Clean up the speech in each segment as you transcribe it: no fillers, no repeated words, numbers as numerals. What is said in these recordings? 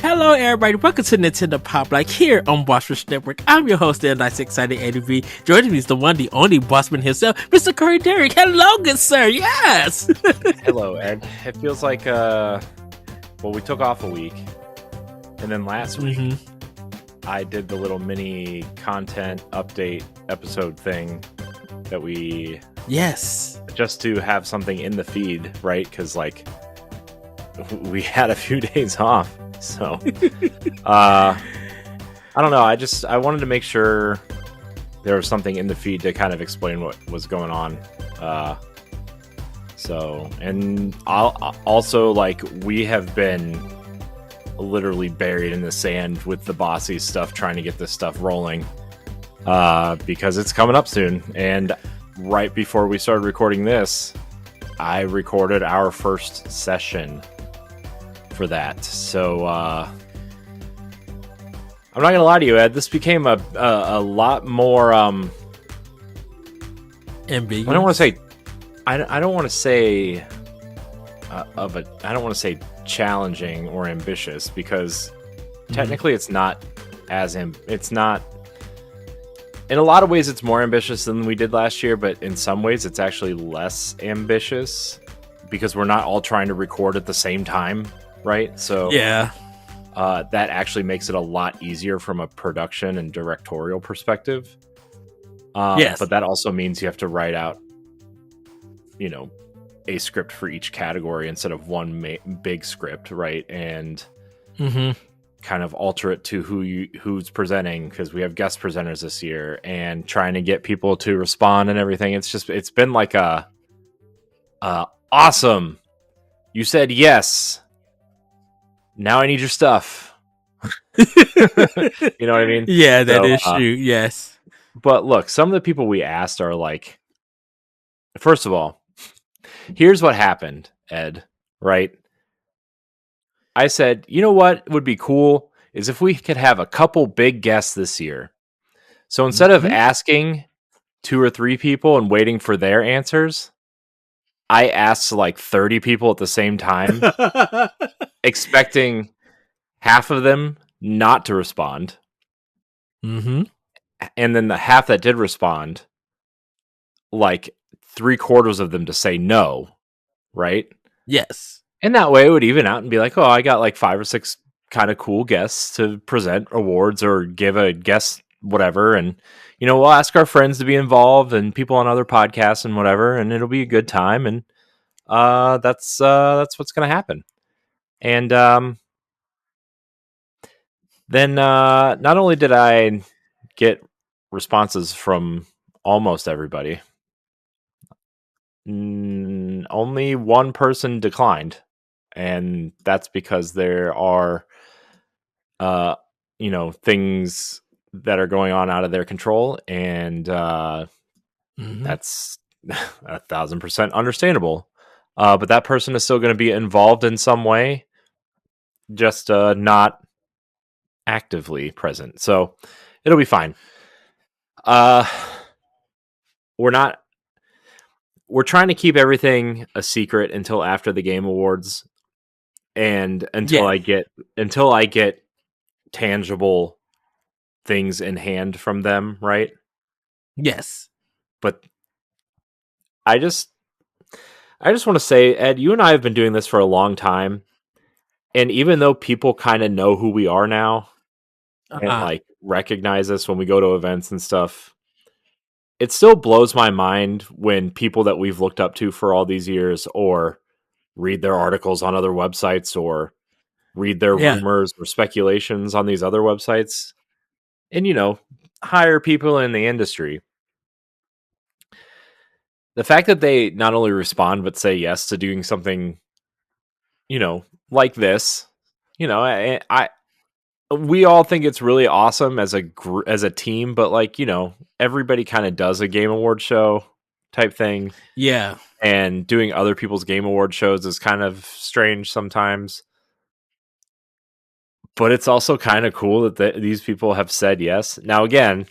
Hello, everybody. Welcome to Nintendo Pow Block here on Boss Rush Network. I'm your host, the nice, excited Eddie V. Joining me is the one, the only bossman himself, Mr. Corey Dirrig. Hello, good sir. Yes. Hello, Ed. It feels like, we took off a week, and then last week I did the little mini content update episode thing that we just to have something in the feed, right? Because we had a few days off, so I don't know. I wanted to make sure there was something in the feed to kind of explain what was going on. And I'll also, we have been literally buried in the sand with the bossy stuff, trying to get this stuff rolling because it's coming up soon. And right before we started recording this, I recorded our first session for that. So I'm not gonna lie to you, Ed, this became a lot more ambiguous. I don't want to say challenging or ambitious, because technically it's not in a lot of ways it's more ambitious than we did last year, but in some ways it's actually less ambitious because we're not all trying to record at the same time, right? So that actually makes it a lot easier from a production and directorial perspective. But that also means you have to write out, a script for each category instead of one big script, right? And kind of alter it to who's presenting, because we have guest presenters this year, and trying to get people to respond and everything. It's been like awesome. You said yes. Now I need your stuff. You know what I mean? Yeah, that is true. Yes. But look, some of the people we asked are like, first of all, here's what happened, Ed, right? I said, you know what would be cool is if we could have a couple big guests this year. So instead of asking 2 or 3 people and waiting for their answers, I asked 30 people at the same time, expecting half of them not to respond. And then the half that did respond, 3/4 of them to say no, right? Yes. And that way it would even out and be like, oh, I got 5 or 6 kind of cool guests to present awards or give a guest whatever. And, we'll ask our friends to be involved and people on other podcasts and whatever, and it'll be a good time. And that's what's going to happen. And then not only did I get responses from almost everybody, only one person declined, and that's because there are things that are going on out of their control, and that's 1,000% understandable. But that person is still going to be involved in some way, just not actively present, so it'll be fine. We're trying to keep everything a secret until after the Game Awards, and until I get tangible things in hand from them, right? Yes. But I just want to say, Ed, you and I have been doing this for a long time, and even though people kind of know who we are now and recognize us when we go to events and stuff, it still blows my mind when people that we've looked up to for all these years, or read their articles on other websites, or read their rumors or speculations on these other websites, and, hire people in the industry. The fact that they not only respond, but say yes to doing something, like this, we all think it's really awesome as a team, but everybody kind of does a Game Award show type thing. Yeah. And doing other people's Game Award shows is kind of strange sometimes. But it's also kind of cool that these people have said yes. Now, again,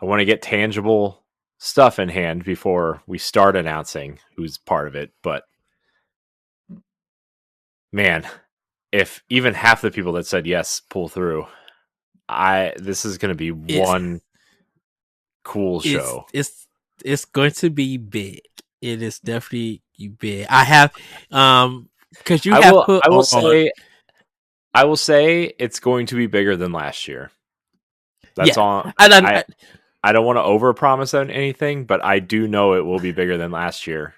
I want to get tangible stuff in hand before we start announcing who's part of it. But man, if even half the people that said yes pull through, this is going to be one cool show. It's going to be big. It is definitely big. I have because you have put I will on. I will say it's going to be bigger than last year. That's all. I don't want to overpromise on anything, but I do know it will be bigger than last year.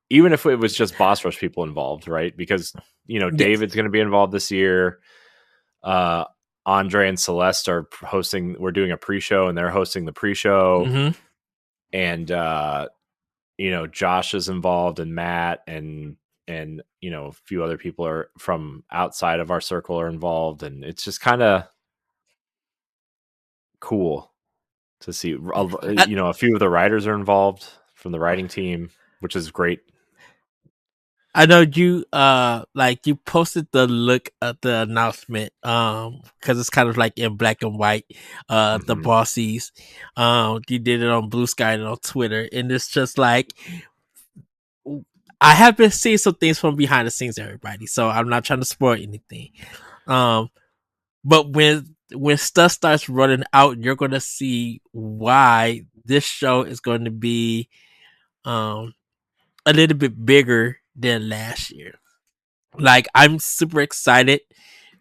Even if it was just Boss Rush people involved, right? Because David's going to be involved this year. Andre and Celeste are hosting. We're doing a pre-show, and they're hosting the pre-show. Mm-hmm. And Josh is involved, and Matt, and a few other people are from outside of our circle are involved, and it's just kind of cool to see. A few of the writers are involved from the writing team, which is great. I know you you posted the look at the announcement because it's kind of like in black and white, the bossies. You did it on Blue Sky and on Twitter, and it's just like I have been seeing some things from behind the scenes, everybody, so I'm not trying to spoil anything. But when stuff starts running out, you're gonna see why this show is going to be a little bit bigger than last year. Like, I'm super excited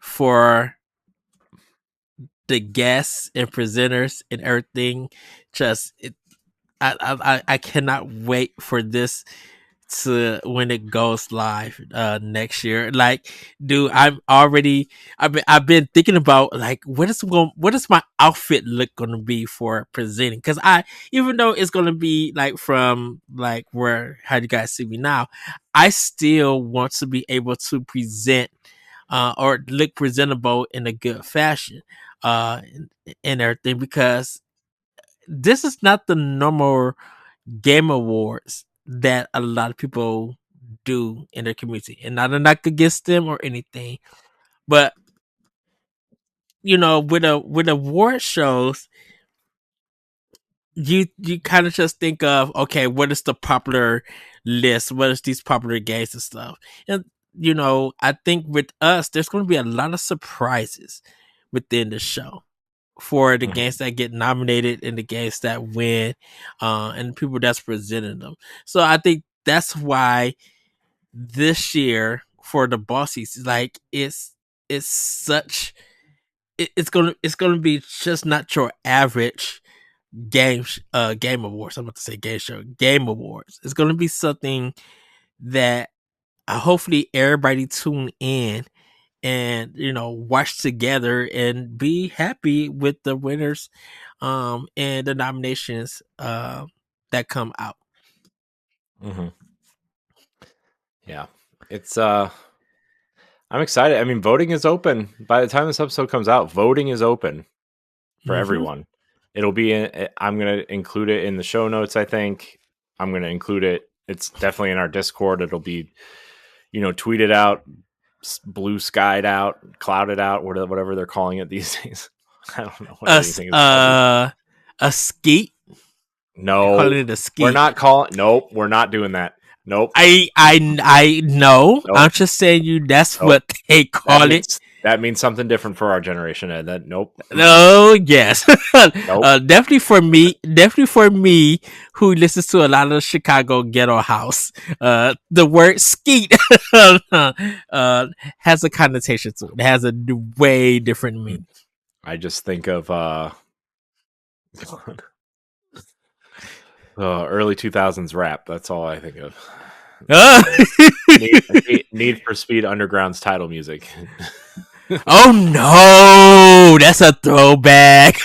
for the guests and presenters and everything. I cannot wait for this to when it goes live next year. Like, dude, I've been thinking about like what is my outfit look gonna be for presenting, because even though it's gonna be like from like how you guys see me now, I still want to be able to present or look presentable in a good fashion and everything, because this is not the normal game awards that a lot of people do in their community, and not a knock against them or anything, but with award shows, you kind of just think of, okay, what is the popular list, what is these popular games and stuff, and I think with us there's going to be a lot of surprises within the show for the games that get nominated and the games that win, and the people that's presenting them. So I think that's why this year for the Bossies, like it's gonna be just not your average game awards. I'm about to say game awards. It's gonna be something that hopefully everybody tune in and watch together and be happy with the winners and the nominations that come out. Yeah, it's I'm excited. I mean, voting is open. By the time this episode comes out, voting is open for everyone. It'll be I'm going to include it in the show notes. I think I'm going to include it. It's definitely in our Discord. It'll be tweeted out, blue skied out, clouded out, whatever they're calling it these days. I don't know what anything is called. A skeet. No, it a skeet. We're not calling. Nope, we're not doing that. Nope. I know. Nope. I'm just saying that's what they call it. That means something different for our generation. That nope. No, yes. Nope. Definitely for me, who listens to a lot of Chicago ghetto house, the word skeet has a connotation to it. It has a way different meaning. I just think of early 2000s rap. That's all I think of. Need for Speed Underground's title music. Oh no, that's a throwback.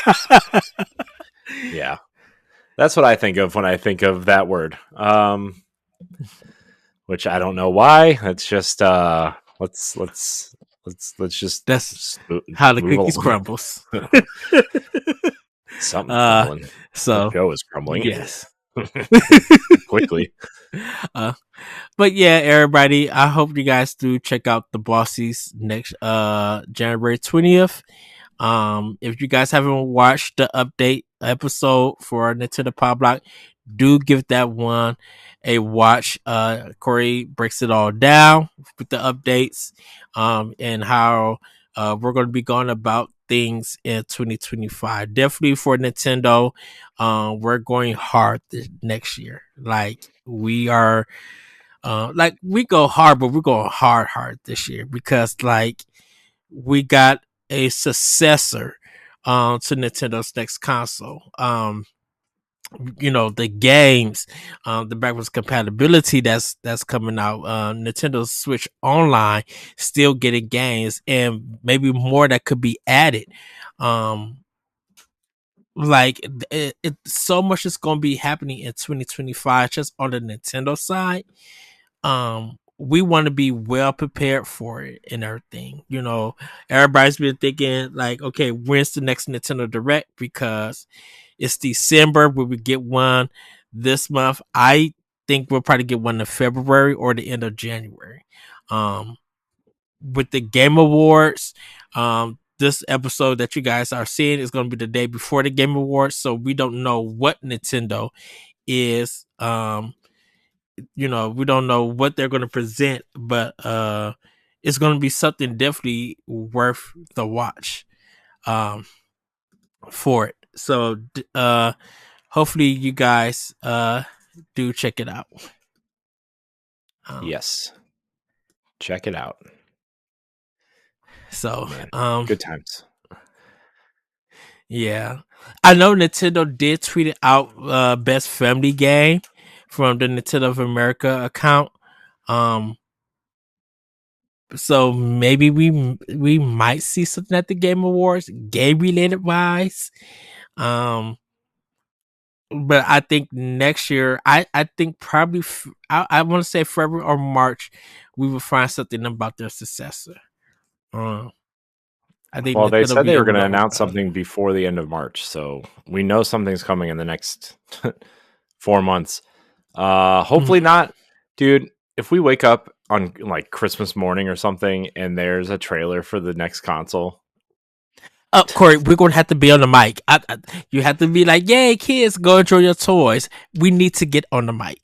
Yeah, that's what I think of when I think of that word. Which I don't know why. It's just let's just. That's how the cookies crumbles. Something crumbling. So the show is crumbling. Yes. Quickly. But yeah, everybody, I hope you guys do check out the Bossies next January 20th. If you guys haven't watched the update episode for Nintendo Pow Block, do give that one a watch. Corey breaks it all down with the updates, and how we're going to be going about things in 2025. Definitely for Nintendo, we're going hard next year. Like we are, like we go hard, but we're going hard this year because like we got a successor to Nintendo's next console. The games, the backwards compatibility that's coming out, Nintendo Switch Online still getting games and maybe more that could be added. Um, like so much is going to be happening in 2025 just on the Nintendo side. We want to be well prepared for it and everything. Everybody's been thinking like, okay, when's the next Nintendo Direct? Because it's December. We would get one this month. I think we'll probably get one in February or the end of January. With the Game Awards, this episode that you guys are seeing is going to be the day before the Game Awards, so we don't know what Nintendo is. We don't know what they're going to present, but it's going to be something definitely worth the watch for it. So hopefully you guys do check it out. Yes, check it out. So man, good times. Yeah, I know Nintendo did tweet it out, best family game from the Nintendo of America account. So maybe we might see something at the Game Awards, game related wise. But I think next year, I think probably I want to say February or March, we will find something about their successor. I think Well, they Nintendo said be they were able going to to announce something before the end of March, so we know something's coming in the next 4 months. Hopefully not, dude. If we wake up on like Christmas morning or something and there's a trailer for the next console, Corey, we're gonna have to be on the mic. You have to be like, "Yay, kids, go enjoy your toys." We need to get on the mic,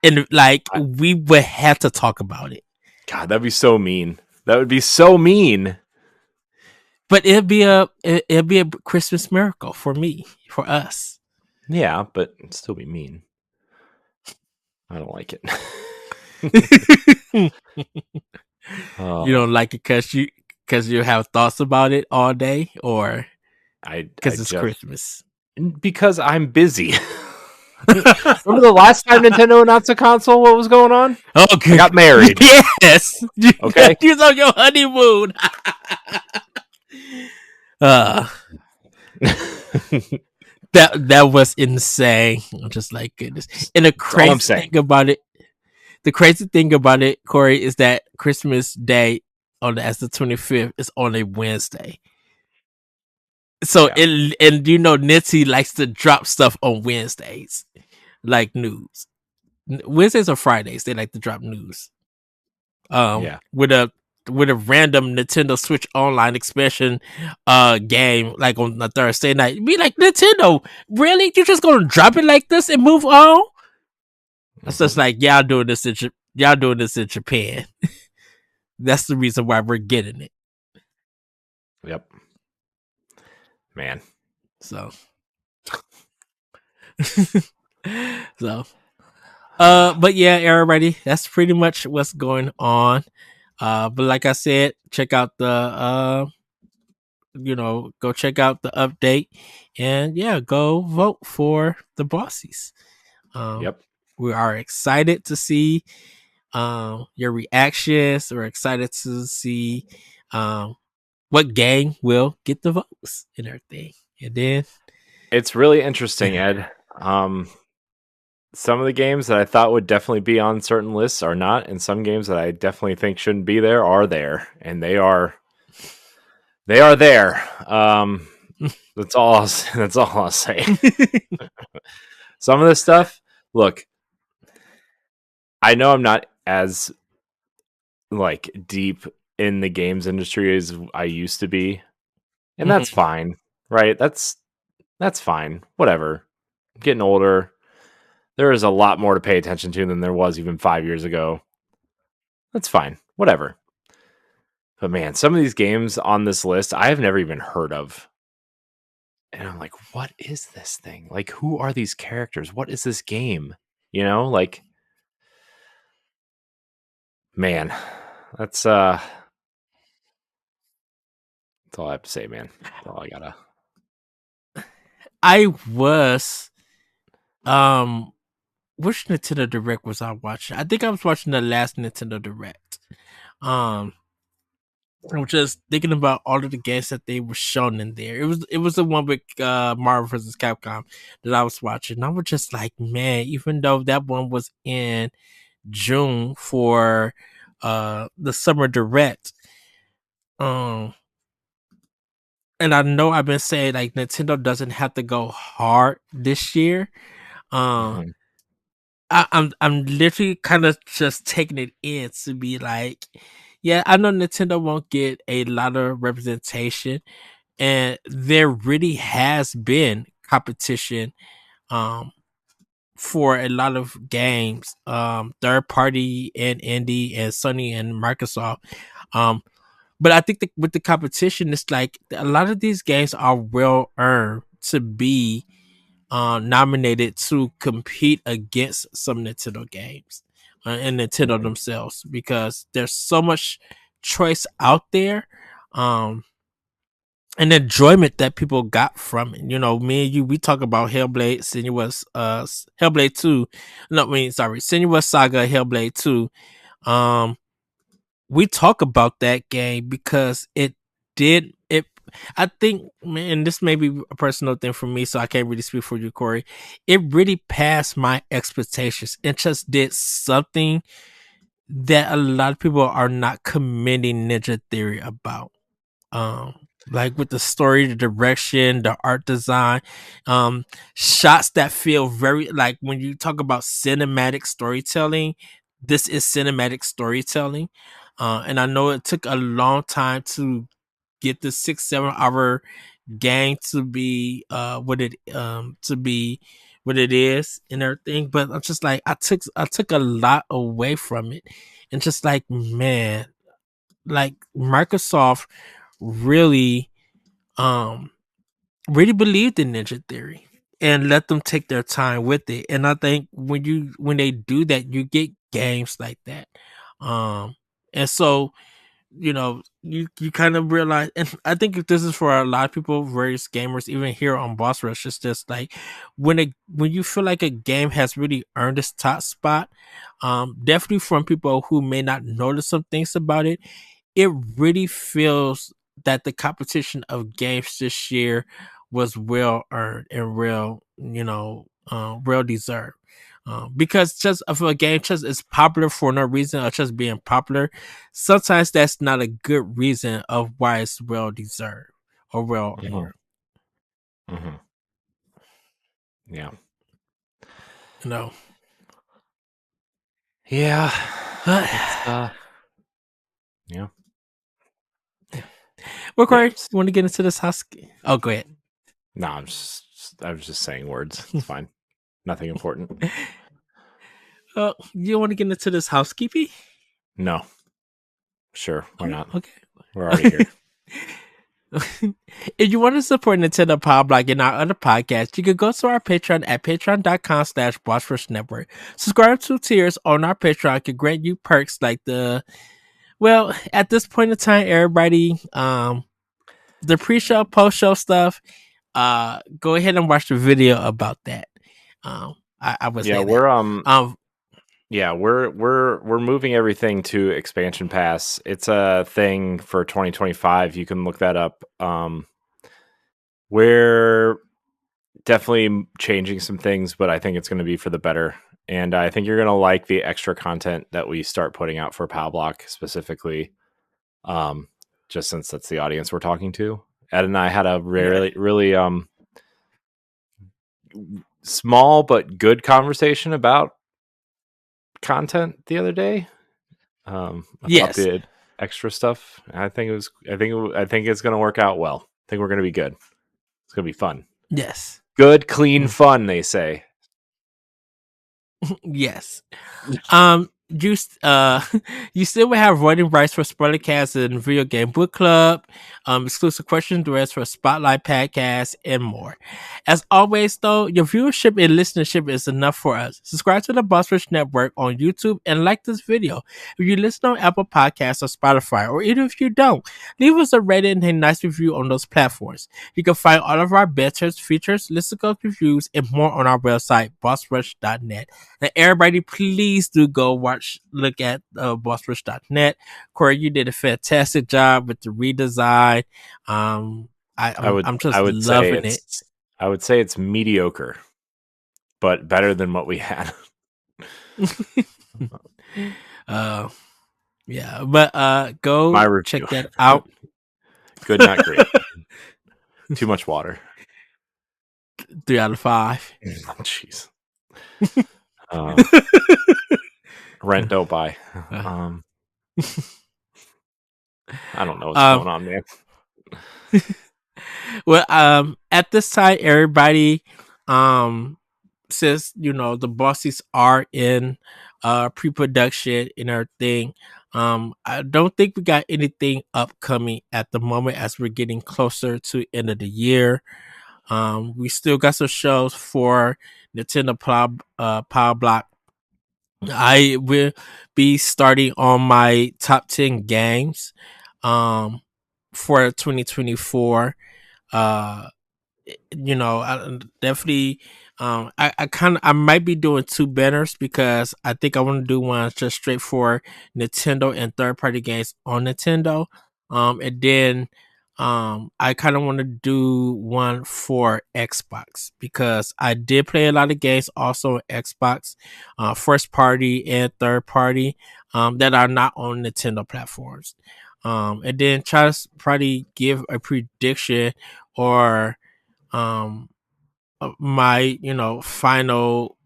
and like we would have to talk about it. God, that'd be so mean. That would be so mean. But it'd be a Christmas miracle for me, for us. Yeah, but it'd still be mean. I don't like it. You don't like it because you have thoughts about it all day, or because it's Christmas. Because I'm busy. Remember the last time Nintendo announced a console? What was going on? Okay, I got married. Yes. Okay, you was on your honeymoon. That was insane. I'm just like goodness. And the crazy thing about it, Corey, is that Christmas Day as the 25th is on a Wednesday. So Nitty likes to drop stuff on Wednesdays, like news. Wednesdays or Fridays, they like to drop news. With a random Nintendo Switch Online expansion game like on a Thursday night. Be like, Nintendo, really? You just gonna drop it like this and move on? So it's like y'all doing this in Japan. That's the reason why we're getting it. Yep. Man. So but yeah, everybody, that's pretty much what's going on. But like I said, check out the go check out the update, and yeah, go vote for the bossies. Yep. We are excited to see your reactions. We're excited to see what game will get the votes and everything. And then it's really interesting, Ed. Some of the games that I thought would definitely be on certain lists are not, and some games that I definitely think shouldn't be there are there, and they are there. That's all I'll say. Some of this stuff, look, I know I'm not as like deep in the games industry as I used to be, and that's fine, right? That's fine. Whatever. getting older. There is a lot more to pay attention to than there was even 5 years ago. That's fine. Whatever. But man, some of these games on this list I have never even heard of. And I'm like, what is this thing? Like, who are these characters? What is this game? You know, like, man, that's all I have to say, man. That's all I gotta. I was which Nintendo Direct was I watching? I think I was watching the last Nintendo Direct. Um I was just thinking about all of the games that they were shown in there. It was the one with Marvel vs. Capcom that I was watching. I was just like, man, even though that one was in June for the summer direct, um and I know I've been saying like Nintendo doesn't have to go hard this year. Um Mhm. I'm literally kind of just taking it in to be like, yeah, I know Nintendo won't get a lot of representation, and there really has been competition um for a lot of games, third party and indie and Sony and Microsoft. Um, but I think with the competition, it's like a lot of these games are well earned to be nominated to compete against some Nintendo games and Nintendo Mhm. themselves, because there's so much choice out there. Um, and enjoyment that people got from it. You know, me and you, we talk about Hellblade, Senua's Hellblade 2. No, I mean, sorry, Senua's Saga, Hellblade 2. Um, we talk about that game because it did it. I think, man, this may be a personal thing for me, so I can't really speak for you, Corey. It really passed my expectations. It just did something that a lot of people are not commending Ninja Theory about. Like with the story, the direction, the art design, shots that feel very like when you talk about cinematic storytelling, this is cinematic storytelling. And I know it took a long time to get the 6 7 hour game to be what it is and everything. But I'm just like I took a lot away from it, and just like, man, like Microsoft really um really believed in Ninja Theory and let them take their time with it. And I think when they do that, you get games like that. And so, you know, you kind of realize, and I think if this is for a lot of people, various gamers, even here on Boss Rush, it's just like when you feel like a game has really earned its top spot, definitely from people who may not notice some things about it, it really feels that the competition of games this year was well earned and real, real deserved. Because just if a game just is popular for no reason or just being popular, sometimes that's not a good reason of why it's well deserved or well Mhm. earned. Mhm. Yeah. You know. Yeah. But It's yeah. yeah. Well, Corey, Games. you want to get into this house? Oh, go ahead. No, I was just saying words. It's fine. Nothing important. You want to get into this housekeeping? No. Sure. Why Oh, not? We're already okay. here. If you want to support Nintendo Pow Block and our other podcasts, you can go to our Patreon at patreon.com/BossRush Network. Subscribe to tiers on our Patreon can grant you perks like well, at this point in time, everybody, the pre-show, post-show stuff, go ahead and watch the video about that. I would Yeah, say that. we're moving everything to expansion pass. It's a thing for 2025. You can look that up. We're definitely changing some things, but I think it's going to be for the better. And I think you're going to like the extra content that we start putting out for Pow Block specifically. Um, just since that's the audience we're talking to. Ed and I had a Yeah. really small but good conversation about content the other day. About Yes. the extra stuff. I think it's going to work out well. I think we're going to be good. It's going to be fun. Yes. Good, clean fun, they say. Yes. You you still will have voting rights for Spoilercast and Video Game Book Club, exclusive question threads for Spotlight Podcast, and more. As always, though, your viewership and listenership is enough for us. Subscribe to the Boss Rush Network on YouTube and like this video. If you listen on Apple Podcasts or Spotify, or even if you don't, leave us a rating and a nice review on those platforms. You can find all of our betters, features, listicle reviews, and more on our website, bossrush.net. Now, everybody, please do go look at bossrush.net. Corey, you did a fantastic job with the redesign. I'm I just would say loving it. it's mediocre, but better than what we had. Yeah, but go check that out. Good, not great. Too much water. 3 out of 5. Jeez. Rent, don't buy. I don't know what's going on, man. Well, at this time, everybody, since the bosses are in pre-production and everything, I don't think we got anything upcoming at the moment as we're getting closer to end of the year. We still got some shows for Nintendo Pow Block. I will be starting on my top 10 games for 2024. I definitely I might be doing 2 banners because I think I want to do one just straight for Nintendo and third party games on Nintendo. And then I kind of want to do one for Xbox because I did play a lot of games also on Xbox, first party and third party, that are not on Nintendo platforms. And then try to probably give a prediction or my final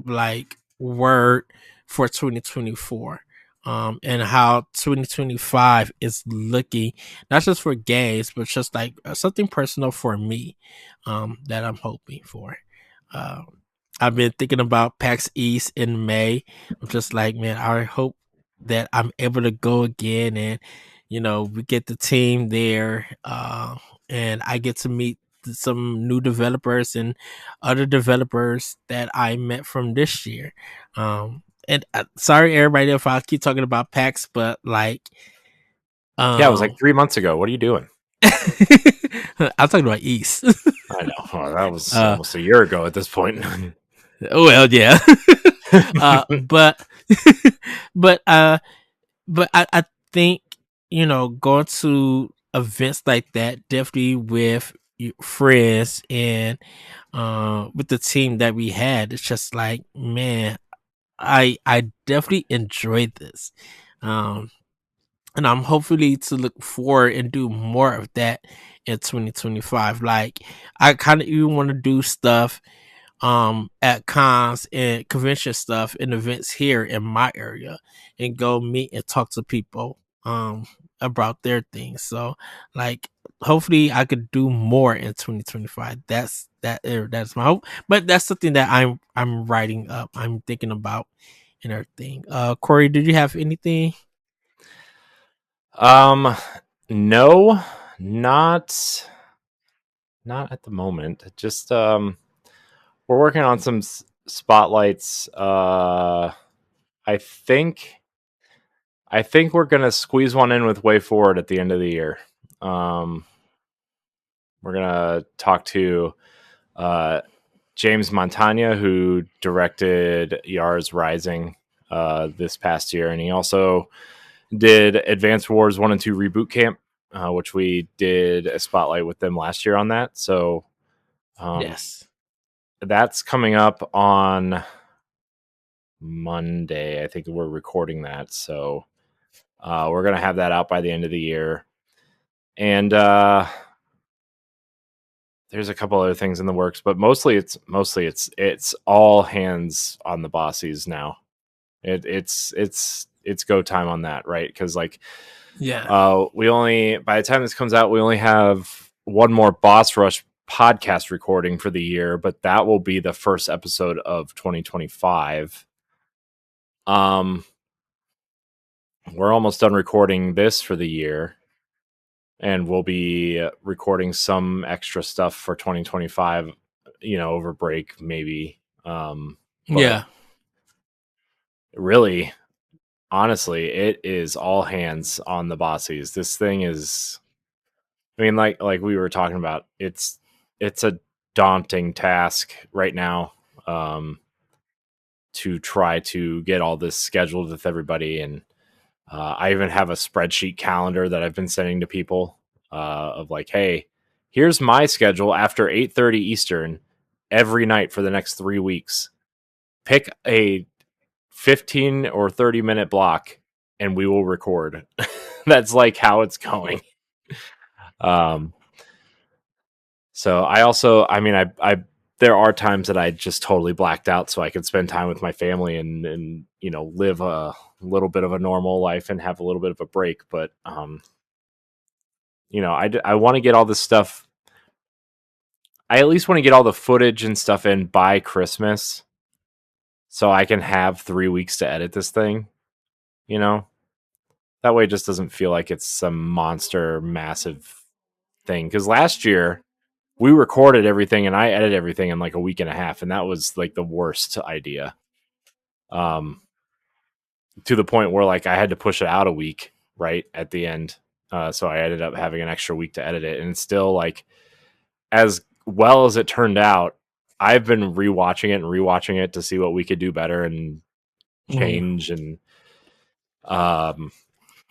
like word for 2024, and how 2025 is looking, not just for games but just like something personal for me, that I'm hoping for. um I've been thinking about PAX East in May. I'm just like, man, I hope that I'm able to go again, and we get the team there, and I get to meet some new developers and other developers that I met from this year. And sorry everybody if I keep talking about PAX, but like, Yeah, it was like 3 months ago. What are you doing? I'm talking about East. I know. Oh, that was almost a year ago at this point. Well, yeah. But but I think going to events like that, definitely with friends and with the team that we had, it's just like, man, I definitely enjoyed this, um and I'm hopefully to look forward and do more of that in 2025. Like, I kind of even want to do stuff at cons and convention stuff and events here in my area, and go meet and talk to people about their things. So like, hopefully I could do more in 2025. That's my hope, but that's something that I'm writing up, I'm thinking about and everything. Corey, did you have anything? No, not at the moment. Just we're working on some spotlights. I think we're gonna squeeze one in with Way Forward at the end of the year. We're gonna talk to James Montagna, who directed Yars Rising this past year, and he also did Advance Wars 1 and 2 Reboot Camp, which we did a spotlight with them last year on that. So Yes. That's coming up on Monday. I think we're recording that. So we're going to have that out by the end of the year. And there's a couple other things in the works, but mostly it's all hands on the bossies now. It's go time on that, right? Because like, yeah, we only, by the time this comes out, we only have one more Boss Rush podcast recording for the year, but that will be the first episode of 2025. We're almost done recording this for the year, and we'll be recording some extra stuff for 2025, over break maybe. But really, honestly, it is all hands on the bossies. This thing is, I mean, like we were talking about, it's a daunting task right now, to try to get all this scheduled with everybody. And I even have a spreadsheet calendar that I've been sending to people, of like, hey, here's my schedule after 8:30 Eastern every night for the next 3 weeks. Pick a 15 or 30-minute block and we will record. That's like how it's going. So I there are times that I just totally blacked out so I could spend time with my family and live a little bit of a normal life and have a little bit of a break. But I want to get all this stuff. I at least want to get all the footage and stuff in by Christmas so I can have 3 weeks to edit this thing. That way it just doesn't feel like it's some monster massive thing. Because last year we recorded everything and I edited everything in like a week and a half, and that was like the worst idea. To the point where like I had to push it out a week right at the end. So I ended up having an extra week to edit it, and it's still like, as well as it turned out, I've been rewatching it to see what we could do better and change. And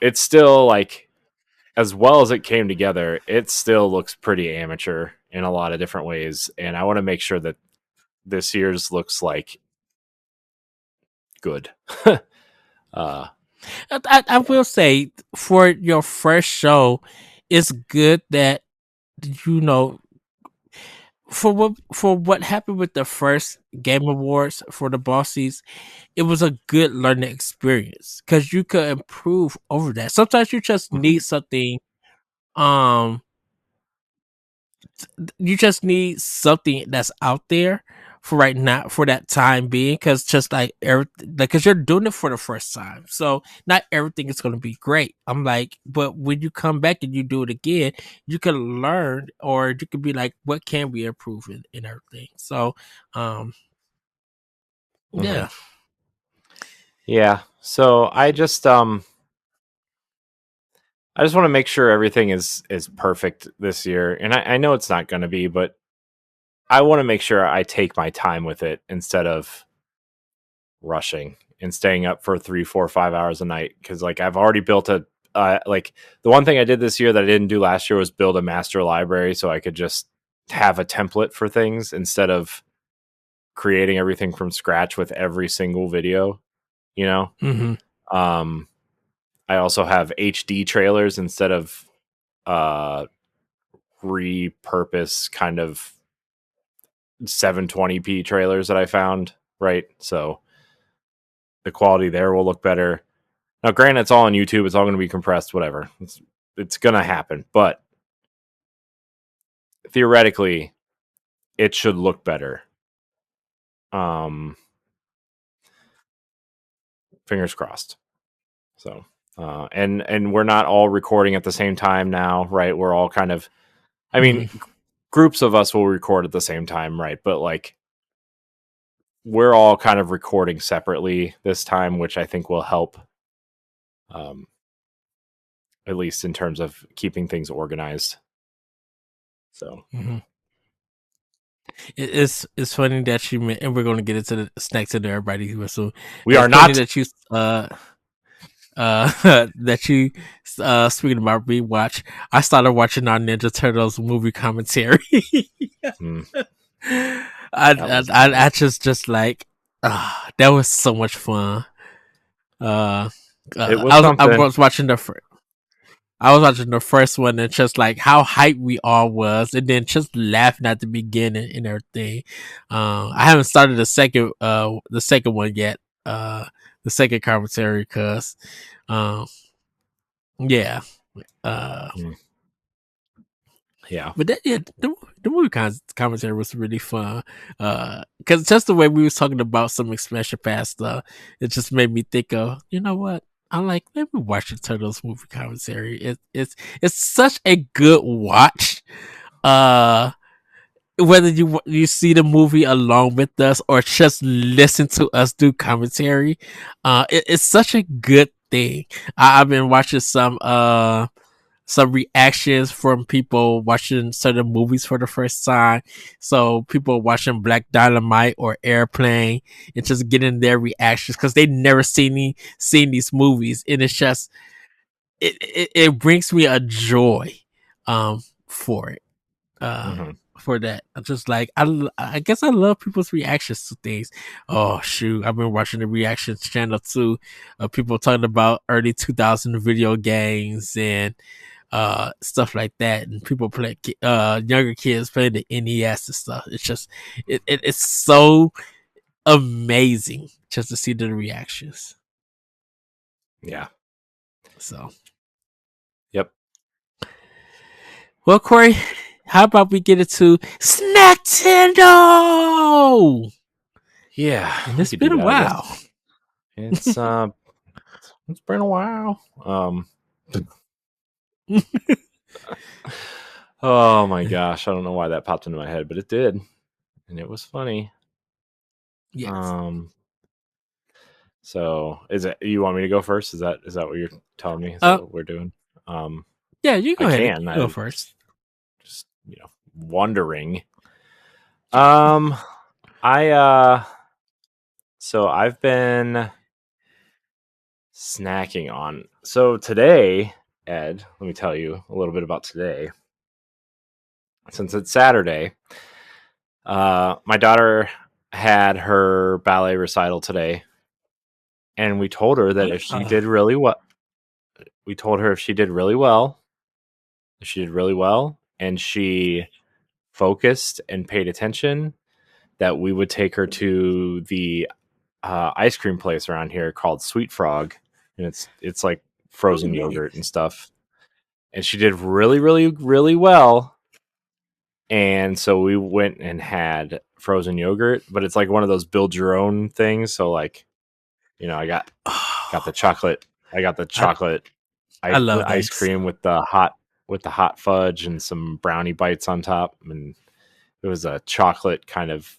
it's still like, as well as it came together, it still looks pretty amateur in a lot of different ways. And I want to make sure that this year's looks like good. I will say, for your first show, it's good that for what happened with the first Game Awards for the Bossies, it was a good learning experience because you could improve over that. Sometimes you just need something. You just need something that's out there for right now, for that time being, because just like everything, because you're doing it for the first time, so not everything is going to be great. I'm like, but when you come back and you do it again, you can learn, or you can be like, what can we improve in everything. So yeah. Yeah. So I just want to make sure everything is perfect this year. And I know it's not going to be, but I want to make sure I take my time with it instead of rushing and staying up for 3, 4, 5 hours a night. Cause like I've already built like the one thing I did this year that I didn't do last year was build a master library so I could just have a template for things instead of creating everything from scratch with every single video, Mm-hmm. I also have HD trailers instead of repurpose kind of 720p trailers that I found, right? So the quality there will look better. Now, granted, it's all on YouTube. It's all going to be compressed, whatever. It's going to happen. But theoretically, it should look better. Fingers crossed. So, and we're not all recording at the same time now, right? We're all kind of, I mean, groups of us will record at the same time, right? But like, we're all kind of recording separately this time, which I think will help, at least in terms of keeping things organized. So it's funny that you and we're going to get into the snacks into everybody. So we it's are funny not. that you that you speaking about rewatch. I started watching our Ninja Turtles movie commentary. I just like, that was so much fun. It was something. I was watching the first one and just like how hyped we all was, and then just laughing at the beginning and everything. I haven't started the second one yet. The second commentary, cause yeah. Yeah. But that, yeah, the movie commentary was really fun. Because just the way we was talking about some expansion pass stuff, it just made me think of, you know what? I'm like, let me watch the Turtles movie commentary. It's such a good watch. Uh, whether you see the movie along with us or just listen to us do commentary, it's such a good thing. I've been watching some reactions from people watching certain movies for the first time. So people watching Black Dynamite or Airplane and just getting their reactions because they never seen these movies, and it's just it brings me a joy for it. Hmm. For that, I'm just like I guess I love people's reactions to things. Oh shoot, I've been watching the reactions channel too. People talking about early 2000 video games and stuff like that, and people play younger kids play the NES and stuff. It's just it's so amazing just to see the reactions. Yeah. So Yep. well, Corey, how about we get into Snacktendo? Yeah. And We it's could do been a that, I guess. while. It's been a while. Oh my gosh, I don't know why that popped into my head, but it did, and it was funny. Yes. Um, so is it you want me to go first? Is that what you're telling me? Is that what we're doing? Um, Yeah, you I go ahead. can. You go I first. just wondering. Um, I so I've been snacking on. So today, Ed, let me tell you a little bit about today. Since it's Saturday, my daughter had her ballet recital today, and we told her that if she did really well, we told her if she did really well, if she did really well, and she focused and paid attention, that we would take her to the ice cream place around here called Sweet Frog, and it's like frozen yogurt and stuff. And she did really, really, really well. And so we went and had frozen yogurt, but it's like one of those build your own things. So like, I got the chocolate. I got the chocolate I love ice those. cream with the hot fudge and some brownie bites on top, and it was a chocolate kind of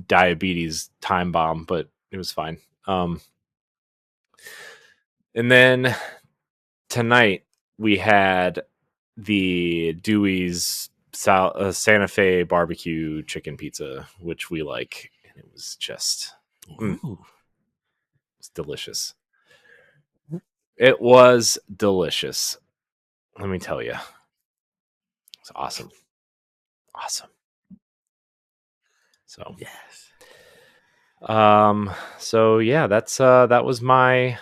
diabetes time bomb, but it was fine. And then tonight we had the Dewey's Santa Fe barbecue chicken pizza, which we like, and it was just it's delicious. It was delicious. Let me tell you, it's awesome, awesome. So, Yes. so yeah, that was my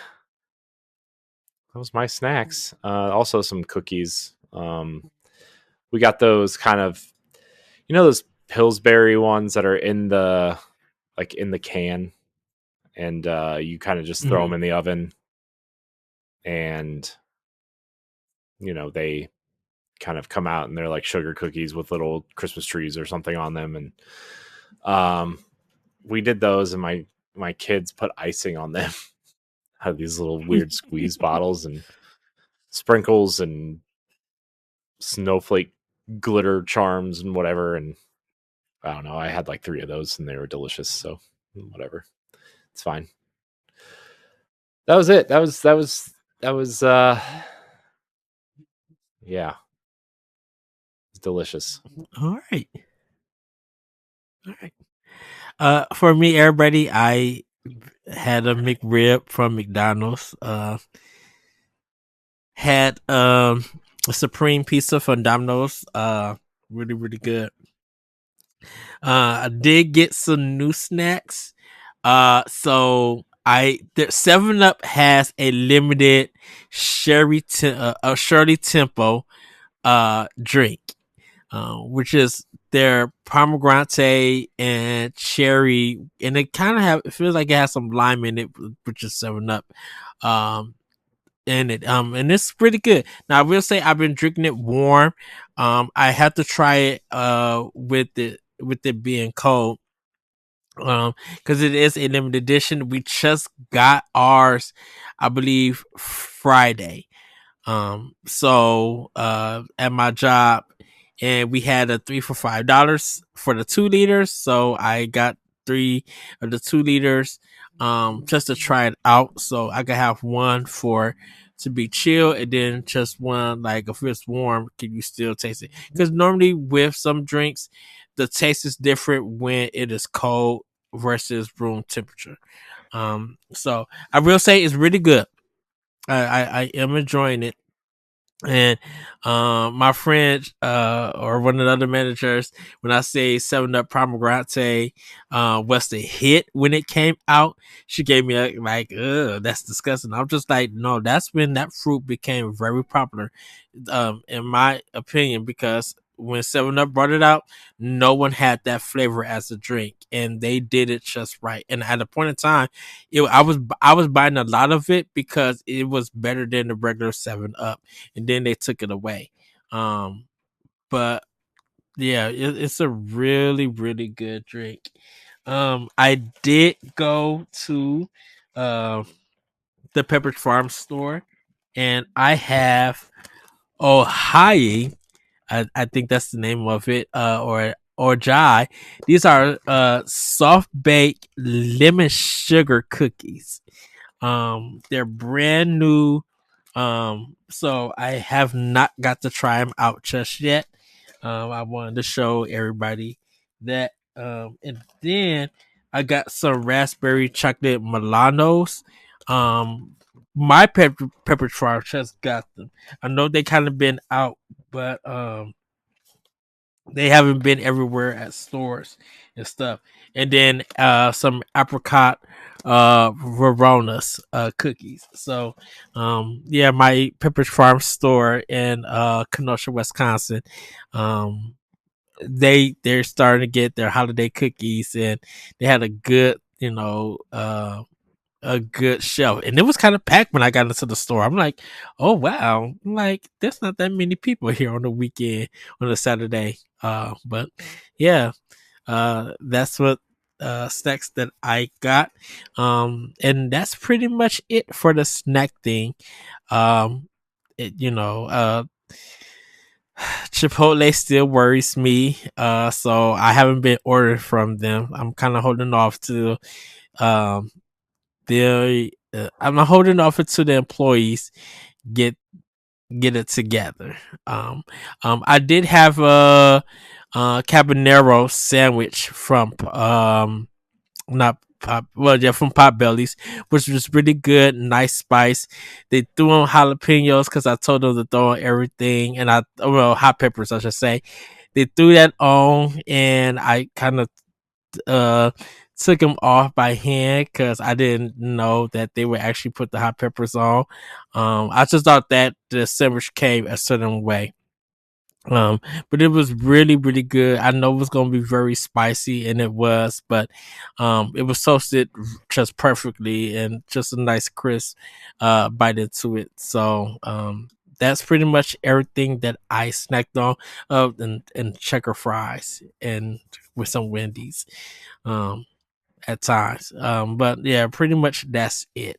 snacks. Also some cookies. We got those kind of, those Pillsbury ones that are in the can, and you kind of just throw them in the oven, and they kind of come out and they're like sugar cookies with little Christmas trees or something on them, and we did those, and my kids put icing on them. Had these little weird squeeze bottles and sprinkles and snowflake glitter charms and whatever, and I don't know, I had like 3 of those and they were delicious, so whatever, it's fine. That was it. That was yeah, it's delicious. All right. All right. For me, everybody, I had a McRib from McDonald's. Had a Supreme Pizza from Domino's. Really, really good. I did get some new snacks. So Seven Up has a limited Shirley Temple drink, which is their pomegranate and cherry, and it feels like it has some lime in it, which is 7 Up. Um, in it. And it's pretty good. Now I will say I've been drinking it warm. I have to try it with it being cold. Because it is a limited edition. We just got ours, I believe, Friday. At my job, and we had a 3 for $5 for the 2 liters. So I got 3 of the 2 liters, just to try it out. So I could have one for to be chill, and then just one like if it's warm, can you still taste it? Because normally with some drinks, the taste is different when it is cold versus room temperature. So I will say it's really good. I am enjoying it. And my friend or one of the other managers, when I say 7 Up Pomegranate was the hit when it came out, she gave me a like, ugh, that's disgusting. I'm just like, no, that's when that fruit became very popular, in my opinion, because when 7 Up brought it out, no one had that flavor as a drink, and they did it just right. And at a point in time, I was buying a lot of it because it was better than the regular 7 Up, and then they took it away. Um, but yeah, it's a really really good drink. I did go to uh, the Pepperidge Farm store, and I have Ohio. I think that's the name of it, or Jai. These are soft baked lemon sugar cookies. They're brand new. So I have not got to try them out just yet. I wanted to show everybody that. And then I got some raspberry chocolate Milanos. My pepper farm just got them. I know they kind of been out, but they haven't been everywhere at stores and stuff. And then some apricot Veronas cookies. So yeah, my Pepperidge Farm store in Kenosha, Wisconsin, um they're starting to get their holiday cookies, and they had a good, a good shelf, and it was kind of packed when I got into the store. I'm like, oh wow, I'm like there's not that many people here on the weekend, on a Saturday. But yeah, that's what snacks that I got. And that's pretty much it for the snack thing. Um, it, you know, uh, Chipotle still worries me. So I haven't been ordering from them. I'm kind of holding off to um I'm holding off until the employees get get it together. Um, I did have a cabanero sandwich from not pop well yeah from Pot Bellies, which was really good, nice spice. They threw on jalapenos because I told them to throw on everything, and hot peppers I should say. They threw that on, and I kind of uh took them off by hand because I didn't know that they would actually put the hot peppers on. I just thought that the sandwich came a certain way. Um, but it was really, really good. I know it was gonna be very spicy, and it was, but it was toasted just perfectly, and just a nice crisp bite into it. So that's pretty much everything that I snacked on. And checker fries and with some Wendy's. Um, at times. But yeah, pretty much that's it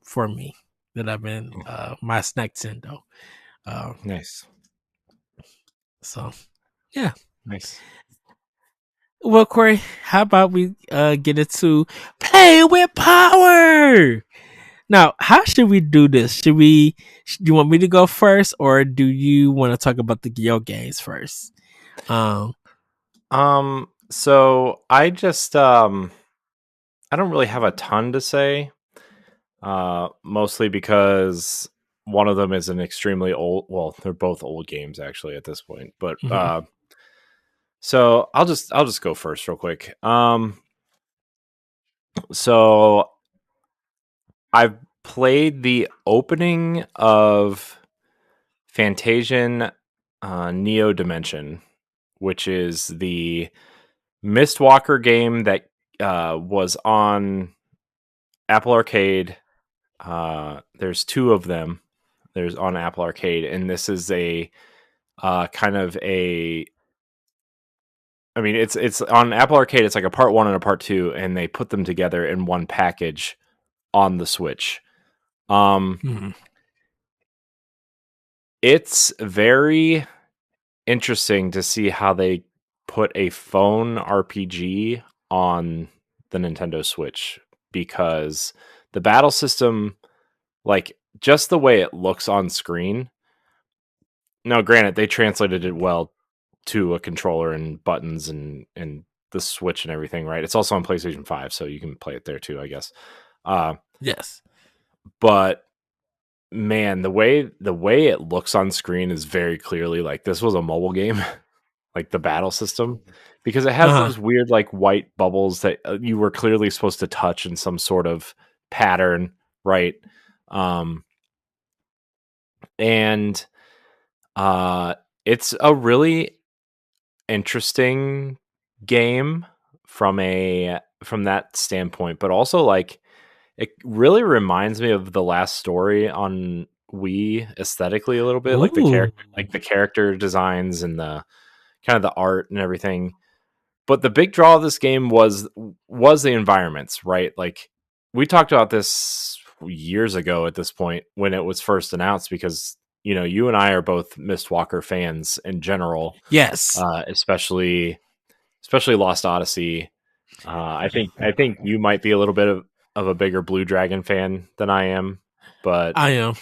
for me that I've been my snack Nintendo. Um, Nice. so yeah. Nice. Well, Corey, how about we get into play with power? Now, how should we do this? Do you want me to go first, or do you want to talk about the your games first? Um, So I just I don't really have a ton to say. Mostly because one of them is an extremely old, well, they're both old games actually at this point. But mhm. so I'll just go first real quick. So I've played the opening of Fantasian Neo Dimension, which is the Mistwalker game that was on Apple Arcade There's two of them. There's on Apple Arcade, and this is a kind of a. I mean, it's on Apple Arcade. It's like a part 1 and a part 2, and they put them together in one package on the Switch. Mhm. It's very interesting to see how they put a phone RPG on the Nintendo Switch, because the battle system, like just the way it looks on screen. Now, granted, they translated it well to a controller and buttons and the Switch and everything, right? It's also on PlayStation 5, so you can play it there too, I guess. Uh, Yes. but man, the way it looks on screen is very clearly like this was a mobile game, like the battle system, because it has Uh-huh. those weird like white bubbles that you were clearly supposed to touch in some sort of pattern, right? Um, and uh, it's a really interesting game from that standpoint, but also like it really reminds me of the last story on Wii aesthetically a little bit, Ooh. like the character designs and the kind of the art and everything. But the big draw of this game was the environments, right? Like we talked about this years ago at this point when it was first announced, because you and I are both Mistwalker fans in general, Yes. especially Lost Odyssey. I think you might be a little bit of a bigger Blue Dragon fan than I am, but I am.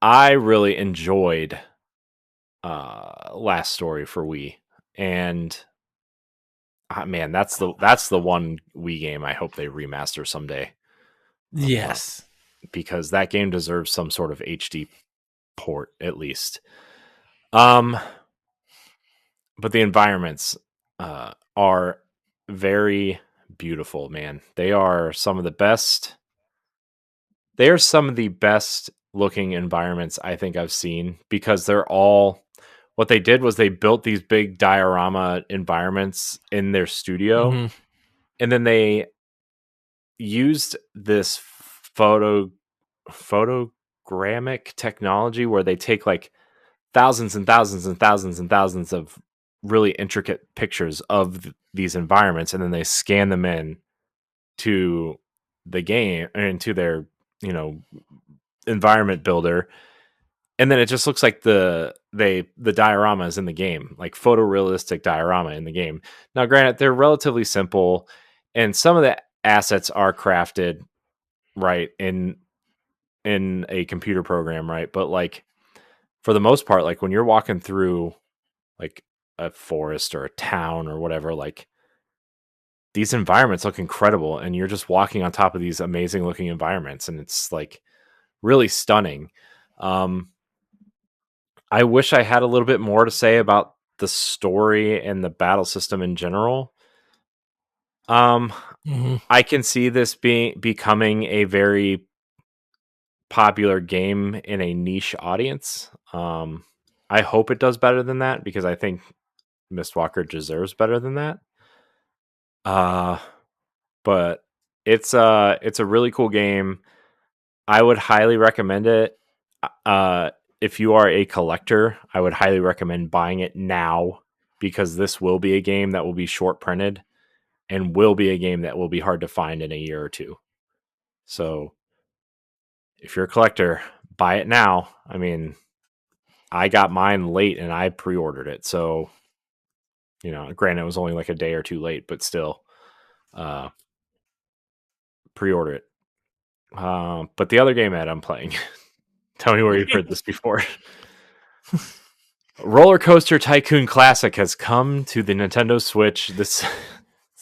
I really enjoyed Last Story for Wii, and man, that's the one Wii game I hope they remaster someday, uh, Yes. because that game deserves some sort of HD port at least. Um, but the environments are very beautiful, man. They are some of the best. They are some of the best looking environments I think I've seen, because they're all. What they did was they built these big diorama environments in their studio, Hmm. and then they used this photogrammic technology where they take like thousands and thousands and thousands and thousands of really intricate pictures of these environments, and then they scan them in to the game and to their you know environment builder, and then it just looks like the dioramas in the game, like photorealistic diorama in the game. Now granted, they're relatively simple, and some of the assets are crafted right in a computer program, right? But like for the most part, like when you're walking through like a forest or a town or whatever, like these environments look incredible, and you're just walking on top of these amazing looking environments, and it's like really stunning. um I wish I had a little bit more to say about the story and the battle system in general. um Hmm. I can see this becoming a very popular game in a niche audience. I hope it does better than that, because I think Mistwalker deserves better than that. Uh, but it's a really cool game. I would highly recommend it. Uh, if you are a collector, I would highly recommend buying it now, because this will be a game that will be short printed and will be a game that will be hard to find in a year or two. So if you're a collector, buy it now. I mean, I got mine late and I pre-ordered it, so granted it was only like a day or two late, but still, uh, pre-order it. But the other game that I'm playing, tell me where you've heard this before. Roller Coaster Tycoon Classic has come to the Nintendo Switch. This is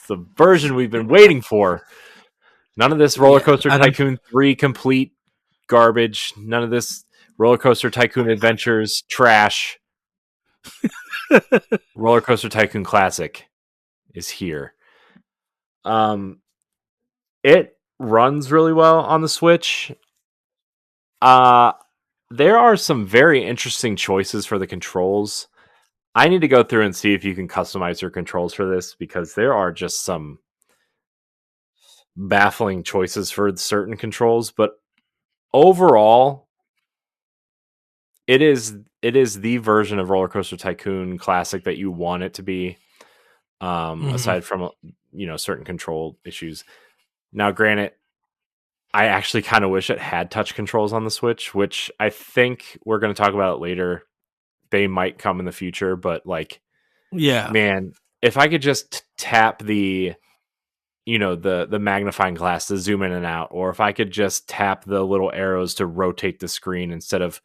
the version we've been waiting for. None of this Roller Yeah. Coaster I don't. Tycoon 3 complete garbage. None of this Roller Coaster Tycoon Adventures trash. Roller Coaster Tycoon Classic is here. Um, it runs really well on the Switch. Uh, there are some very interesting choices for the controls. I need to go through and see if you can customize your controls for this, because there are just some baffling choices for certain controls, but overall, it is the version of Roller Coaster Tycoon Classic that you want it to be. Mhm. Aside from certain control issues. Now, granted, I actually kind of wish it had touch controls on the Switch, which I think we're going to talk about it later. They might come in the future, but like, Yeah. man, if I could just tap the magnifying glass to zoom in and out, or if I could just tap the little arrows to rotate the screen instead of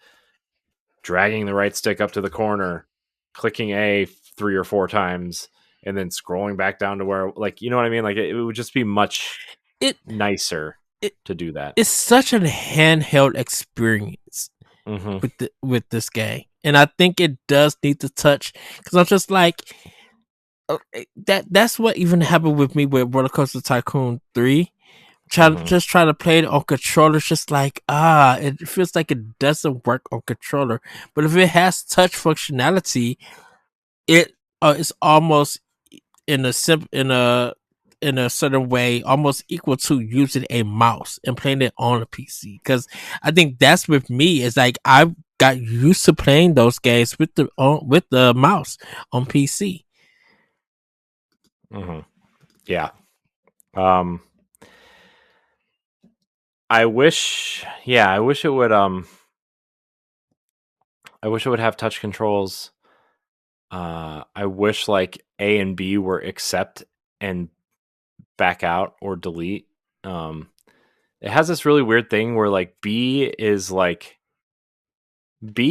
dragging the right stick up to the corner, clicking A 3 or 4 times, and then scrolling back down to where, like, you know what I mean? Like, it would just be much It nicer it to do that. it's such a handheld experience Mm-hmm. with this game, and I think it does need to touch because I'm just like that's what even happened with me with Roller Coaster Tycoon 3. Mm-hmm. Try to play it on controller. It's just like it feels like it doesn't work on controller. But if it has touch functionality, it is almost in a certain way almost equal to using a mouse and playing it on a PC. Because I think that's with me. It's like I got used to playing those games with the mouse on PC. Mm-hmm. Yeah. Um, I wish it would. I wish it would have touch controls. I wish like A and B were accept and back out or delete. Um, it has this really weird thing where like B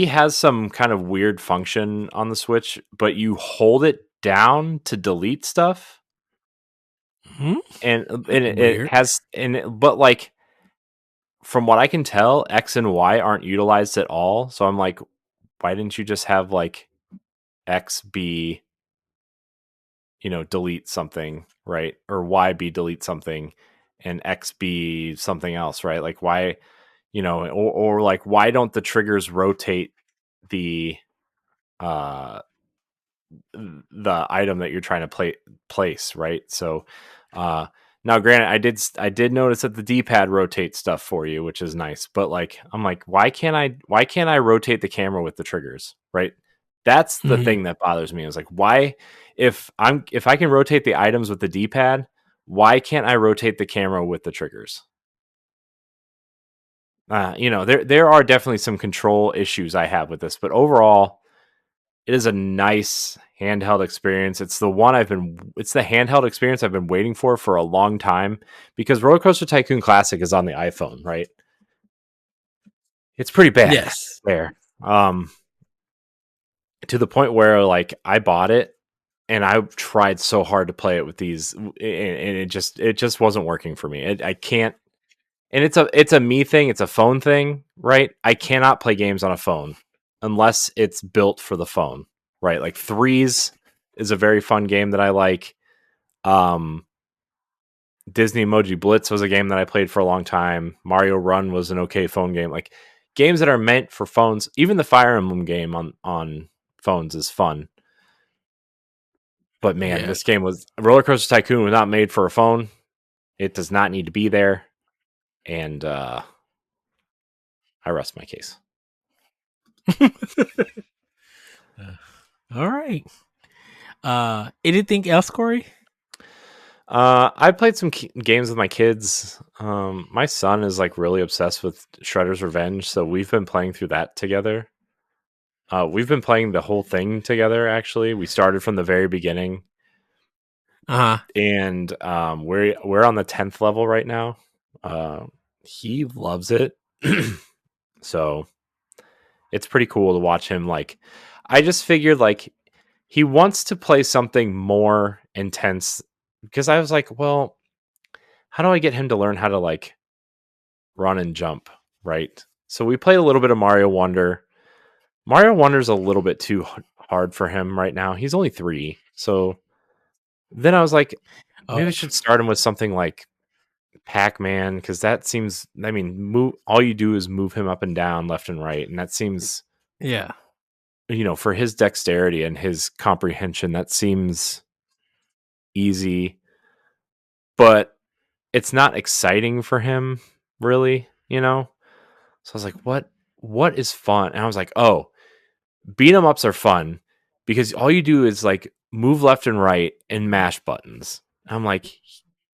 has some kind of weird function on the Switch, but you hold it down to delete stuff, Hmm? and it Weird. has but like from what I can tell, X and Y aren't utilized at all. So I'm like, why didn't you just have like X be delete something, right? Or Y be delete something, and X be something else, right? Like why, or like why don't the triggers rotate the uh the item that you're trying to place, right? So now granted, I did notice that the D-pad rotates stuff for you, which is nice, but like I'm like, why can't I rotate the camera with the triggers, right? That's the Mhm. thing that bothers me. Is like, why, if I can rotate the items with the D-pad, why can't I rotate the camera with the triggers? There are definitely some control issues I have with this, but overall, it is a nice handheld experience. It's the handheld experience I've been waiting for a long time, because Roller Coaster Tycoon Classic is on the iPhone, right? It's pretty bad Yes. there. Um, to the point where like I bought it and I tried so hard to play it with these, and it just wasn't working for me. I can't, and it's a me thing. It's a phone thing, right? I cannot play games on a phone unless it's built for the phone, right? Like Threes is a very fun game that I like. Um, Disney Emoji Blitz was a game that I played for a long time. Mario Run was an okay phone game. Like games that are meant for phones. Even the Fire Emblem game on phones is fun. But man, Yeah. this game was Roller Coaster Tycoon was not made for a phone. It does not need to be there. And I rest my case. All right. Anything else, Corey? I played some games with my kids. My son is like really obsessed with Shredder's Revenge, so we've been playing through that together. We've been playing the whole thing together. Actually, we started from the very beginning, Uh huh. and we're on the 10th level right now. He loves it, so it's pretty cool to watch him. Like, I just figured like he wants to play something more intense, because I was like, well, how do I get him to learn how to like run and jump, right? So we played a little bit of Mario Wonder. Mario Wonder's a little bit too hard for him right now. He's only 3. So then I was like, maybe I Oh, should start him with something like Pac-Man, because that seems, I mean, all you do is move him up and down, left and right, and that seems, yeah. for his dexterity and his comprehension, that seems easy. But it's not exciting for him, really, you know? So I was like, what is fun? And I was like, oh, beat 'em ups are fun because all you do is like move left and right and mash buttons. I'm like,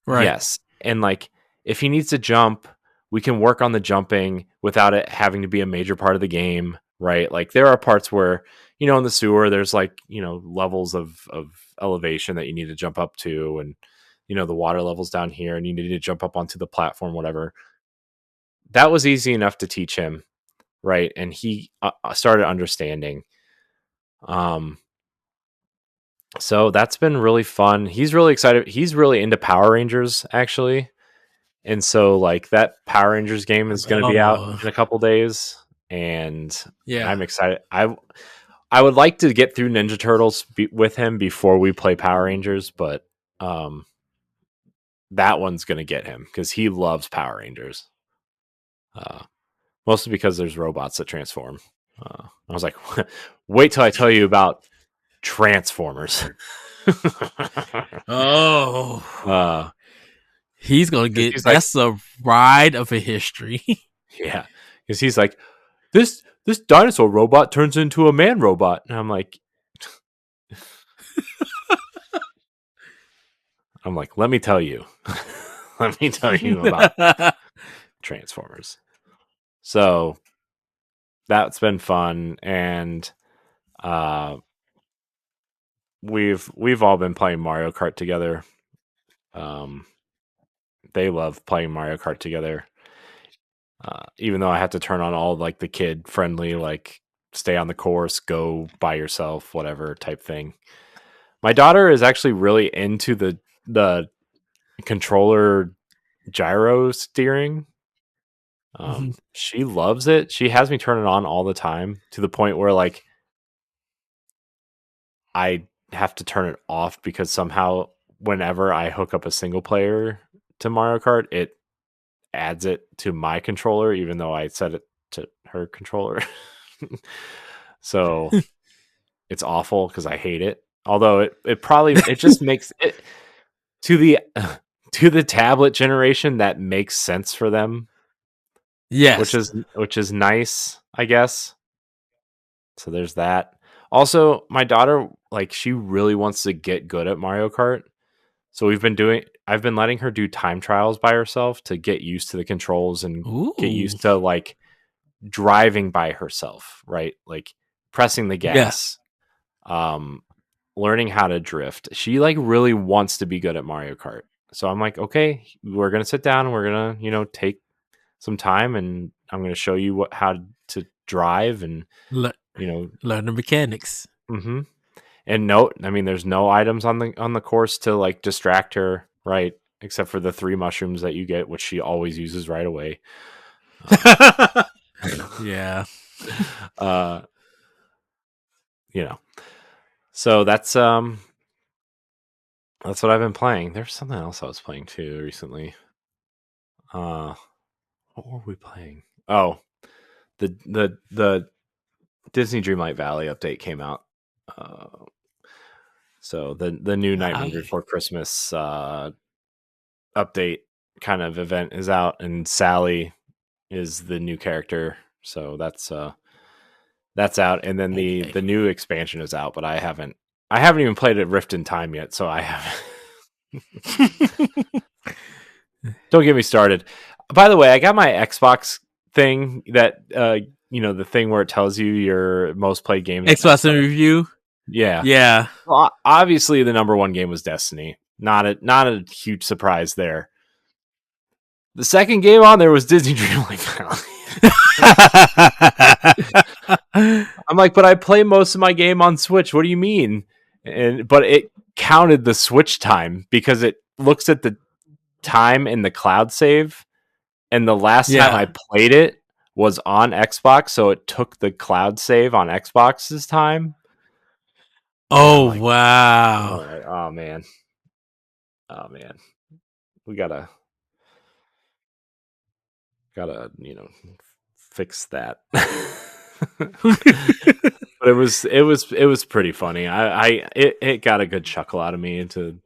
Right. yes. And like if he needs to jump, we can work on the jumping without it having to be a major part of the game, right? Like there are parts where, in the sewer there's like, levels of elevation that you need to jump up to, and the water levels down here and you need to jump up onto the platform, whatever. That was easy enough to teach him, right? And he started understanding. Um so that's been really fun. He's really excited. He's really into Power Rangers, actually. And so like that Power Rangers game is going to be out Oh, in a couple days, and yeah. I'm excited. I would like to get through Ninja Turtles with him before we play Power Rangers, but um that one's going to get him cuz he loves Power Rangers. Uh Mostly because there's robots that transform. I was like, wait till I tell you about Transformers. Oh, uh he's gonna cuz get he's like, that's a ride of a history. yeah, cuz he's like, this dinosaur robot turns into a man robot. And I'm like, let me tell you. Let me tell you about Transformers. So that's been fun, and uh we've all been playing Mario Kart together. Um they love playing Mario Kart together. Even though I have to turn on all like the kid friendly, like stay on the course, go by yourself, whatever type thing. My daughter is actually really into the controller gyro steering. She loves it. She has me turn it on all the time to the point where like I have to turn it off because somehow whenever I hook up a single player to Mario Kart, it adds it to my controller, even though I set it to her controller. So it's awful because I hate it. Although it just makes it to the to the tablet generation, that makes sense for them, which Yes. is nice, I guess. So there's that. Also, my daughter, like, she really wants to get good at Mario Kart. So I've been letting her do time trials by herself to get used to the controls and get Ooh. used to like driving by herself, right? Like pressing the Yeah. gas, um, learning how to drift. She like really wants to be good at Mario Kart. So I'm like, okay, we're gonna sit down and we're gonna, take some time, and I'm gonna show you how to drive, and Le- you know, learn the mechanics. hmm and no, I mean, there's no items on the course to like distract her, right? Except for the 3 mushrooms that you get, which she always uses right away. Um, Yeah. uh, you know, so that's what I've been playing. There's something else I was playing too recently. Uh, what were we playing? Oh, the Disney Dreamlight Valley update came out. Uh, so the new Nightmare I, Before Christmas update kind of event is out, and Sally is the new character. So that's out, and then okay. the new expansion is out, but I haven't even played it Rift in Time yet, so I haven't. Don't get me started. By the way, I got my Xbox thing that the thing where it tells you your most played games on Xbox in Xbox. review. Yeah. Yeah. Well, obviously the number one game was Destiny. Not a huge surprise there. The second game on there was Disney Dreamlight Valley. I'm like, but I play most of my game on Switch. What do you mean? But it counted the Switch time because it looks at the time in the cloud save, and the last time Yeah. I played it was on Xbox, so it took the cloud save on Xbox's time. And I'm Oh like, wow. oh man, oh man, we gotta fix that. But it was pretty funny. It got a good chuckle out of me to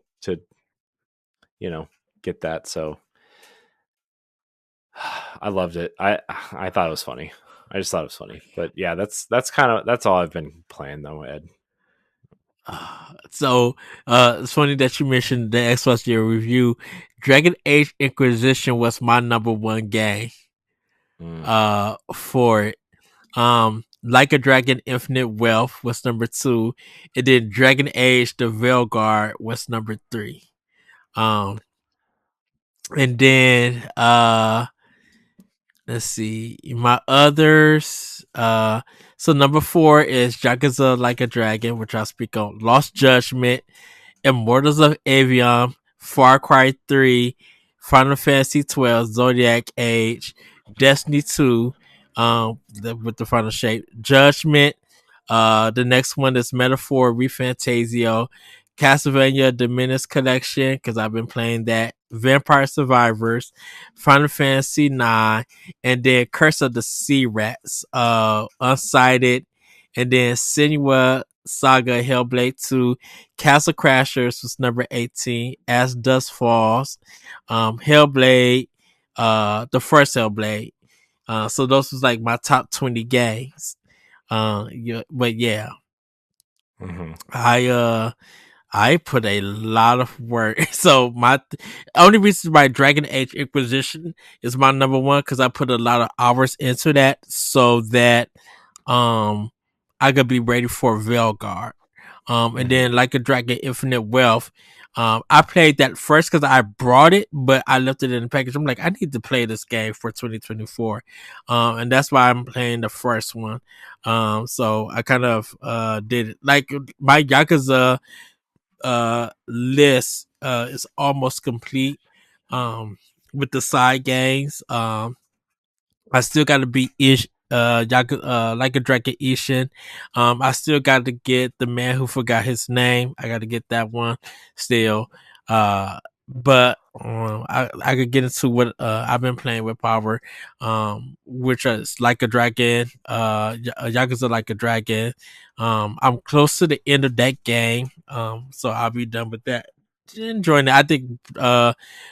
you know get that. So I loved it. I thought it was funny. I just thought it was funny. But yeah, that's all I've been playing though, Ed. So it's funny that you mentioned the Xbox Year review. Dragon Age Inquisition was my number one game Mm. for it. Like a Dragon Infinite Wealth was number two. And then Dragon Age The Veilguard was number three. Um and then let's see. My others. So number four is Yakuza Like a Dragon, which I'll speak on. Lost Judgment, Immortals of Avium, Far Cry 3, Final Fantasy 12, Zodiac Age, Destiny 2, with the final shape, Judgment. The next one is Metaphor Refantasio, Castlevania The Menace Collection, because I've been playing that, Vampire Survivors, Final Fantasy 9, and then Curse of the Sea Rats, Unsighted, and then Senua Saga Hellblade 2, Castle Crashers was number 18, As Dust Falls, Hellblade, the first Hellblade. So those was like my top 20 games. Yeah, but yeah, Hmm. I put a lot of work. So my only reason why Dragon Age Inquisition is my number one because I put a lot of hours into that so that um I could be ready for Veilguard. And Hmm. then like a Dragon Infinite Wealth. I played that first because I brought it, but I left it in the package. I'm like, I need to play this game for 2024. And that's why I'm playing the first one. So I kind of did it. Like my Yakuza list is almost complete with the side games. I still got to beat like a Dragon Ishin. I still got to get the man who forgot his name. I got to get that one still. But I could get into what I've been playing with Power, which is like a dragon, Yakuza Like a Dragon. I'm close to the end of that game, so I'll be done with that. Enjoying it. I think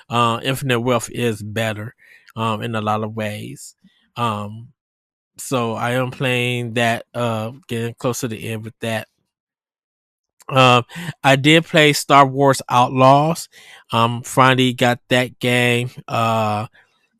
Infinite Wealth is better in a lot of ways. Um, so I am playing that, getting close to the end with that. Um, I did play Star Wars Outlaws. Finally got that game.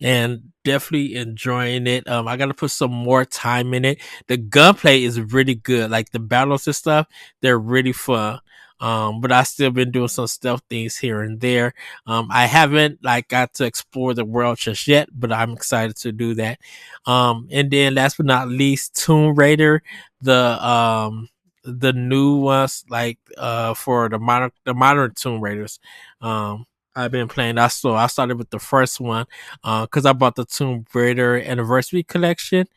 And definitely enjoying it. I got to put some more time in it. The gunplay is really good. Like the battles and stuff, they're really fun. But I still been doing some stealth things here and there. I haven't like got to explore the world just yet, but I'm excited to do that. And then last but not least, Tomb Raider, the the new ones, like for the modern Tomb Raiders. I've been playing. I started with the first one because I bought the Tomb Raider Anniversary Collection.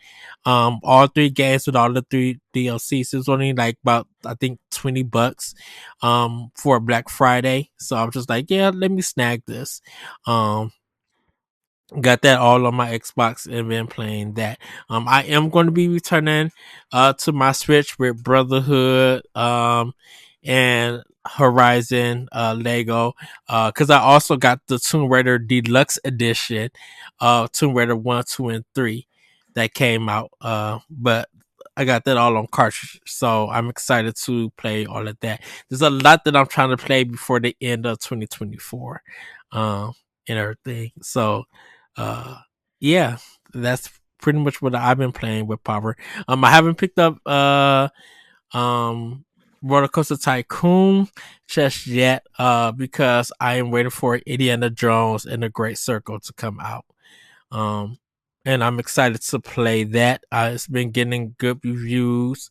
All three games with all the three DLCs. It was only like about I think $20 for Black Friday. So I was just like, yeah, let me snag this. Um Got that all on my Xbox and been playing that. I am going to be returning to my Switch with Brotherhood and Horizon Lego because I also got the Tomb Raider Deluxe Edition, Tomb Raider 1, 2, and 3 that came out. But I got that all on cartridge, so I'm excited to play all of that. There's a lot that I'm trying to play before the end of 2024, um, and everything. So, uh, yeah, that's pretty much what I've been playing with Power. I haven't picked up um Roller Coaster Tycoon just yet, because I am waiting for Indiana Jones and the Great Circle to come out. Um, and I'm excited to play that. It's been getting good reviews.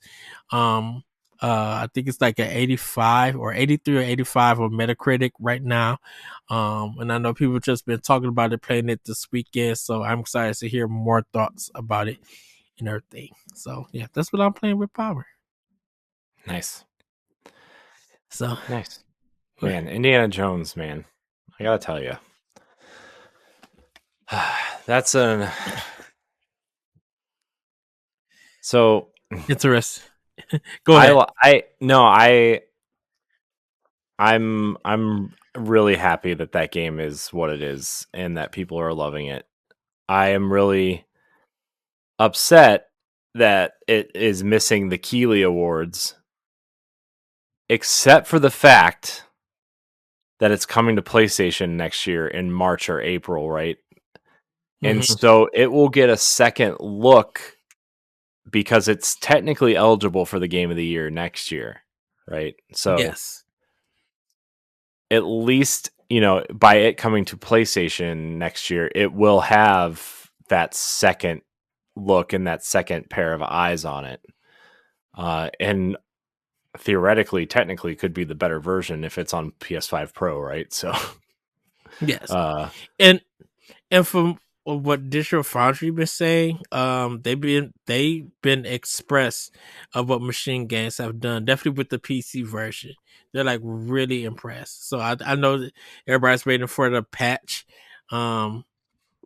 Um, I think it's like an 85 or 83 or 85 on Metacritic right now. And I know people just been talking about it, playing it this weekend. So I'm excited to hear more thoughts about it and everything. So yeah, that's what I'm playing with Power. Nice, So nice, man. Indiana Jones, man. I gotta tell you, that's an so. interesting. Go ahead. I no, I'm really happy that that game is what it is and that people are loving it. I am really upset that it is missing the Keeley Awards, except for the fact that it's coming to PlayStation next year in March or April, right? And Mm-hmm. so it will get a second look because it's technically eligible for the Game of the Year next year, right? So Yes. at least, by it coming to PlayStation next year, it will have that second look and that second pair of eyes on it. And theoretically, technically, could be the better version if it's on PS5 Pro, right? So, Yes. uh, And from what Digital Foundry been saying, they've been expressed of what Machine Games have done. Definitely with the PC version, they're like really impressed. So I know that everybody's waiting for the patch, um,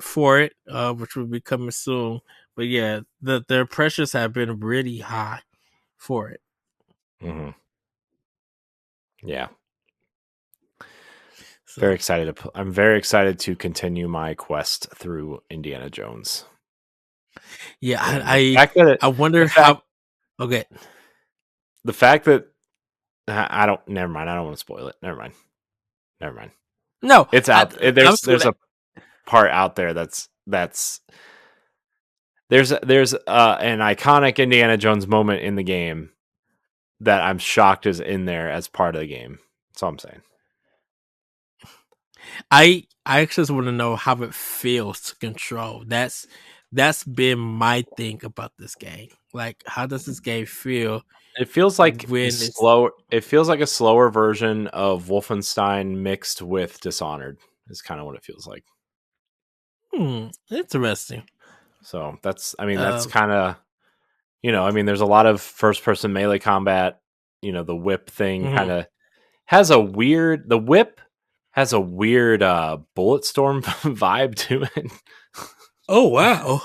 for it, which will be coming soon. But yeah, the impressions have been really high for it. mhm. Yeah, very So excited. I'm very excited to continue my quest through Indiana Jones. yeah, And the fact that I the wonder fact, how. Okay, the fact that I don't, never mind. I don't want to spoil it. Never mind. Never mind. no, It's I out. I There's was gonna. a part out there that's there's an iconic Indiana Jones moment in the game that I'm shocked is in there as part of the game. That's all I'm saying. I actually just want to know how it feels to control. That's been my thing about this game. Like, how does this game feel It feels like when it's slow. It feels like a slower version of Wolfenstein mixed with Dishonored. Is kind of what it feels like. interesting. So that's, I mean, that's Uh, kind of, I mean, there's a lot of first person melee combat. The whip thing kind mhm. of has a weird. The whip has a weird bullet storm vibe to it. Oh wow.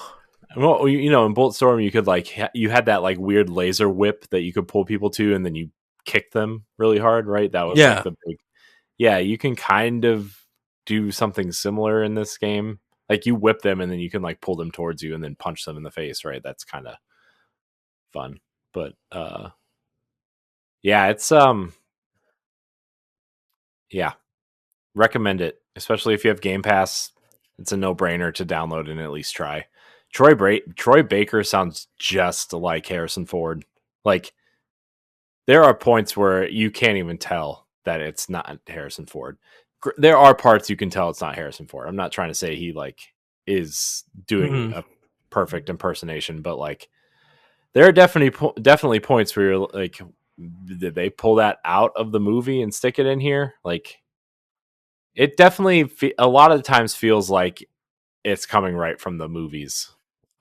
Well, in Bulletstorm, you could you had that like weird laser whip that you could pull people to, and then you kick them really hard, right? That was like Yeah. the big. Yeah, you can kind of do something similar in this game. Like you whip them, and then you can like pull them towards you, and then punch them in the face, right? That's kind of fun. But yeah, it's yeah, recommend it, especially if you have Game Pass. It's a no brainer to download and at least try. Troy Baker sounds just like Harrison Ford. Like there are points where you can't even tell that it's not Harrison Ford. There are parts you can tell it's not Harrison Ford. I'm not trying to say he like is doing Mhm. a perfect impersonation, but like there are definitely points where you're like, did they pull that out of the movie and stick it in here? Like it definitely a lot of the times feels like it's coming right from the movies,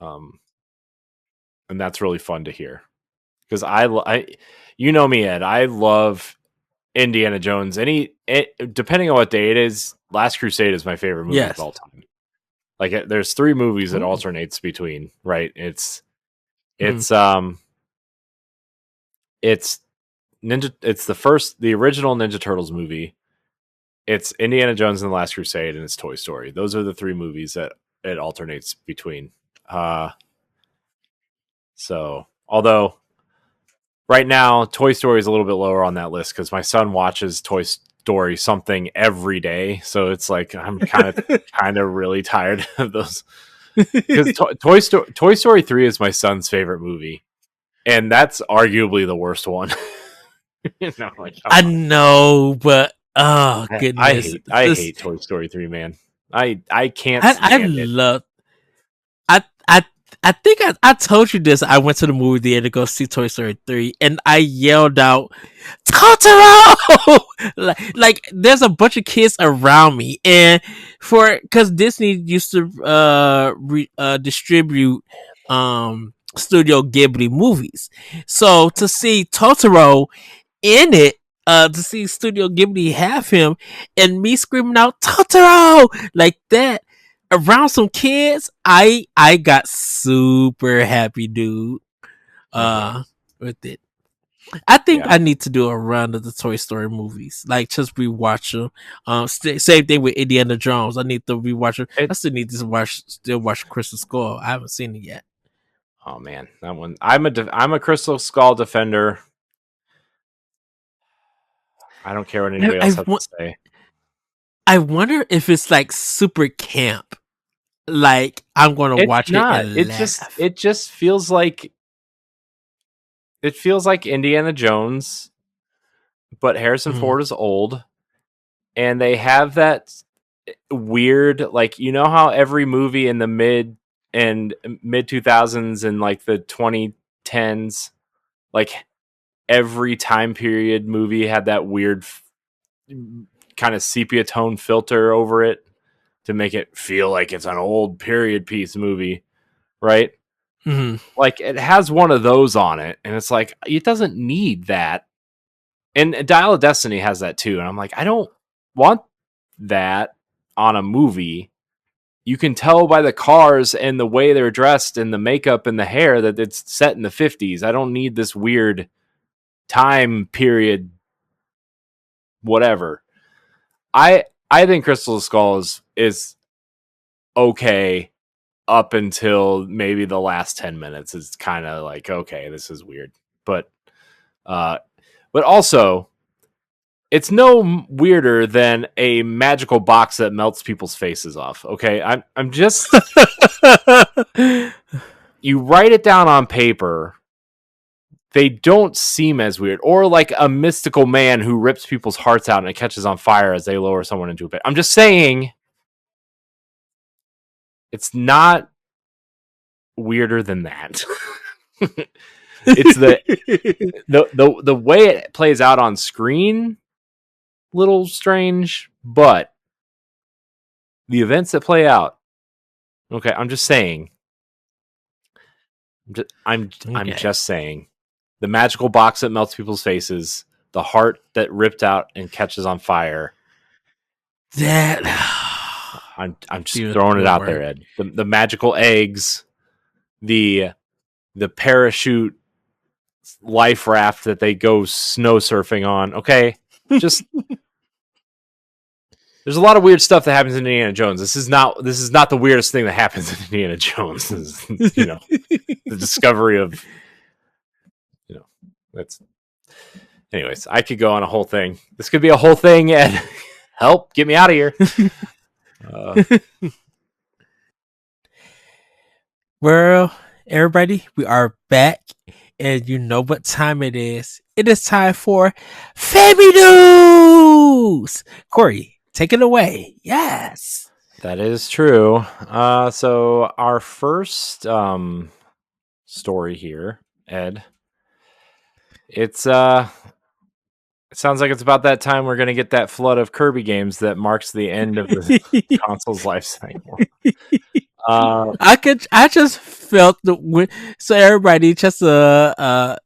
um, and that's really fun to hear because you know me, Ed. I love Indiana Jones. Depending on what day it is, Last Crusade is my favorite movie of Yes. all time. Like there's three movies that Ooh. alternates between, right? It's Mhm. it's um it's it's the original Ninja Turtles movie. It's Indiana Jones and the Last Crusade, and it's Toy Story. Those are the three movies that it alternates between. Uh so although right now Toy Story is a little bit lower on that list because my son watches Toy Story something every day, so it's like I'm kind of really tired of those because Toy Story 3 is my son's favorite movie, and that's arguably the worst one. Like come I on. know, but oh I goodness, hate I this hate Toy Story 3, man. I can't I stand it. love I I I think I told you this. I went to the movie theater to go see Toy Story 3 and I yelled out Totoro like there's a bunch of kids around me and for cuz Disney used to distribute Studio Ghibli movies. So to see Totoro in it, to see Studio Ghibli have him and me screaming out Totoro like that around some kids, I got super happy, dude. Mm-hmm. Uh, with it. I think Yeah. I need to do a run of the Toy Story movies, like just rewatch them. Same thing with Indiana Jones. I need to rewatch it. I It. still need to watch Crystal Skull. I haven't seen it yet. Oh man, that one. I'm a Crystal Skull defender. I don't care what I, anybody I, else has to say. I wonder if it's like super camp. Like I'm gonna It's watch it not. and laugh. It just feels like Indiana Jones, but Harrison Mm, Ford is old, and they have that weird, like, you know how every movie in the mid 2000s and like the 2010s, like every time period movie had that weird kind of sepia tone filter over it to make it feel like it's an old period piece movie, right? mm, Like it has one of those on it, and it's like it doesn't need that. And Dial of Destiny has that too, and I'm like, I don't want that on a movie. You can tell by the cars and the way they're dressed and the makeup and the hair that it's set in the 50s. I don't need this weird time period whatever. I think Crystal Skull is okay up until maybe the last 10 minutes is kind of like, okay, this is weird. But uh but also it's no weirder than a magical box that melts people's faces off. Okay? I'm just mm. you write it down on paper, they don't seem as weird. Or like a mystical man who rips people's hearts out and it catches on fire as they lower someone into a pit. I'm just saying it's not weirder than that. It's the way it plays out on screen, little strange, but the events that play out. Okay, I'm just saying. I'm Okay. just saying. The magical box that melts people's faces, the heart that ripped out and catches on fire. That I'm just throwing it beautiful out there, work. Ed. The magical eggs, the parachute life raft that they go snow surfing on. Okay, just there's a lot of weird stuff that happens in Indiana Jones. This is not the weirdest thing that happens in Indiana Jones. You know, the discovery of, you know, that's. Anyways, I could go on a whole thing. This could be a whole thing. And help, get me out of here. Uh, Well, everybody, we are back, and you know what time it is. It is time for Family News. Corey, take it away. Yes. that is true. So our first story here, Ed. It sounds like it's about that time we're going to get that flood of Kirby games that marks the end of the console's life cycle. I just felt so everybody just a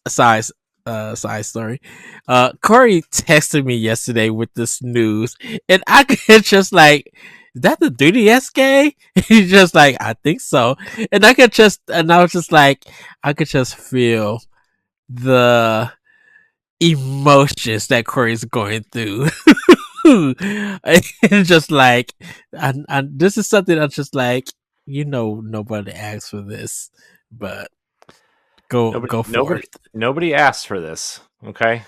side story. Corey texted me yesterday with this news, and I could just like, is that the 3DS game? He's just like, I think so, and I was just like, I could just feel the emotions that Corey's going through. It's just like, this is something that's just like, nobody asked for this, but go forth. Nobody asked for this. Okay,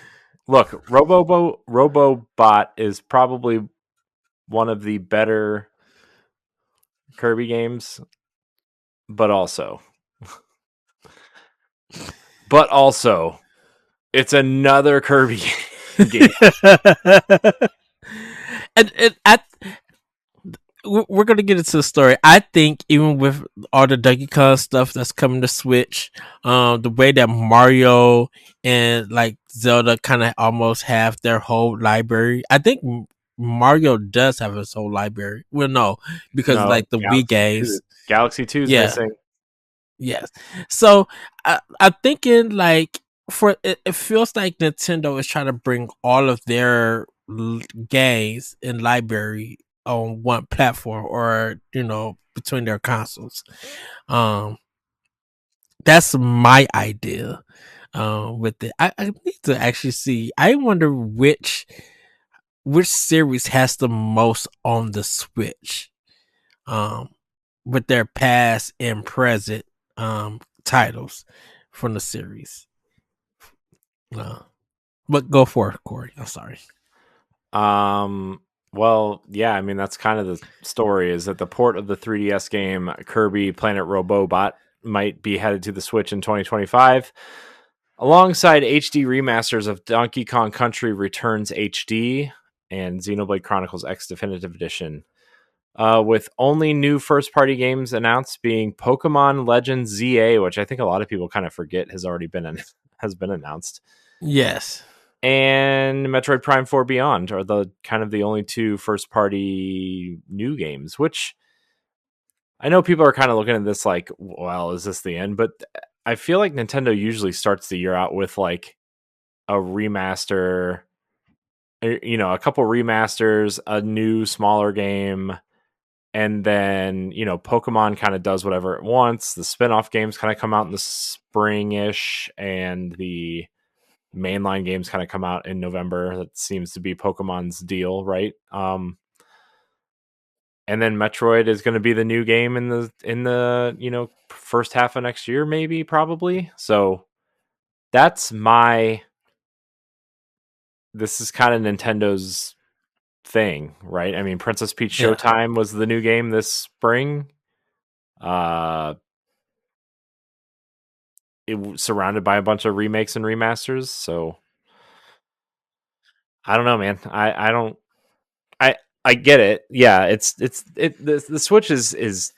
look, Robobot is probably one of the better Kirby games, but also, it's another Kirby game. And we're gonna get into the story. I think even with all the Donkey Kong stuff that's coming to Switch, the way that Mario and like Zelda kind of almost have their whole library. I think Mario does have his whole library. Well, no, because No, like the Wii games, Galaxy 2 is yeah, missing. yes. So I'm thinking like it feels like Nintendo is trying to bring all of their games and library on one platform, or between their consoles. Um, that's my idea. with it. I need to actually see. I wonder which series has the most on the Switch. Um, with their past and present titles from the series. Uh, but go for it, Corey. I'm sorry. Well, yeah, I mean that's kind of the story is that the port of the 3DS game Kirby Planet Robobot might be headed to the Switch in 2025 alongside HD remasters of Donkey Kong Country Returns HD and Xenoblade Chronicles X Definitive Edition. With only new first-party games announced being Pokemon Legends ZA, which I think a lot of people kind of forget has already been has been announced, Yes. and Metroid Prime 4 Beyond are the kind of the only two first-party new games. Which I know people are kind of looking at this like, well, is this the end? But I feel like Nintendo usually starts the year out with like a remaster, a couple remasters, a new smaller game, and then Pokemon kind of does whatever it wants. The spin-off games kind of come out in the spring-ish, and the mainline games kind of come out in November. That seems to be Pokemon's deal, right? And then Metroid is going to be the new game in the first half of next year, maybe, probably. So that's this is kind of Nintendo's thing, right? I mean, Princess Peach Yeah. Showtime was the new game this spring. Uh, it was surrounded by a bunch of remakes and remasters. So I don't know, man. I don't. I get it. Yeah, the Switch is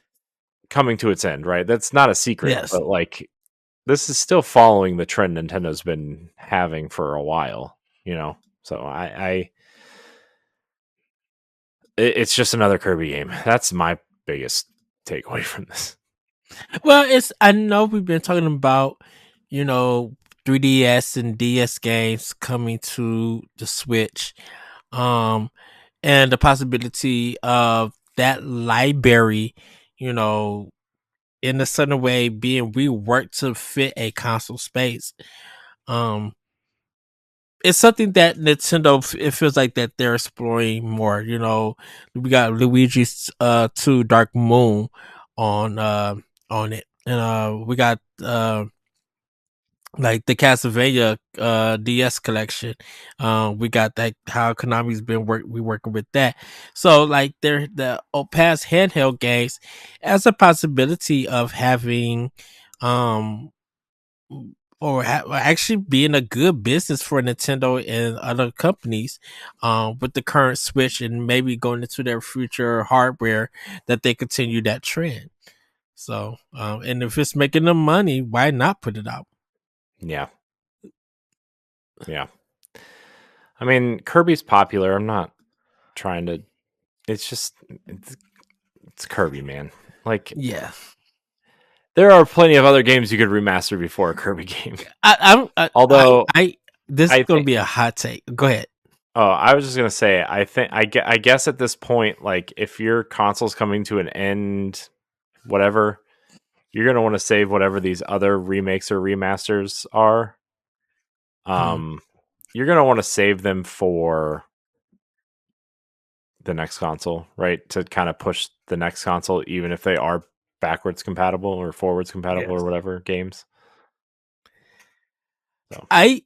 coming to its end, right? That's not a secret, Yes. but like this is still following the trend Nintendo's been having for a while. So it's just another Kirby game. That's my biggest takeaway from this. Well, I know we've been talking about, you know, 3DS and DS games coming to the Switch. Um and the possibility of that library, you know, in a certain way being reworked to fit a console space. Um it's something that Nintendo it feels like that they're exploring more. We got Luigi's 2 Dark Moon on on it. And we got like the Castlevania DS collection. We got that how Konami's been working with that. So like they're the past handheld games as a possibility of having um or actually being a good business for Nintendo and other companies with the current Switch and maybe going into their future hardware that they continue that trend. So and if it's making them money, why not put it out? Yeah, yeah. I mean, Kirby's popular. I'm not trying to. It's just it's Kirby, man. Like Yeah. there are plenty of other games you could remaster before a Kirby game. I Although this is I going to think, be a hot take. Go ahead. oh, I was just gonna say, I guess at this point, like if your console's coming to an end, whatever, you're gonna want to save whatever these other remakes or remasters are. Hmm. You're gonna want to save them for the next console, right? To kind of push the next console, even if they are backwards compatible or forwards compatible or Yes. whatever games. So I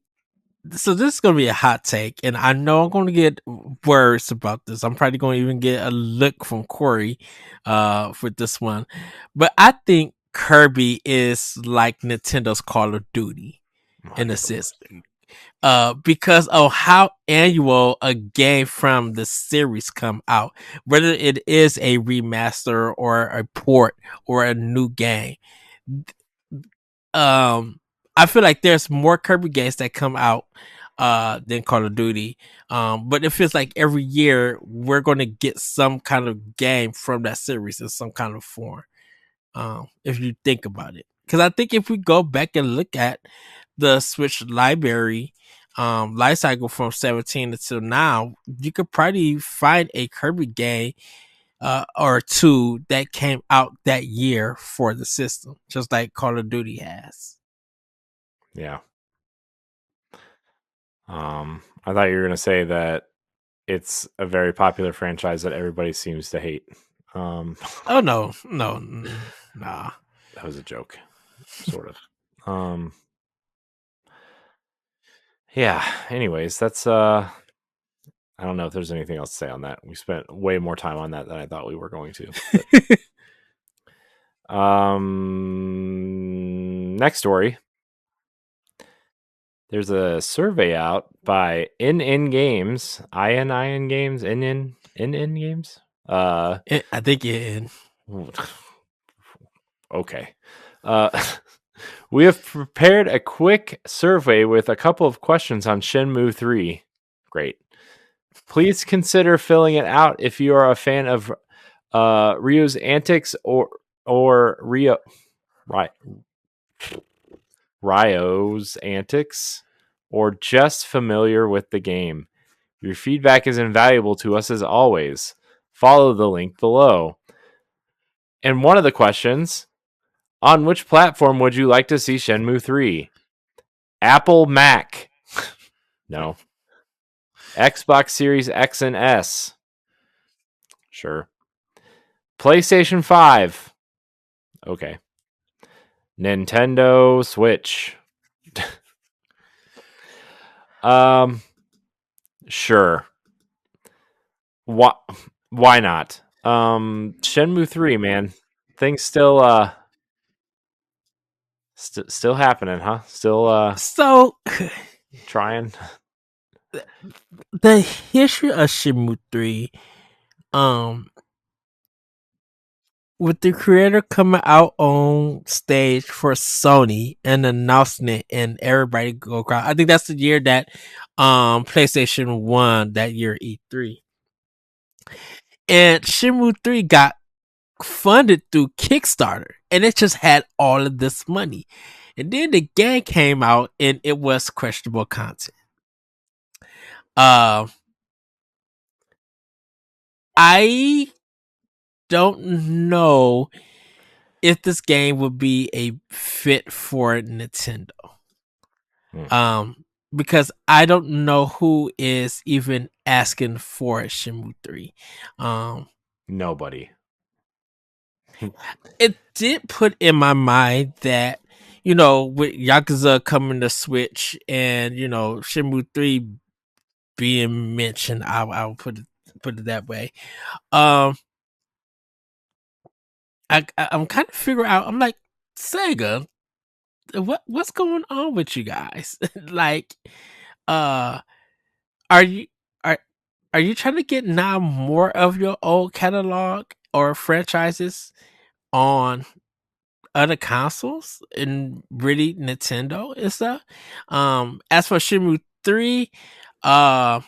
so this is going to be a hot take, and I know I'm going to get words about this. I'm probably going to even get a look from Corey for this one, but I think Kirby is like Nintendo's Call of Duty in my a lord. sense. Because of how annual a game from the series come out, whether it is a remaster or a port or a new game. Um, I feel like there's more Kirby games that come out than Call of Duty. But it feels like every year we're going to get some kind of game from that series in some kind of form. If you think about it, because I think if we go back and look at the Switch library life cycle from 17 until now, you could probably find a Kirby game or two that came out that year for the system, just like Call of Duty has. Yeah. I thought you were going to say that it's a very popular franchise that everybody seems to hate. Oh no, nah. That was a joke, sort of. Yeah. Anyways, that's I don't know if there's anything else to say on that. We spent way more time on that than I thought we were going to. But, next story. There's a survey out by NN Games, IN Games, NN Games. I think it. Okay. We have prepared a quick survey with a couple of questions on Shenmue 3. Great. Please consider filling it out if you are a fan of Ryo's antics or Ryo's antics, or just familiar with the game. Your feedback is invaluable to us as always. Follow the link below. And one of the questions, on which platform would you like to see Shenmue 3? Apple, Mac. No. Xbox Series X and S. Sure. PlayStation 5. Okay. Nintendo Switch. Sure. Why not? Shenmue 3, man. Things still still happening, huh? Still So trying. the history of Shenmue 3, with the creator coming out on stage for Sony and announcing it, and everybody go crowd. I think that's the year that PlayStation won that year E3, and Shenmue 3 got funded through Kickstarter, and it just had all of this money. And then the game came out, and it was questionable content. I don't know if this game would be a fit for Nintendo. Because I don't know who is even asking for Shenmue 3. Nobody. It did put in my mind that, with Yakuza coming to Switch and, Shenmue 3 being mentioned, I'll put it that way. I'm kind of figuring out, I'm like, Sega, what's going on with you guys? Like, are you are you trying to get now more of your old catalog or franchises on other consoles and really Nintendo and stuff? As for Shenmue 3, I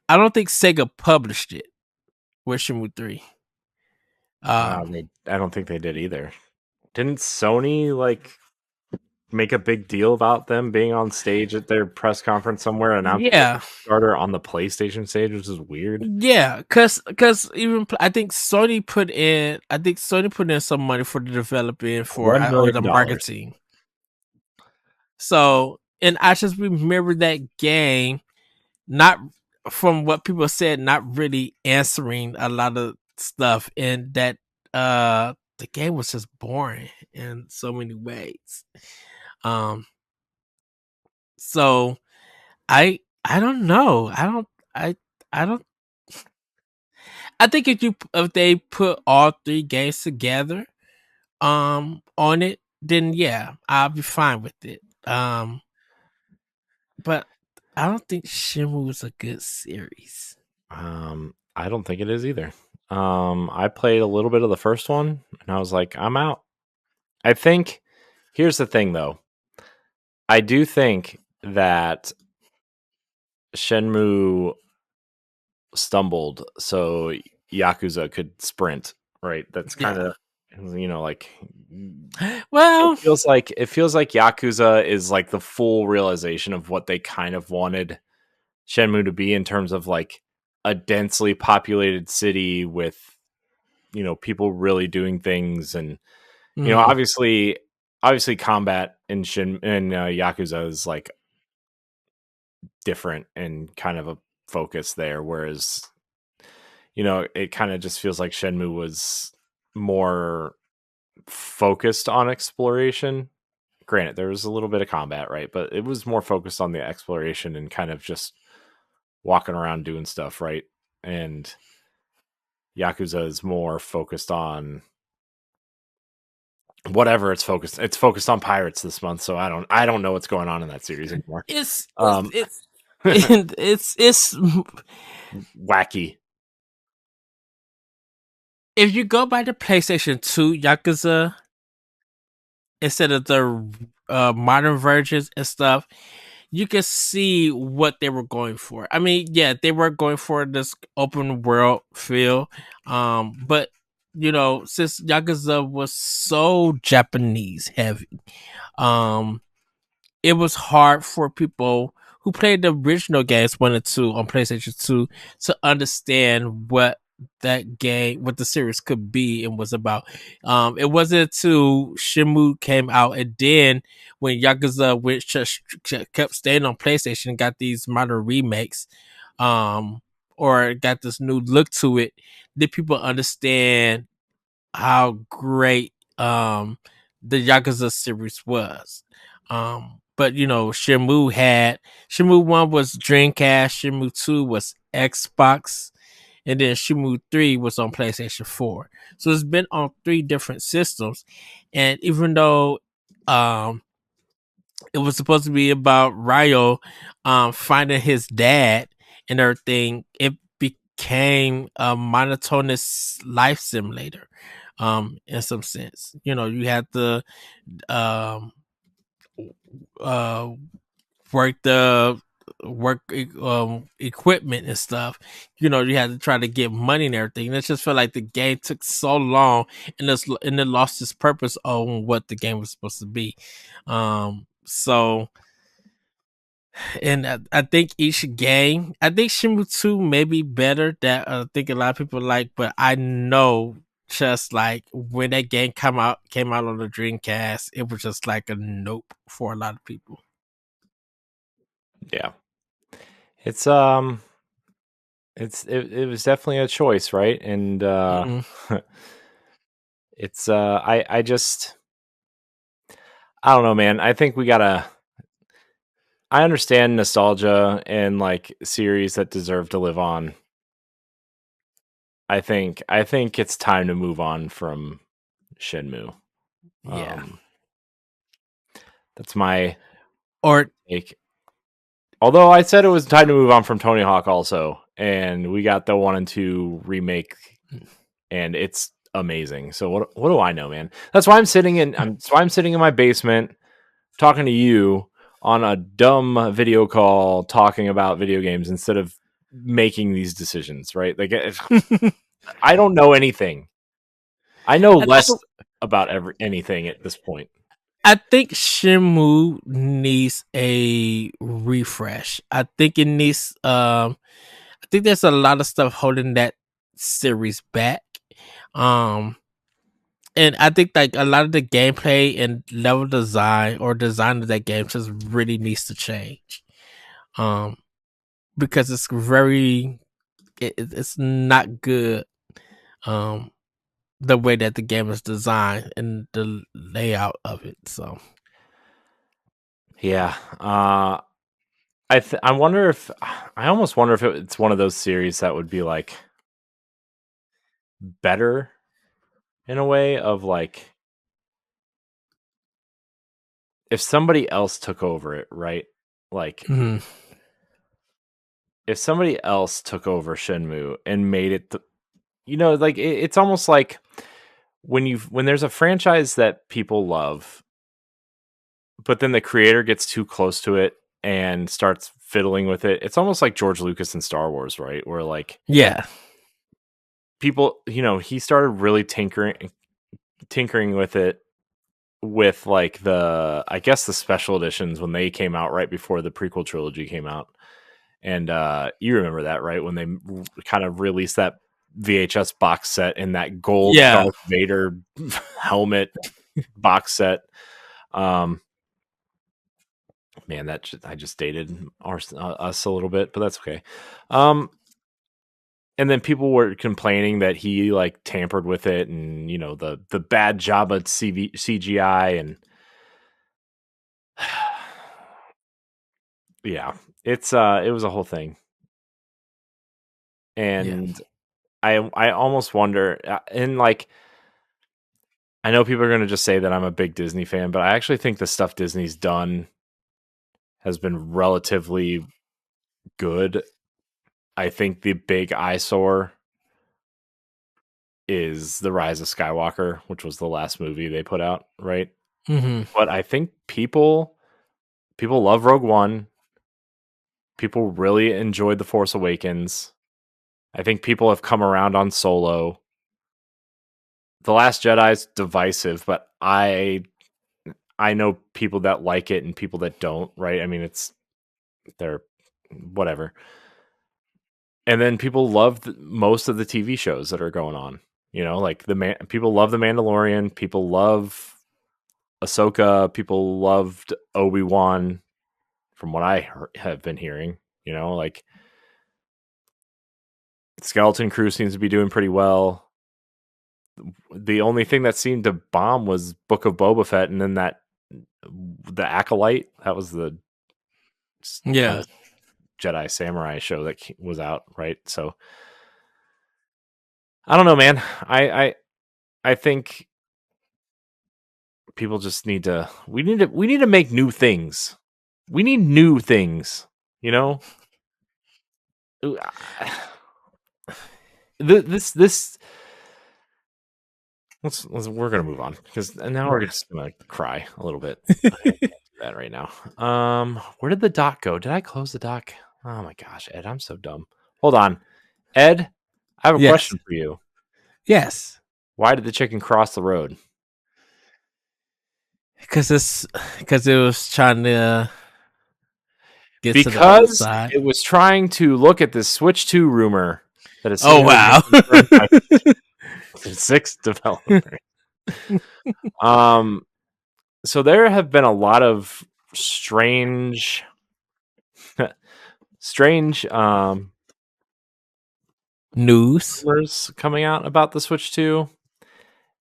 don't think Sega published it with Shenmue 3. I don't think they did either. Didn't Sony make a big deal about them being on stage at their press conference somewhere and announcing Yeah. Kickstarter on the PlayStation stage, which is weird. Yeah, cause even I think Sony put in some money for the developing for $1 or million. the marketing. So, and I just remember that game, not from what people said, not really answering a lot of stuff, and that the game was just boring in so many ways. So I don't know. I don't. I think if they put all three games together, on it, then yeah, I'll be fine with it. But I don't think Shenmue is a good series. I don't think it is either. I played a little bit of the first one and I was like, I'm out. I think here's the thing though. I do think that Shenmue stumbled so Yakuza could sprint, right? That's kind of well, it feels like Yakuza is like the full realization of what they kind of wanted Shenmue to be in terms of like a densely populated city with people really doing things, and obviously combat in Yakuza is like different and kind of a focus there, whereas it kind of just feels like Shenmue was more focused on exploration. Granted, there was a little bit of combat, right? But it was more focused on the exploration and kind of just walking around doing stuff, right? And Yakuza is more focused on whatever it's focused. It's focused on pirates this month, so I don't know what's going on in that series anymore. It's Um, it's wacky. if you go by the PlayStation 2 Yakuza instead of the modern versions and stuff, you can see what they were going for. I mean, yeah, they were going for this open world feel, but since Yakuza was so Japanese heavy, um, it was hard for people who played the original games 1 and 2 on PlayStation 2 to understand what what the series could be and was about. It wasn't until Shenmue came out, and then when Yakuza kept staying on PlayStation and got these modern remakes, or got this new look to it, did people understand how great the Yakuza series was. But Shenmue 1 was Dreamcast, Shenmue 2 was Xbox, and then Shenmue 3 was on PlayStation 4. So it's been on 3 different systems. And even though it was supposed to be about Ryo finding his dad and everything, it became a monotonous life simulator in some sense. You had to um uh work the work equipment and stuff. You had to try to get money and everything. And it just felt like the game took so long, and it lost its purpose on what the game was supposed to be. So, and I think each game, I think Shenmue 2 may be better, that I think a lot of people like, but I know just like when that game came out on the Dreamcast, it was just like a nope for a lot of people. Yeah. It's it was definitely a choice, right? And it's I just I don't know, man. I think I understand nostalgia and like series that deserve to live on. I think it's time to move on from Shenmue. Yeah. That's my Or take. Although I said it was time to move on from Tony Hawk also, and we got the 1 and 2 remake, and it's amazing. So what do I know, man? That's why I'm sitting in my basement talking to you on a dumb video call talking about video games instead of making these decisions, right? Like I don't know anything. I know less about anything at this point. I think Shenmue needs a refresh. I think it needs I think there's a lot of stuff holding that series back. And I think like a lot of the gameplay and level design or design of that game just really needs to change. Because it's it's not good. The way that the game is designed and the layout of it. So yeah, I wonder if I almost wonder if it's one of those series that would be like better in a way of like if somebody else took over it, right? Like if somebody else took over Shenmue and made it like it's almost like when there's a franchise that people love, but then the creator gets too close to it and starts fiddling with it. It's almost like George Lucas and Star Wars, right? Where like yeah. people, he started really tinkering with it with like I guess the special editions when they came out right before the prequel trilogy came out. And you remember that, right? When they kind of released that VHS box set in that gold Darth Vader helmet box set. Man, I just dated us a little bit, but that's okay. And then people were complaining that he like tampered with it, and the bad job at CGI, and yeah, it was a whole thing. Yeah. And I almost wonder, and like, I know people are going to just say that I'm a big Disney fan, but I actually think the stuff Disney's done has been relatively good. I think the big eyesore is The Rise of Skywalker, which was the last movie they put out, right? Mm-hmm. But I think people love Rogue One. People really enjoyed The Force Awakens. I think people have come around on Solo. The Last Jedi's divisive, but I know people that like it and people that don't, right? I mean, they're whatever. And then people love most of the TV shows that are going on. Like people love The Mandalorian, people love Ahsoka, people loved Obi-Wan, from what I have been hearing. Like Skeleton Crew seems to be doing pretty well. The only thing that seemed to bomb was Book of Boba Fett, and then the Acolyte, that was the kind Yeah. of Jedi Samurai show that was out, right? So I don't know, man. I think people just need to. We need to make new things. We need new things. You know. This. We're gonna move on, because now we're just gonna cry a little bit. I can't do that right now. Where did the dock go? Did I close the dock? Oh my gosh, Ed, I'm so dumb. Hold on, Ed. I have a Yes. question for you. Yes. Why did the chicken cross the road? Because it was trying to get to the other Because side. it was trying to look at this Switch 2 rumor that has Oh seemingly wow. been confirmed by 6 developers. So there have been a lot of strange News. rumors coming out about the Switch 2,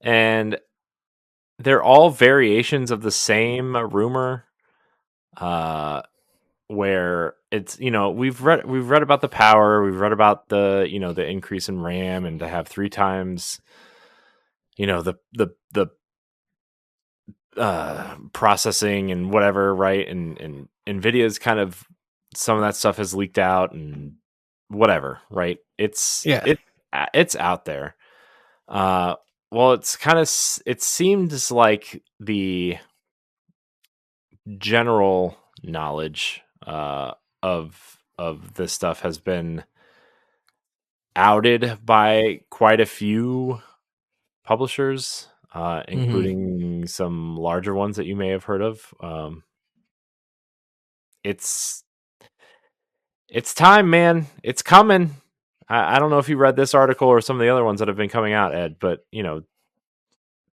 and they're all variations of the same rumor. Where it's, we've read about the power, we've read about the increase in RAM, and to have 3 times the processing and whatever, right? And Nvidia's kind of, some of that stuff has leaked out and whatever, right? Yeah. It's out there. Well, it seems like the general knowledge of this stuff has been outed by quite a few publishers, Mm-hmm. including some larger ones that you may have heard of. It's time, man. It's coming. I don't know if you read this article or some of the other ones that have been coming out, Ed, but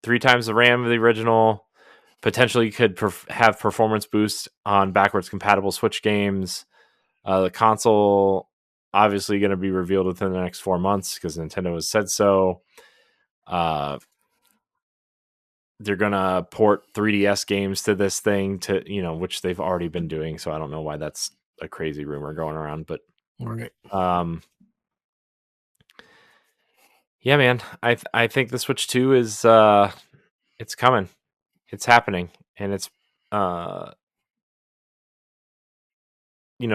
3 times the RAM of the original, potentially could have performance boost on backwards compatible Switch games. The console obviously going to be revealed within the next 4 months because Nintendo has said so. They're going to port 3DS games to this thing, to which they've already been doing. So I don't know why that's a crazy rumor going around, but Right. yeah, man, I think the Switch 2 is it's coming, it's happening, and it's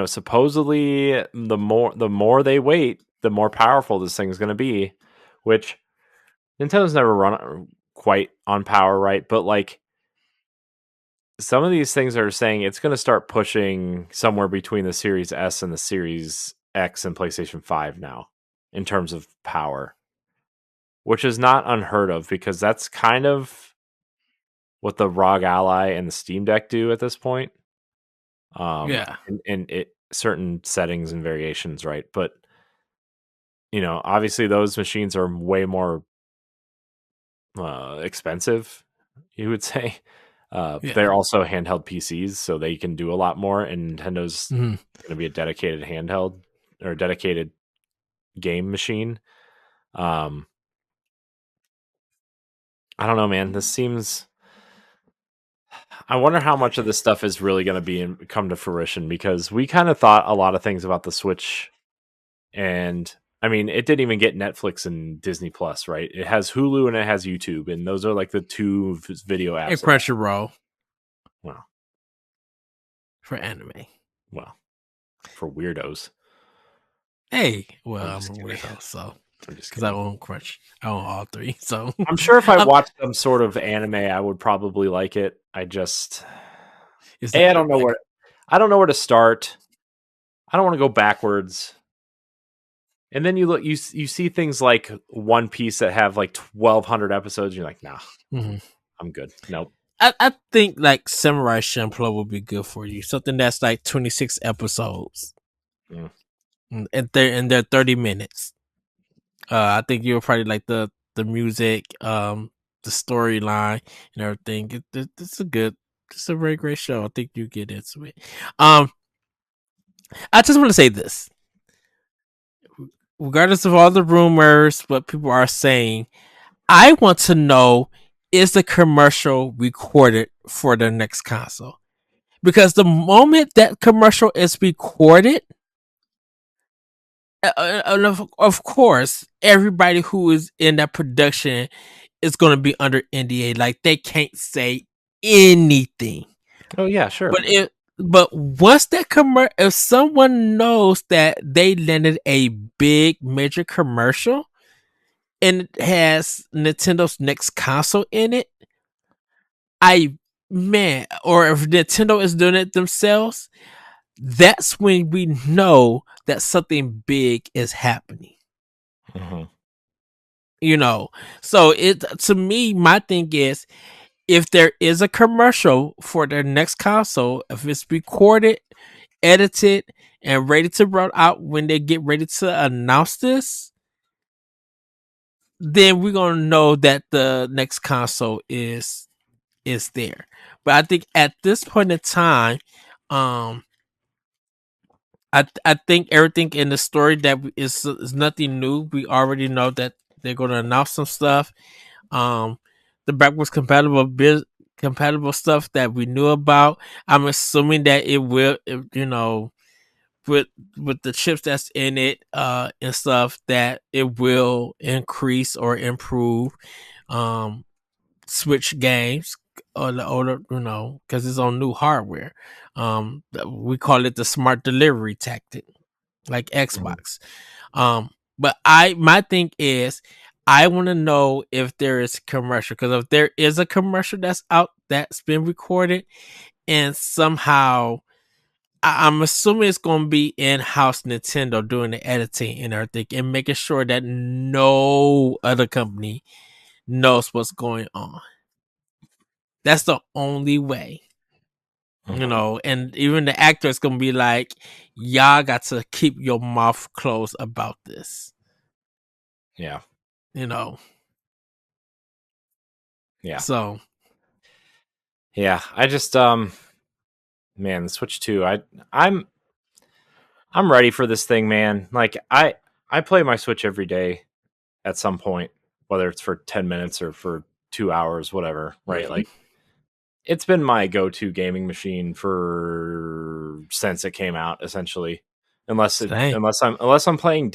supposedly the more they wait, the more powerful this thing is going to be, which Nintendo's never run quite on power, right? But like, some of these things are saying it's going to start pushing somewhere between the Series S and the Series X and PlayStation 5 now in terms of power, which is not unheard of, because that's kind of what the ROG Ally and the Steam Deck do at this point. Yeah. In certain settings and variations, right? But obviously those machines are way more expensive, you would say. Yeah. They're also handheld PCs, so they can do a lot more. And Nintendo's Mhm. going to be a dedicated handheld or dedicated game machine. Um, I don't know, man. This seems. I wonder how much of this stuff is really going to come to fruition, because we kind of thought a lot of things about the Switch, and I mean, it didn't even get Netflix and Disney Plus, right? It has Hulu and it has YouTube, and those are like the two video And apps. Crunchyroll Well, for anime. well, for weirdos. Hey, well, I'm I'm just a kidding. weirdo, so I'm just because I kidding. own Crunch, I own all three. So I'm sure if I um, watched some sort of anime, I would probably like it. I just, it's I not don't know like where, I don't know where to start. I don't want to go backwards. And then you look, you see things like One Piece that have like 1,200 episodes. You're like, nah, mhm. I'm good. Nope. I think like Samurai Champloo would be good for you. Something that's like 26 episodes, Mm. and they're 30 minutes. I think you'll probably like the music, the storyline and everything. It's a very great show. I think you get into it. Um, I just want to say this, regardless of all the rumors, what people are saying, I want to know, is the commercial recorded for the next console? Because the moment that commercial is recorded, of course, everybody who is in that production is going to be under NDA. Like they can't say anything. Oh yeah, sure. But once that if someone knows that they landed a big major commercial and it has Nintendo's next console in it, or if Nintendo is doing it themselves, that's when we know that something big is happening. Mm-hmm. You know, so it to me, my thing is, if there is a commercial for their next console, if it's recorded, edited, and ready to roll out when they get ready to announce this, then we're gonna know that the next console is there. But I think at this point in time, um, I think everything in the story that is nothing new. We already know that they're going to announce some stuff. The backwards compatible stuff that we knew about. I'm assuming that it will, with the chips that's in it, and stuff, that it will increase or improve Switch games, or the older, because it's on new hardware. We call it the smart delivery tactic, like Mm-hmm. Xbox. But my thing is, I want to know if there is a commercial, because if there is a commercial that's out that's been recorded, and somehow I'm assuming it's going to be in-house Nintendo doing the editing and everything, and making sure that no other company knows what's going on. That's the only way. Mm-hmm. And even the actor is gonna be like, y'all got to keep your mouth closed about this. Yeah. You know. Yeah. So Yeah. I just man, the Switch 2, I'm I'm ready for this thing, man. Like I play my Switch every day at some point, whether it's for 10 minutes or for 2 hours, whatever, right? mhm. Like it's been my go-to gaming machine for since it came out, essentially. Same. Unless I'm playing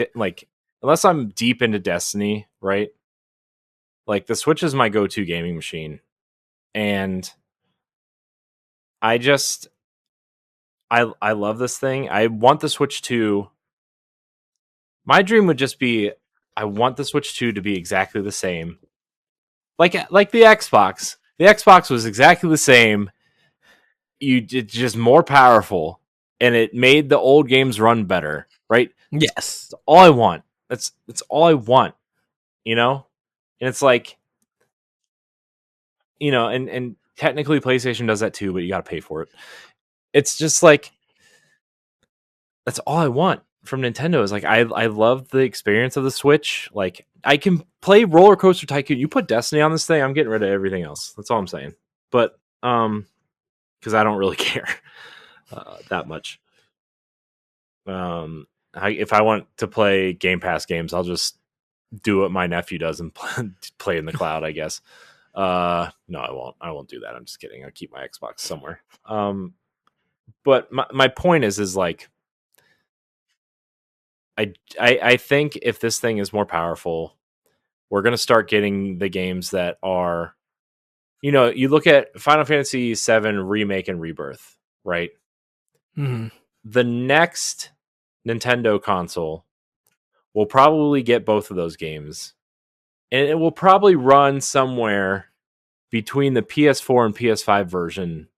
unless I'm deep into Destiny, right? Like the Switch is my go-to gaming machine, and I just I love this thing. I want the Switch 2. My dream would just be, I want the Switch 2 to be exactly the same. Like the Xbox. The Xbox was exactly the same. It's just more powerful, and it made the old games run better, right? Yes. That's all I want. That's all I want, you know? And it's like, and technically PlayStation does that too, but you got to pay for it. It's just like, that's all I want from Nintendo. Is like, I love the experience of the Switch. Like I can play Roller Coaster Tycoon. You put Destiny on this thing, I'm getting rid of everything else. That's all I'm saying. But because I don't really care that much. If I want to play Game Pass games, I'll just do what my nephew does and play in the cloud, I guess. No, I won't. I won't do that. I'm just kidding. I'll keep my Xbox somewhere. But my point is like, I think if this thing is more powerful, we're going to start getting the games that are, you look at Final Fantasy VII Remake and Rebirth, right? Mm-hmm. The next Nintendo console will probably get both of those games, and it will probably run somewhere between the PS4 and PS5 version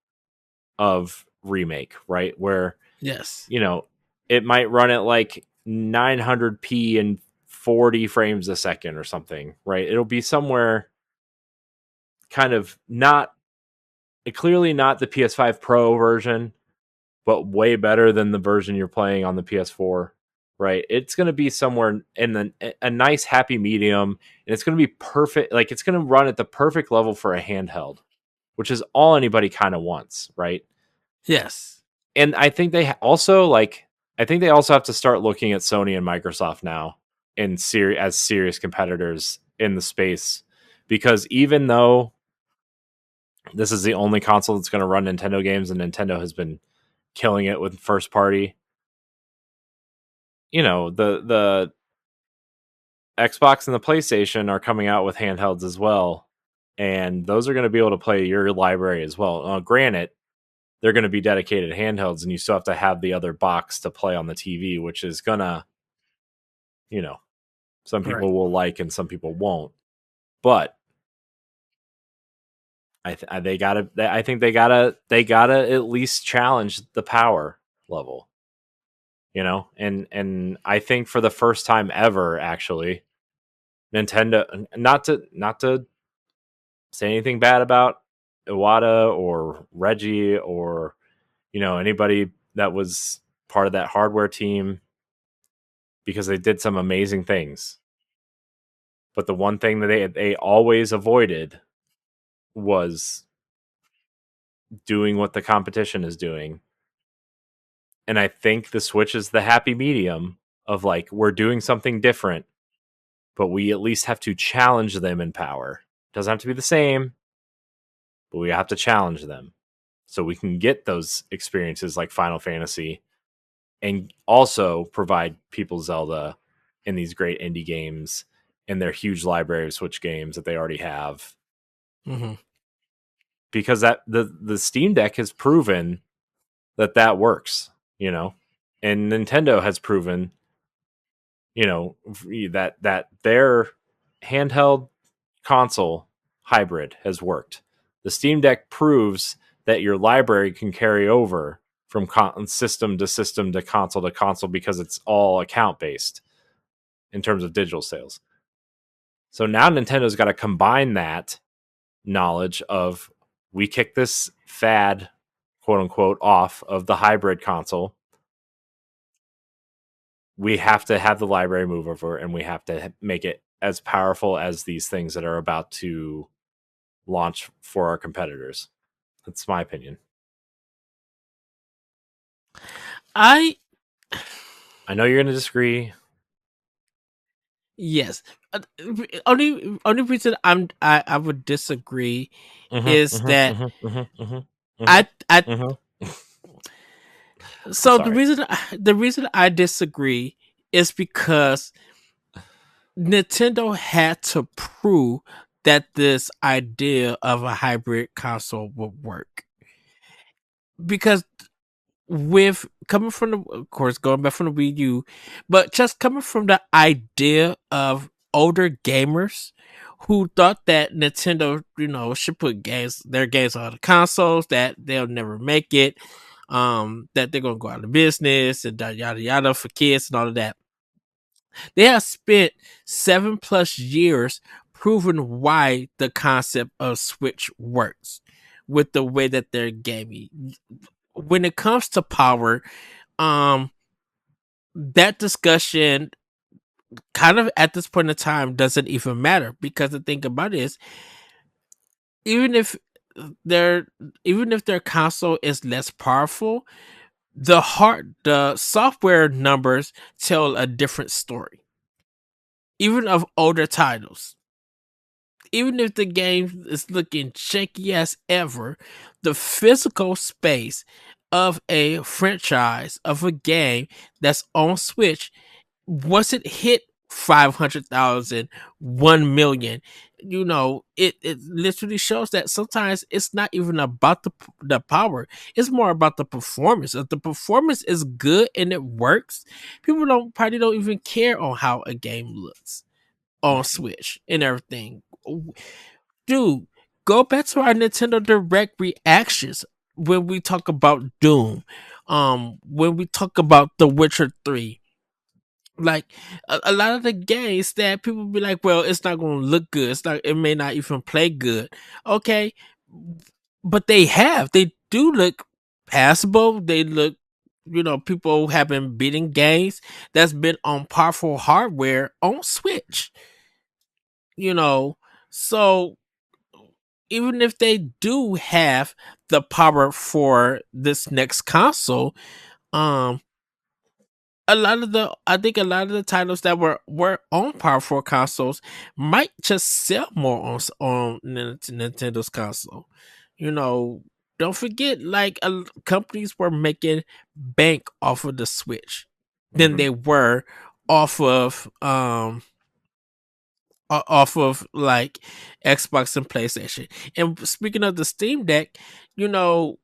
of Remake, right? Where, Yes. it might run at like 900p and 40 frames a second or something, right? It'll be somewhere kind of clearly not the PS5 Pro version, but way better than the version you're playing on the PS4, right? It's going to be somewhere in a nice happy medium, and it's going to be perfect. Like, it's going to run at the perfect level for a handheld, which is all anybody kind of wants, right? Yes. And I think they also have to start looking at Sony and Microsoft now as serious competitors in the space, because even though this is the only console that's going to run Nintendo games and Nintendo has been killing it with first party, the Xbox and the PlayStation are coming out with handhelds as well, and those are going to be able to play your library as well. Granted, they're going to be dedicated handhelds, and you still have to have the other box to play on the TV, which is gonna, some Right. people will like and some people won't. But I think they gotta at least challenge the power level, and I think for the first time ever, actually, Nintendo, not to say anything bad about Iwata or Reggie or anybody that was part of that hardware team, because they did some amazing things. But the one thing that they always avoided was doing what the competition is doing. And I think the Switch is the happy medium of like, we're doing something different, but we at least have to challenge them in power. Doesn't have to be the same, but we have to challenge them so we can get those experiences like Final Fantasy, and also provide people Zelda and these great indie games and their huge library of Switch games that they already have. Mm-hmm. Because that the Steam Deck has proven that works, and Nintendo has proven, that their handheld console hybrid has worked. The Steam Deck proves that your library can carry over from system to system to console because it's all account based in terms of digital sales. So now Nintendo's got to combine that knowledge of, we kick this fad, quote unquote, off of the hybrid console. We have to have the library move over, and we have to make it as powerful as these things that are about to launch for our competitors. That's my opinion. I I know you're going to disagree. Yes. Only reason I would disagree is that I so Sorry. the reason I disagree is because Nintendo had to prove that this idea of a hybrid console would work. Because with coming from of course, going back from the Wii U, but just coming from the idea of older gamers who thought that Nintendo, should put their games on the consoles, that they'll never make it, that they're gonna go out of business and yada yada for kids and all of that. They have spent 7+ years proving why the concept of Switch works with the way that they're gaming. When it comes to power, um, that discussion kind of at this point in time doesn't even matter, because the thing about it is, even if their even if their console is less powerful, the software numbers tell a different story. Even of older titles, even if the game is looking shaky as ever, the physical space of a franchise of a game that's on Switch, once it hit 500,000, 1,000,000, it literally shows that sometimes it's not even about the power. It's more about the performance. If the performance is good and it works, people don't probably don't even care on how a game looks on Switch and everything. Dude, go back to our Nintendo Direct reactions when we talk about Doom, when we talk about The Witcher 3. Like a lot of the games that people be like, well, it's not going to look good. It may not even play good. Okay, but they do look passable. They look, people have been beating games that's been on powerful hardware on Switch. You know, so even if they do have the power for this next console, um, I think a lot of the titles that were on powerful consoles might just sell more on Nintendo's console. You know, don't forget, like companies were making bank off of the Switch than Mhm. they were off of off of like Xbox and PlayStation. And speaking of the Steam Deck, you know,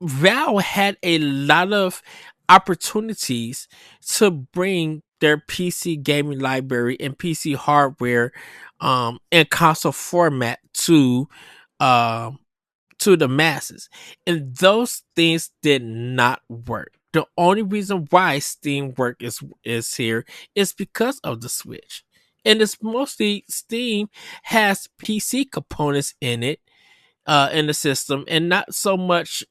Valve had a lot of opportunities to bring their PC gaming library and PC hardware and console format um to the masses. And those things did not work. The only reason why Steam work is here is because of the Switch. And it's mostly Steam has PC components in the system and not so much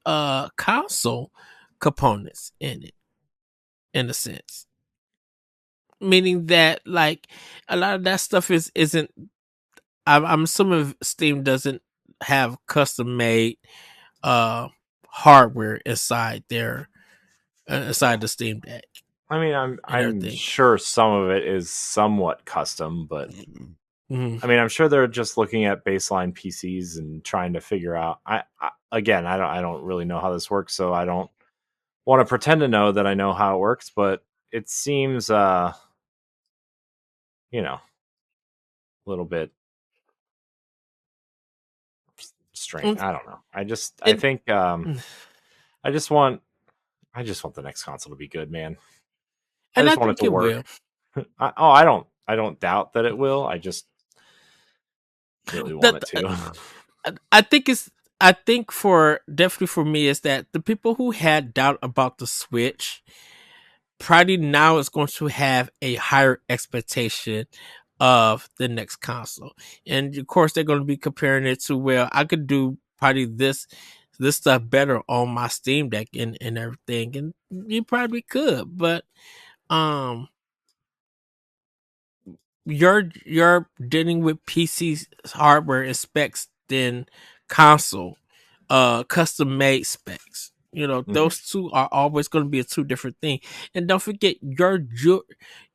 console components in it in a sense. Meaning that like a lot of that stuff isn't I'm assuming Steam doesn't have custom made uh hardware inside the Steam Deck I mean, I'm and I'm everything. sure some of it is somewhat custom, but Mm-hmm. I mean, I'm sure they're just looking at baseline PCs and trying to figure out. Again, I don't really know how this works, so I don't want to pretend to know that I know how it works. But it seems, a little bit strange. I don't know. I And think, I just want, I just want the next console to be good, man. I and I just want it think to it will. work. I don't doubt that it will. I just really want That it to. I think it's I think for definitely for me is that the people who had doubt about the Switch probably now is going to have a higher expectation of the next console. And of course they're going to be comparing it to, well, I could do probably this stuff better on my Steam Deck and everything. And you probably could, but um you're dealing with PC hardware and specs than console custom made specs. Mhm. Those two are always going to be a two different thing. And don't forget,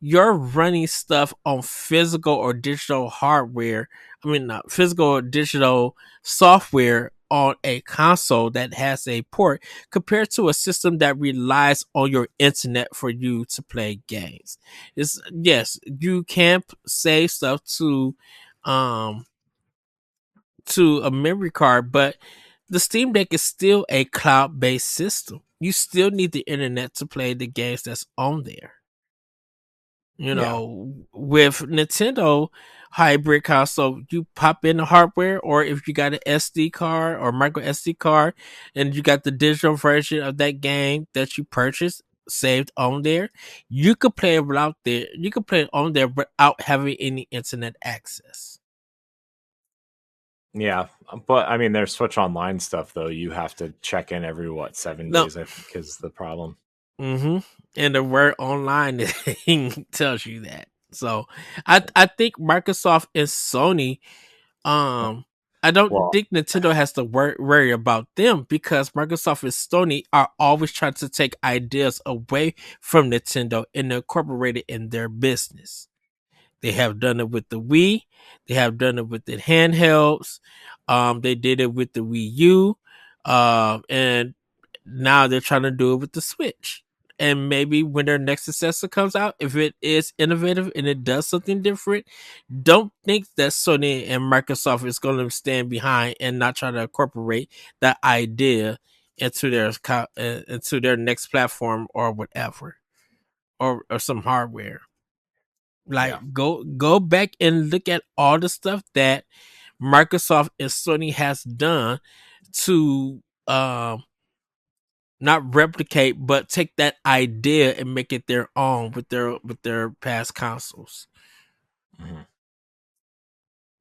you're running stuff on physical or digital hardware. I mean, not physical or digital software on a console that has a port compared to a system that relies on your internet for you to play games. It's yes, you can save stuff um to a memory card, but the Steam Deck is still a cloud based system. You still need the internet to play the games that's on there. Yeah. With Nintendo hybrid console, you pop in the hardware, or if you got an SD card or micro SD card, and you got the digital version of that game that you purchased saved on there, you could play it without there. You could play it on there without having any internet access. Yeah, but I mean, their Switch Online stuff though. You have to check in every 7 days. No, I think is the problem. and the word online tells you that. So I think Microsoft and Sony, um I don't Well, think Nintendo has to worry about them because Microsoft and Sony are always trying to take ideas away from Nintendo and incorporate it in their business. They have done it with the Wii. They have done it with the handhelds. They did it with the Wii U, and now they're trying to do it with the Switch. And maybe when their next successor comes out, if it is innovative and it does something different, don't think that Sony and Microsoft is going to stand behind and not try to incorporate that idea into their next platform or whatever, or some hardware. yeah. Like go back and look at all the stuff that Microsoft and Sony has done to not replicate but take that idea and make it their own with their past consoles. Mhm.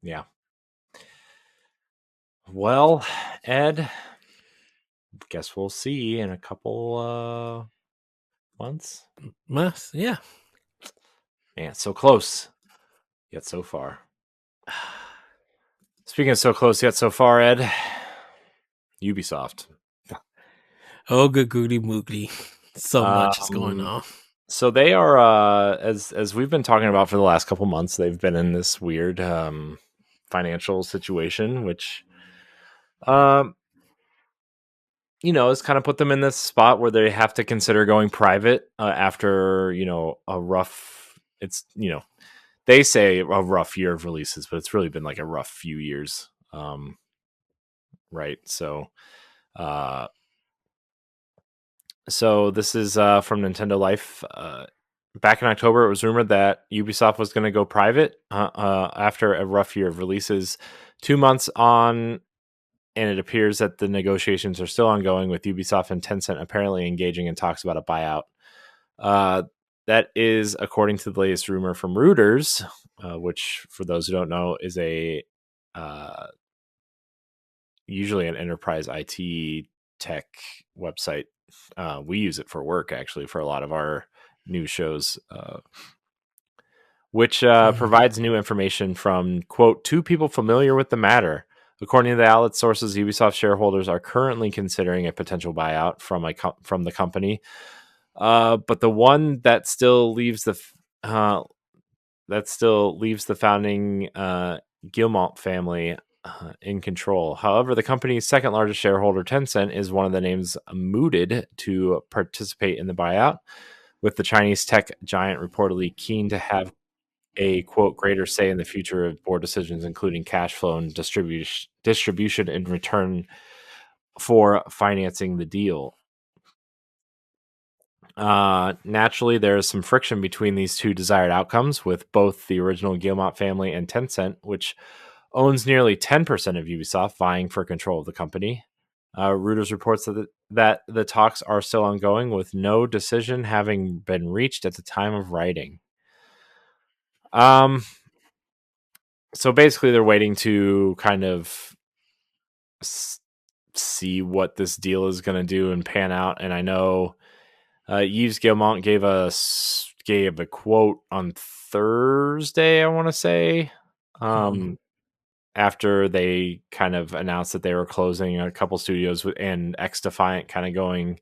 Yeah. Well, Ed, guess we'll see in a couple months. Must, yeah. Man, so close yet so far. Speaking of so close yet so far, Ed, Ubisoft. Oh, good goody moogly. So much is going Um, on. so they are, as we've been talking about for the last couple months, they've been in this weird financial situation, which um, has kind of put them in this spot where they have to consider going private after a rough. It's they say a rough year of releases, but it's really been like a rough few years, right? Uh, so this is from Nintendo Life. Back in October, it was rumored that Ubisoft was going to go private after a rough year of releases. 2 months on, and it appears that the negotiations are still ongoing, with Ubisoft and Tencent apparently engaging in talks about a buyout. Uh, that is according to the latest rumor from Reuters, which, for those who don't know, is a usually an enterprise IT tech website. We use it for work, actually, for a lot of our news shows, which Mhm. provides new information from, quote, two people familiar with the matter. According to the outlet sources, Ubisoft shareholders are currently considering a potential buyout from the company. But the one that still leaves the founding Guillemot family in control. However, the company's second largest shareholder, Tencent, is one of the names mooted to participate in the buyout, with the Chinese tech giant reportedly keen to have a, quote, greater say in the future of board decisions, including cash flow and distribution in return for financing the deal. Naturally, there is some friction between these two desired outcomes, with both the original Guillemot family and Tencent, which owns nearly 10% of Ubisoft, vying for control of the company. Reuters reports that the talks are still ongoing, with no decision having been reached at the time of writing. So basically, they're waiting to kind of see what this deal is going to do and pan out. And I know Yves Guillemot gave a quote on Thursday, I want to say, Mhm. after they kind of announced that they were closing a couple studios, and X Defiant kind of going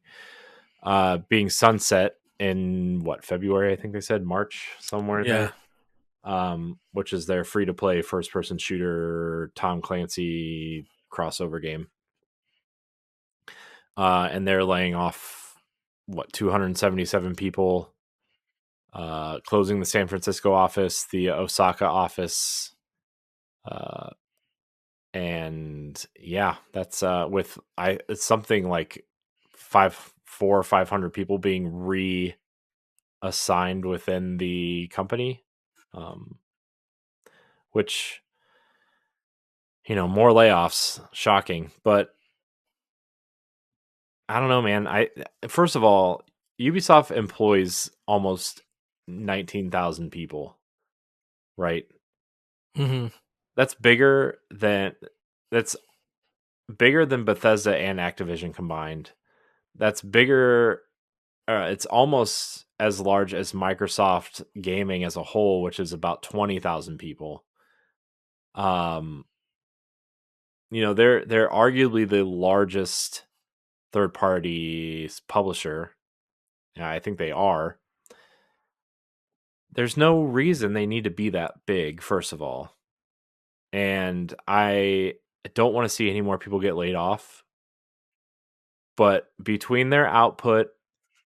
being sunset in February, I think they said, March, somewhere in Yeah. there. Which is their free to play first person shooter Tom Clancy crossover game. And they're laying off 277 people, closing the San Francisco office, the Osaka office, and yeah, that's it's something like 400 or 500 people being reassigned within the company, um, which, more layoffs, shocking, but I don't know, man. First of all, Ubisoft employs almost 19,000 people, right? Hmm. That's bigger than that's bigger than Bethesda and Activision combined. That's bigger. It's almost as large as Microsoft Gaming as a whole, which is about 20,000 people. Um, they're arguably the largest third party publisher. Yeah, I think they are. There's no reason they need to be that big, first of all. And I don't want to see any more people get laid off. But between their output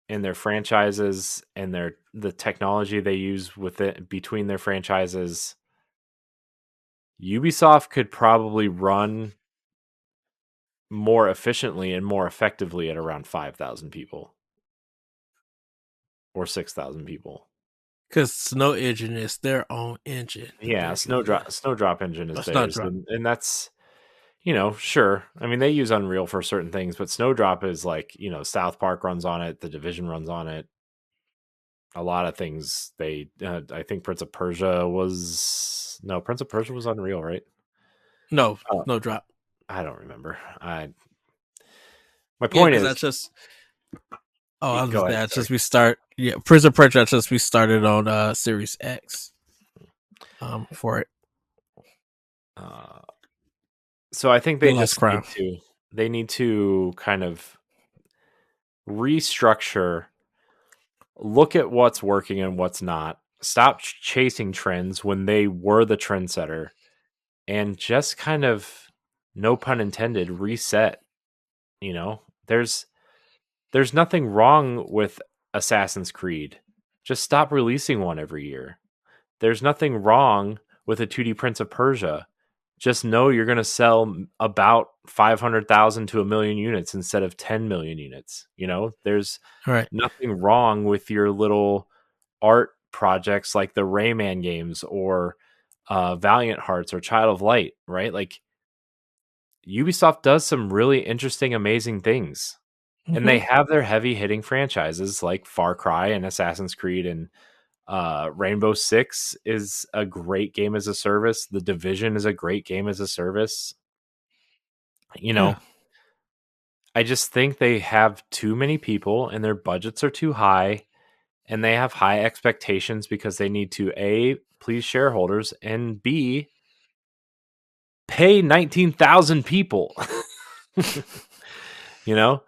and their franchises and the technology they use with it between their franchises, Ubisoft could probably run more efficiently and more effectively at around 5,000 people or 6,000 people. Because Snow Engine is their own engine. Yeah, Snowdrop Engine is That's not theirs, drop. and that's sure. I mean, they use Unreal for certain things, but Snowdrop is like South Park runs on it, The Division runs on it. A lot of things I think Prince of Persia was Unreal, right? No, Oh, no drop. I don't remember. My Yeah, point because is, that's just. Oh, I was go just ahead. that. Sorry. Just we start. Yeah, Prison Prejudice. That's just we started on Series X. For it. Uh, so I think The Last Crown. they need to kind of restructure, look at what's working and what's not, stop chasing trends when they were the trendsetter, and just kind of, no pun intended, reset. There's nothing wrong with Assassin's Creed. Just stop releasing one every year. There's nothing wrong with a 2D Prince of Persia. Just know you're going to sell about 500,000 to 1,000,000 units instead of 10 million units. There's All right. nothing wrong with your little art projects like the Rayman games or Valiant Hearts or Child of Light, right? Like, Ubisoft does some really interesting, amazing things. And they Mm-hmm. have their heavy hitting franchises like Far Cry and Assassin's Creed, and Rainbow Six is a great game as a service. The Division is a great game as a service. Yeah. I just think they have too many people and their budgets are too high, and they have high expectations because they need to A, please shareholders, and B, pay 19,000 people. you know,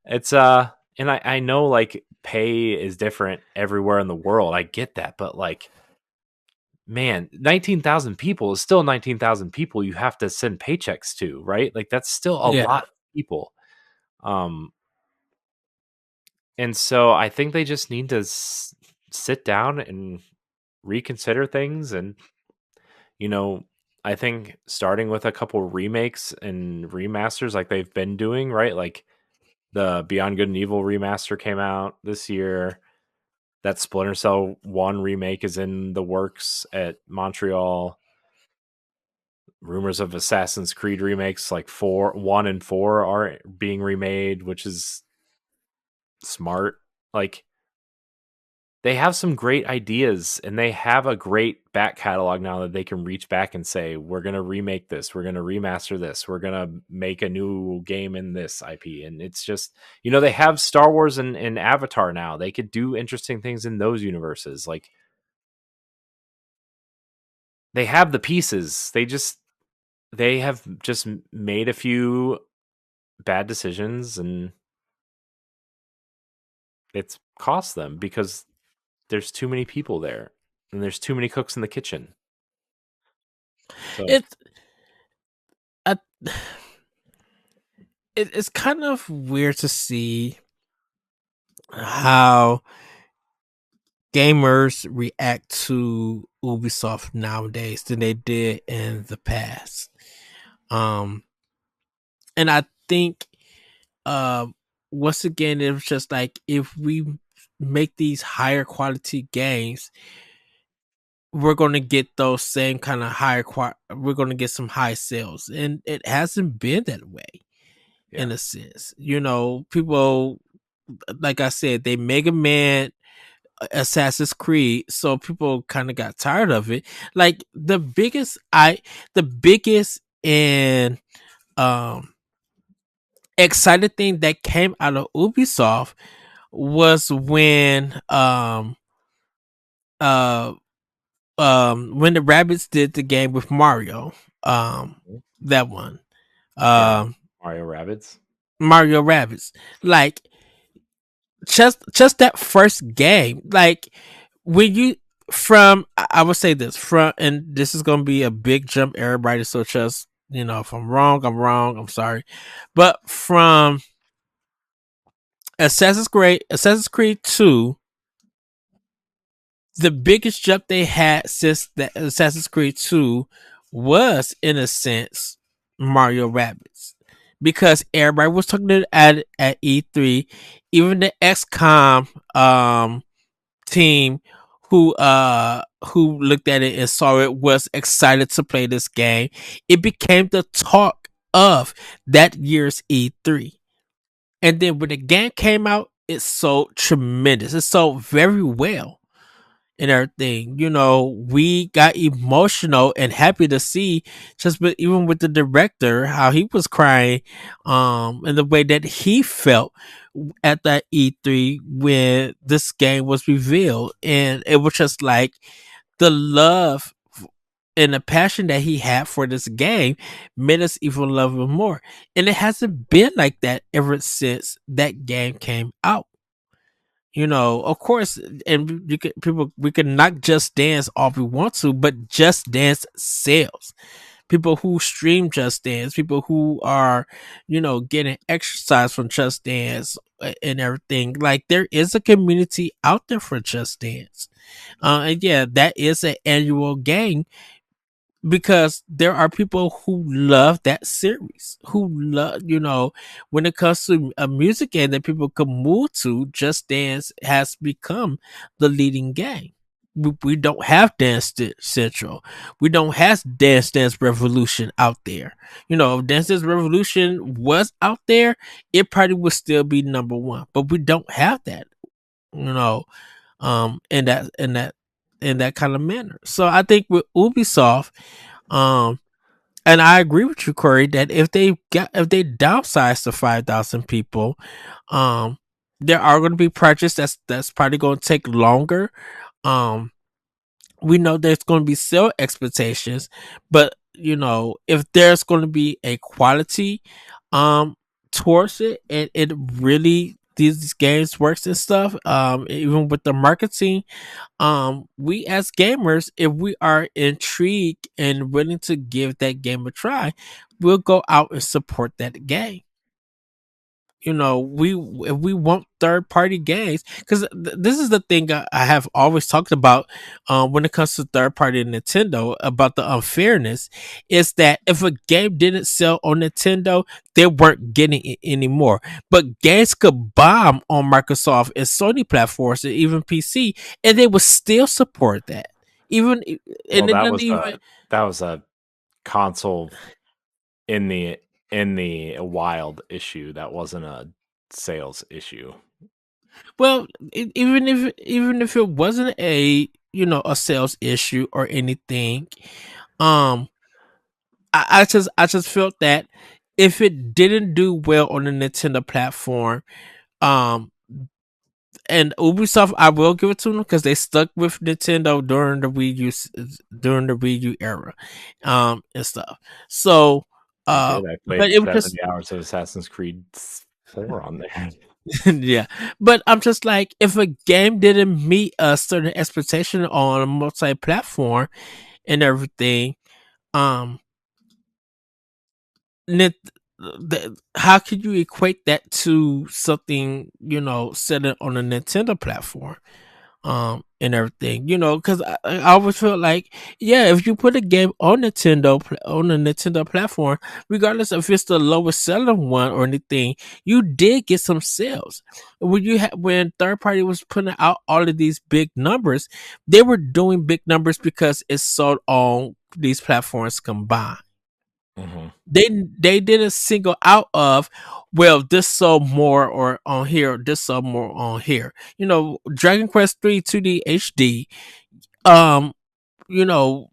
it's and I know like pay is different everywhere in the world. I get that, but like, man, 19,000 people is still 19,000 people you have to send paychecks to, right? Like, that's still a Yeah. lot of people. Um and so I think they just need to sit down and reconsider things, and you know, I think starting with a couple remakes and remasters like they've been doing, right? Like the Beyond Good and Evil remaster came out this year. That Splinter Cell 1 remake is in the works at Montreal. Rumors of Assassin's Creed remakes like 1 and 4 are being remade, which is smart. Like, they have some great ideas and they have a great back catalog now that they can reach back and say, we're going to remake this, we're going to remaster this, we're going to make a new game in this IP. And it's just, they have Star Wars and Avatar now. They could do interesting things in those universes. Like, they have the pieces. They have just made a few bad decisions, and it's cost them because there's too many people there and there's too many cooks in the kitchen. So It's I, it's kind of weird to see how gamers react to Ubisoft nowadays than they did in the past. And I think uh once again it was just like if we make these higher quality games, we're going to get those same kind of we're going to get some high sales, and it hasn't been that way yeah, in a sense. People, like I said, they Mega Man, Assassin's Creed, so people kind of got tired of it. Like the biggest and um excited thing that came out of Ubisoft was uh when the rabbits did the game with Mario, um that one. Yeah, Um, Mario Rabbids. Mario Rabbids. Like just that first game, like when you from I would say this from, and this is gonna be a big jump, everybody. So just if I'm wrong, I'm wrong. I'm sorry, but from Assassin's Creed 2, the biggest jump they had since the Assassin's Creed 2 was, in a sense, Mario Rabbids. Because everybody was talking at E3, even the XCOM team who looked at it and saw it was excited to play this game. It became the talk of that year's E3. And then when the game came out, it sold tremendous. It sold very well and everything. We got emotional and happy to see even with the director how he was crying, and the way that he felt at that E3 when this game was revealed, and it was just like the love and the passion that he had for this game made us even love him more. And it hasn't been like that ever since that game came out. Of course, and we can knock Just Dance all we want to, but Just Dance sells. People who stream Just Dance, people who are, getting exercise from Just Dance, and everything. Like there is a community out there for Just Dance, and yeah, that is an annual game because there are people who love that series, who love, when it comes to a music game that people can move to, Just Dance has become the leading game. We don't have Central. We don't have Dance Revolution out there. If Dance Dance Revolution was out there, it probably would still be number one. But we don't have that, you know, in that kind of manner. So I think with Ubisoft, um, and I agree with you, Corey, that if they downsize to 5,000 people, um, there are going to be projects that's probably going to take longer. Um, we know there's going to be sale expectations, but if there's going to be a quality, um, towards it, and it really these games works and stuff, even with the marketing, we as gamers, if we are intrigued and willing to give that game a try, we'll go out and support that game. We if we want third party games, because this is the thing I have always talked about, when it comes to third party Nintendo, about the unfairness, is that if a game didn't sell on Nintendo, they weren't getting it anymore. But games could bomb on Microsoft and Sony platforms and even PC, and they would still support that. Even Well, and it doesn't even. that was a console in the wild issue. That wasn't a sales issue. Well, even if it wasn't a sales issue or anything, um, I just felt that if it didn't do well on the Nintendo platform, um, and Ubisoft, I will give it to them because they stuck with Nintendo during the Wii U era, and stuff. So, I did. I but played it was just 70 hours of Assassin's Creed 4 on there. yeah, but I'm just like, if a game didn't meet a certain expectation on a multi-platform and everything, um, Nit- how could you equate that to something set it on a Nintendo platform? And everything, because I always feel like, yeah, if you put a game on on a Nintendo platform, regardless if it's the lowest selling one or anything, you did get some sales. When third party was putting out all of these big numbers, they were doing big numbers because it's sold on these platforms combined. Mm-hmm. They didn't single out of, well, this sold more or on here, this sold more on here. Dragon Quest 3 2D HD, um, you know,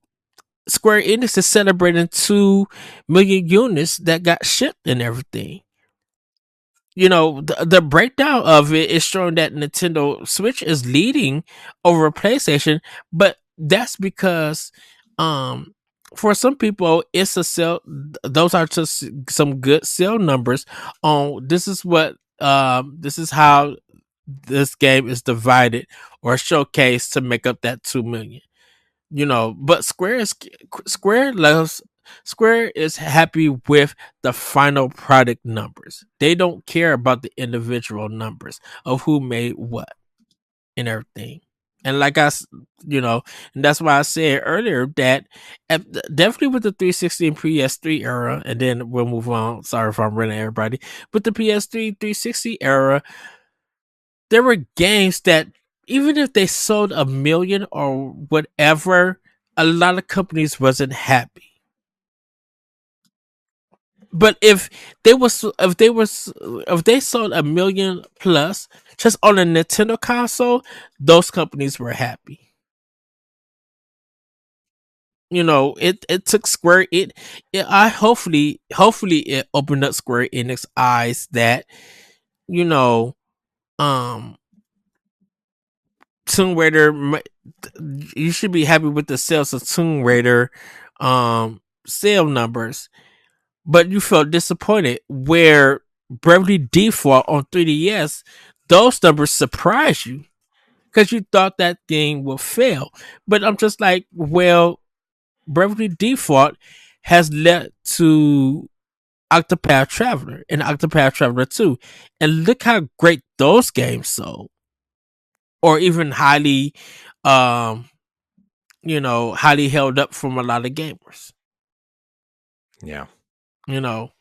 Square Enix is celebrating 2 million units that got shipped and everything. The breakdown of it is showing that Nintendo Switch is leading over PlayStation, but that's because um for some people, it's a sell. Those are just some good sale numbers. On this is what this is how this game is divided or showcased to make up that 2 million. You know, but Square is happy with the final product numbers. They don't care about the individual numbers of who made what and everything. And you know, and that's why I said earlier that definitely with the 360 and PS3 era, and then we'll move on. Sorry if I'm running everybody. But the PS3 360 era, there were games that even if they sold a million or whatever, a lot of companies wasn't happy. But if they sold a million plus just on a Nintendo console, those companies were happy. You know, it took it I hopefully it opened up Square Enix eyes that, you know, um Tomb Raider, you should be happy with the sales of Tomb Raider sale numbers, but you felt disappointed where Bravely Default on 3DS, those numbers surprised you because you thought that game would fail. But I'm just like, well, Bravely Default has led to Octopath Traveler and Octopath Traveler 2. And look how great those games sold. Or even highly um highly held up from a lot of gamers. Yeah. You know.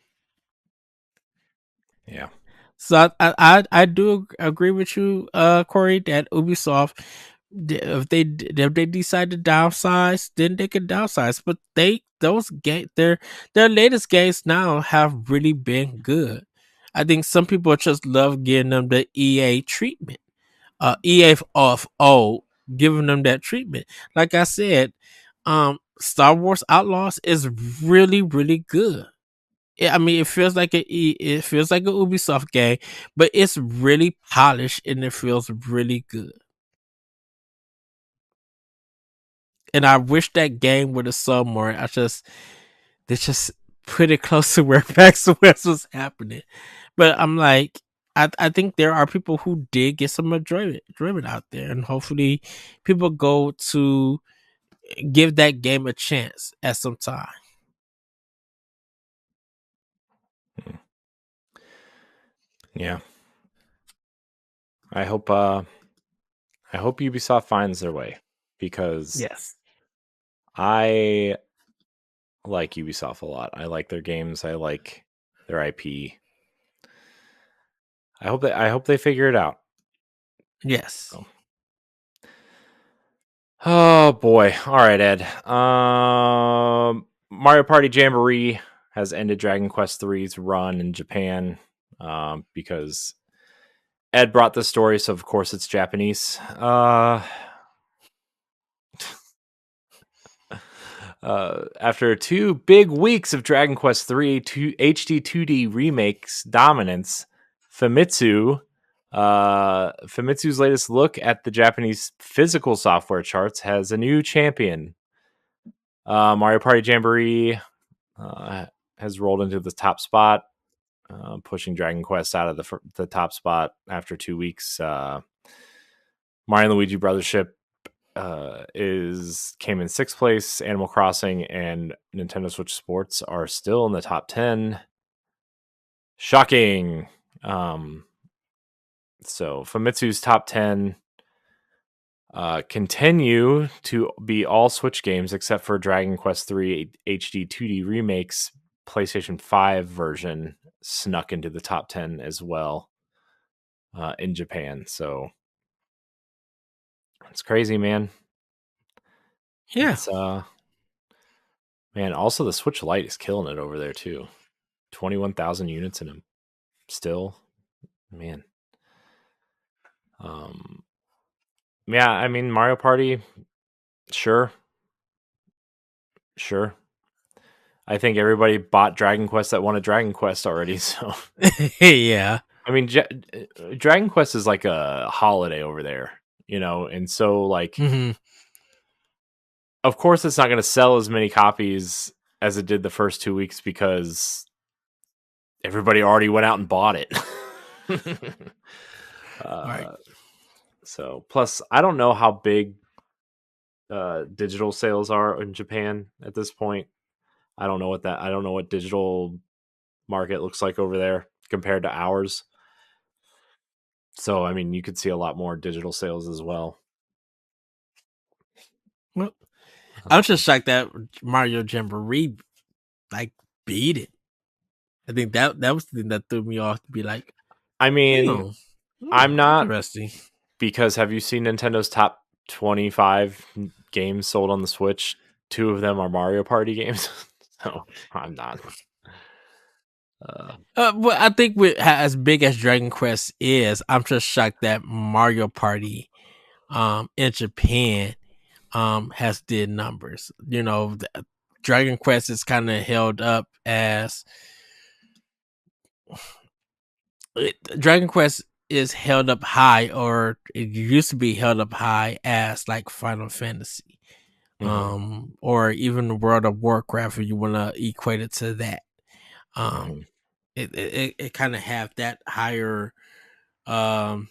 Yeah. So I do agree with you, Corey, that Ubisoft, if they decide to downsize, then they can downsize. But their latest games now have really been good. I think some people just love giving them the EA treatment. EA of old giving them that treatment. Like I said, Star Wars Outlaws is really really good. I mean, it feels like a Ubisoft game, but it's really polished and it feels really good. And I wish that game would have sold more. They just put it close to where PAX West was happening. But I'm like, I think there are people who did get some enjoyment out there, and hopefully, people go to give that game a chance at some time. Yeah. I hope Ubisoft finds their way, because Yes. I like Ubisoft a lot. I like their games. I like their IP. I hope they figure it out. Yes. So. Oh boy. All right, Ed. Mario Party Jamboree has ended Dragon Quest III's run in Japan, because Ed brought the story, so of course it's Japanese. After 2 big weeks of Dragon Quest III HD 2D remakes dominance, Famitsu's latest look at the Japanese physical software charts has a new champion. Mario Party Jamboree has rolled into the top spot, pushing Dragon Quest out of the top spot after 2 weeks. Mario and Luigi Brothership came in 6th place. Animal Crossing and Nintendo Switch Sports are still in the top 10. Shocking. So Famitsu's top 10 continue to be all Switch games except for Dragon Quest III HD 2D Remakes PlayStation 5 version snuck into the top 10 as well in Japan. So it's crazy, man. Yeah. It's man, also the Switch Lite is killing it over there too. 21,000 units in them still. Man. Yeah, I mean Mario Party, sure. I think everybody bought Dragon Quest that wanted Dragon Quest already, so Yeah. I mean Dragon Quest is like a holiday over there, and so like Mhm. of course, it's not going to sell as many copies as it did the first 2 weeks because everybody already went out and bought it. Right. uh, so, plus, I don't know how big digital sales are in Japan at this point. I don't know what digital market looks like over there compared to ours. So, I mean, you could see a lot more digital sales as well. Well, I was just shocked that Mario Jamboree like beat it. I think that was the thing that threw me off to be like, I mean, oh, I'm not, interesting. because have you seen Nintendo's top 25 games sold on the Switch? 2 of them are Mario Party games. So, I'm not. Well, I think with as big as Dragon Quest is, I'm just shocked that Mario Party, in Japan, has did numbers. Dragon Quest is kind of held up as Dragon Quest is held up high, or it used to be held up high as like Final Fantasy, Hmm. or even World of Warcraft, if you want to equate it to that. Um, Hmm. it kind of have that higher um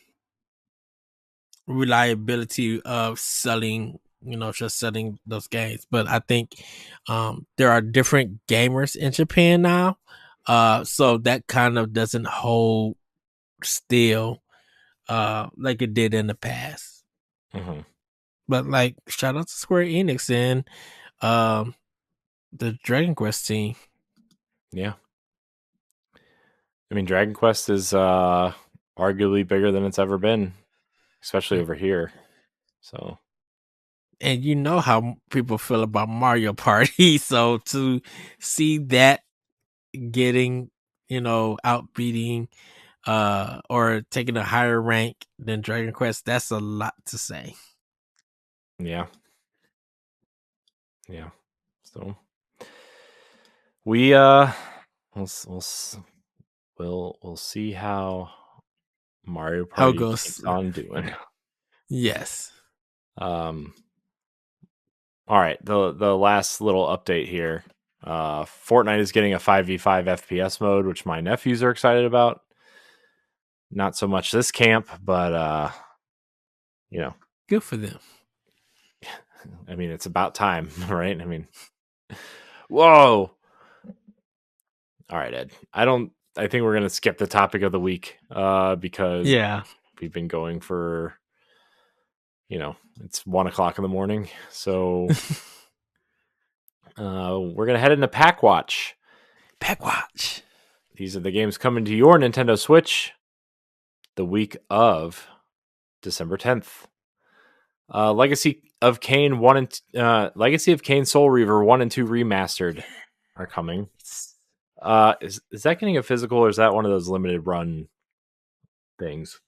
reliability of selling, just selling those games. But I think there are different gamers in Japan now, so that kind of doesn't hold still like it did in the past. Hmm. But like, shout out to Square Enix and um the Dragon Quest team. Yeah. I mean, Dragon Quest is arguably bigger than it's ever been, especially over here. So, And you know how people feel about Mario Party, so to see that getting, outbeating or taking a higher rank than Dragon Quest, that's a lot to say. yeah. Yeah. So, we we'll we'll we'll see how Mario How it Party goes. keeps on doing. Yes. Um all right, the last little update here. Fortnite is getting a 5v5 FPS mode, which my nephews are excited about. Not so much this camp, but you know, Good for them. I mean, it's about time, right? I mean, whoa. All right, Ed. I think we're going to skip the topic of the week because Yeah. we've been going for, it's 1 o'clock in the morning. So we're going to head into Pack Watch. Pack Watch. These are the games coming to your Nintendo Switch the week of December 10th. Legacy of Kain 1 and Legacy of Kain Soul Reaver 1 and 2 remastered are coming. Is that getting a physical, or is that one of those limited run things?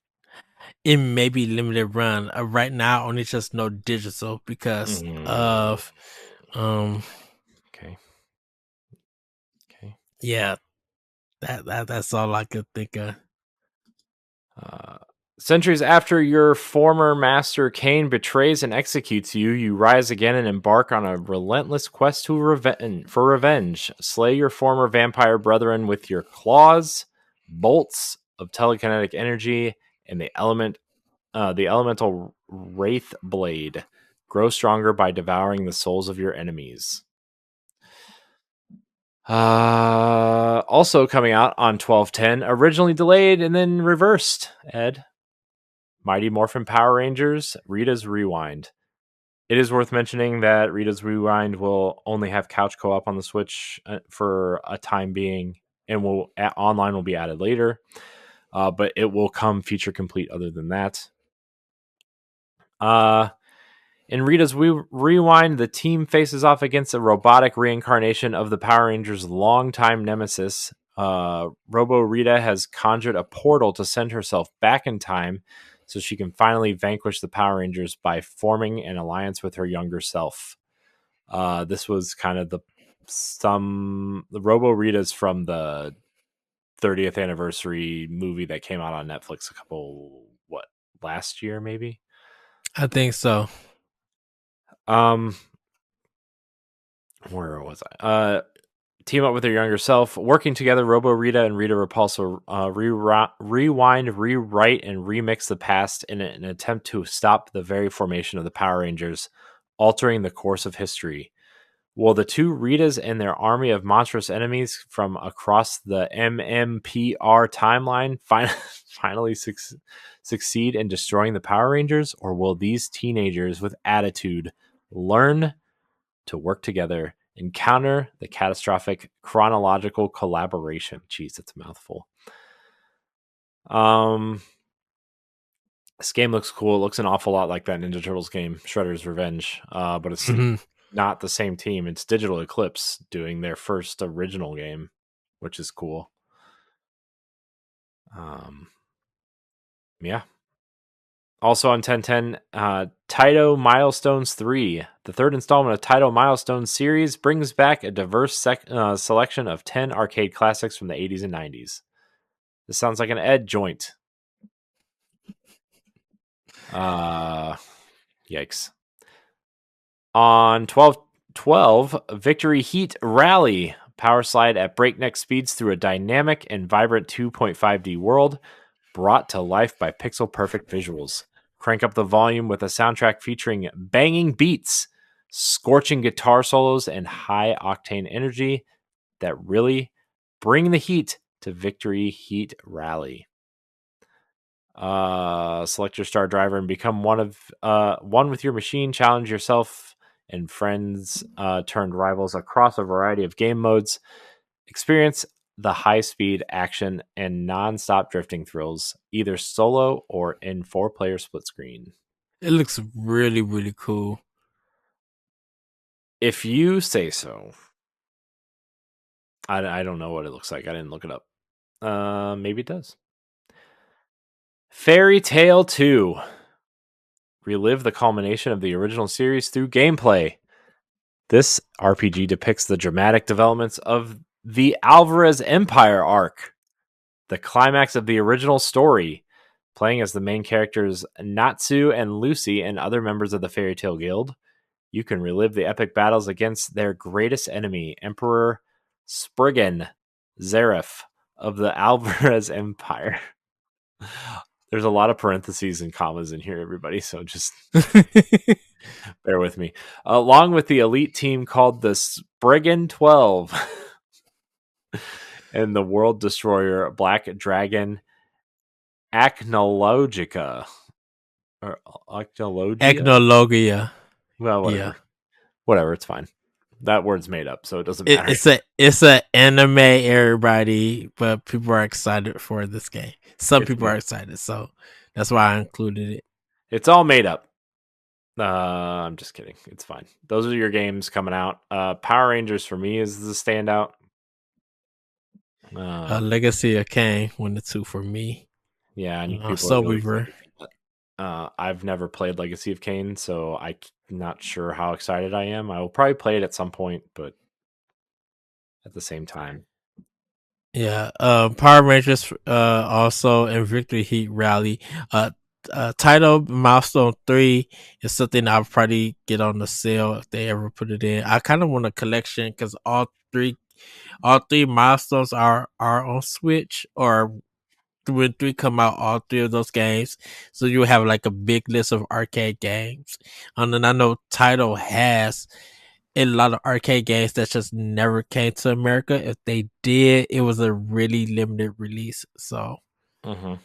It may be limited run. Right now, only just no digital because Mm, of um okay. Okay. yeah, that's all I could think of. Uh, Centuries after your former master Kain betrays and executes you, you rise again and embark on a relentless quest for revenge. Slay your former vampire brethren with your claws, bolts of telekinetic energy, and the elemental wraith blade. Grow stronger by devouring the souls of your enemies. Also coming out on 12/10, originally delayed and then reversed. Ed, Mighty Morphin Power Rangers, Rita's Rewind. It is worth mentioning that Rita's Rewind will only have couch co-op on the Switch for a time being, and online will be added later. But it will come feature complete. Other than that, in Rita's Rewind, the team faces off against a robotic reincarnation of the Power Rangers' longtime nemesis. Robo Rita has conjured a portal to send herself back in time so she can finally vanquish the Power Rangers by forming an alliance with her younger self. This was kind of the Robo Rita's from the 30th anniversary movie that came out on Netflix last year maybe. I think so. Um Where was I? Team up with their younger self, working together. Robo Rita and Rita Repulsa rewind, rewrite, and remix the past in an attempt to stop the very formation of the Power Rangers, altering the course of history. Will the two Ritas and their army of monstrous enemies from across the MMPR timeline finally succeed in destroying the Power Rangers, or will these teenagers with attitude learn to work together and counter the catastrophic chronological collaboration? Jeez, that's a mouthful. This game looks cool. It looks an awful lot like that Ninja Turtles game, Shredder's Revenge, but it's not the same team. It's Digital Eclipse doing their first original game, which is cool. Yeah. Also on 1010, Taito Milestones 3. The third installment of Taito Milestones series brings back a diverse selection of 10 arcade classics from the 80s and 90s. This sounds like an Ed joint. Yikes. On 1212, Victory Heat Rally. Power slide at breakneck speeds through a dynamic and vibrant 2.5D world brought to life by pixel perfect visuals. Crank up the volume with a soundtrack featuring banging beats, scorching guitar solos, and high octane energy that really bring the heat to Victory Heat Rally. Select your star driver and become one with your machine. Challenge yourself and friends turned rivals across a variety of game modes. Experience the high-speed action and non-stop drifting thrills, either solo or in 4-player split screen. It looks really, really cool. If you say so. I don't know what it looks like. I didn't look it up. Maybe it does. Fairy Tail 2. Relive the culmination of the original series through gameplay. This RPG depicts the dramatic developments of the Alvarez Empire arc, the climax of the original story. Playing as the main characters Natsu and Lucy and other members of the Fairy Tail Guild, you can relive the epic battles against their greatest enemy, Emperor Spriggan Zareth of the Alvarez Empire. There's a lot of parentheses and commas in here, everybody, so just bear with me. Along with the elite team called the Spriggan 12 and the World Destroyer Black Dragon Acnologica. Or Echnologia. Well, whatever. Yeah. Whatever, it's fine. That word's made up, so it doesn't matter. It's a anime, everybody, but people are excited for this game. Some people are excited, so that's why I included it. It's all made up. I'm just kidding. It's fine. Those are your games coming out. Power Rangers for me is the standout. Legacy of Kain, 1 to 2 for me. Yeah, and people Soul Weaver. I've never played Legacy of Kain, so I'm not sure how excited I am. I will probably play it at some point, but at the same time. Yeah, Power Rangers also and Victory Heat Rally. Title Milestone 3 is something I'll probably get on the sale if they ever put it in. I kind of want a collection because all three milestones are on Switch, or when 3 come out, all 3 of those games. So you have like a big list of arcade games. And then I know Title has a lot of arcade games that just never came to America. If they did, it was a really limited release. So, and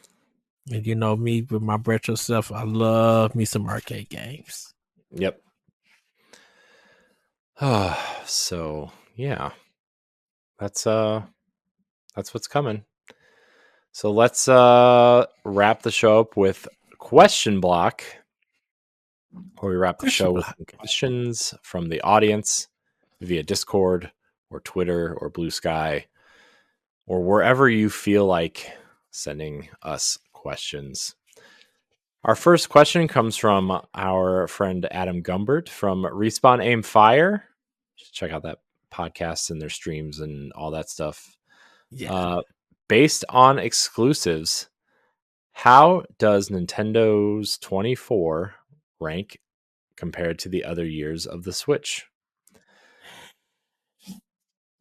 you know me with my retro stuff, I love me some arcade games. Yep. So yeah, that's what's coming. So let's wrap the show up with question block, where we wrap the show with questions from the audience via Discord or Twitter or Blue Sky or wherever you feel like sending us questions. Our first question comes from our friend Adam Gumbert from Respawn Aim Fire. Just check out that podcast and their streams and all that stuff. Yeah. Based on exclusives, how does Nintendo's 24 rank compared to the other years of the Switch?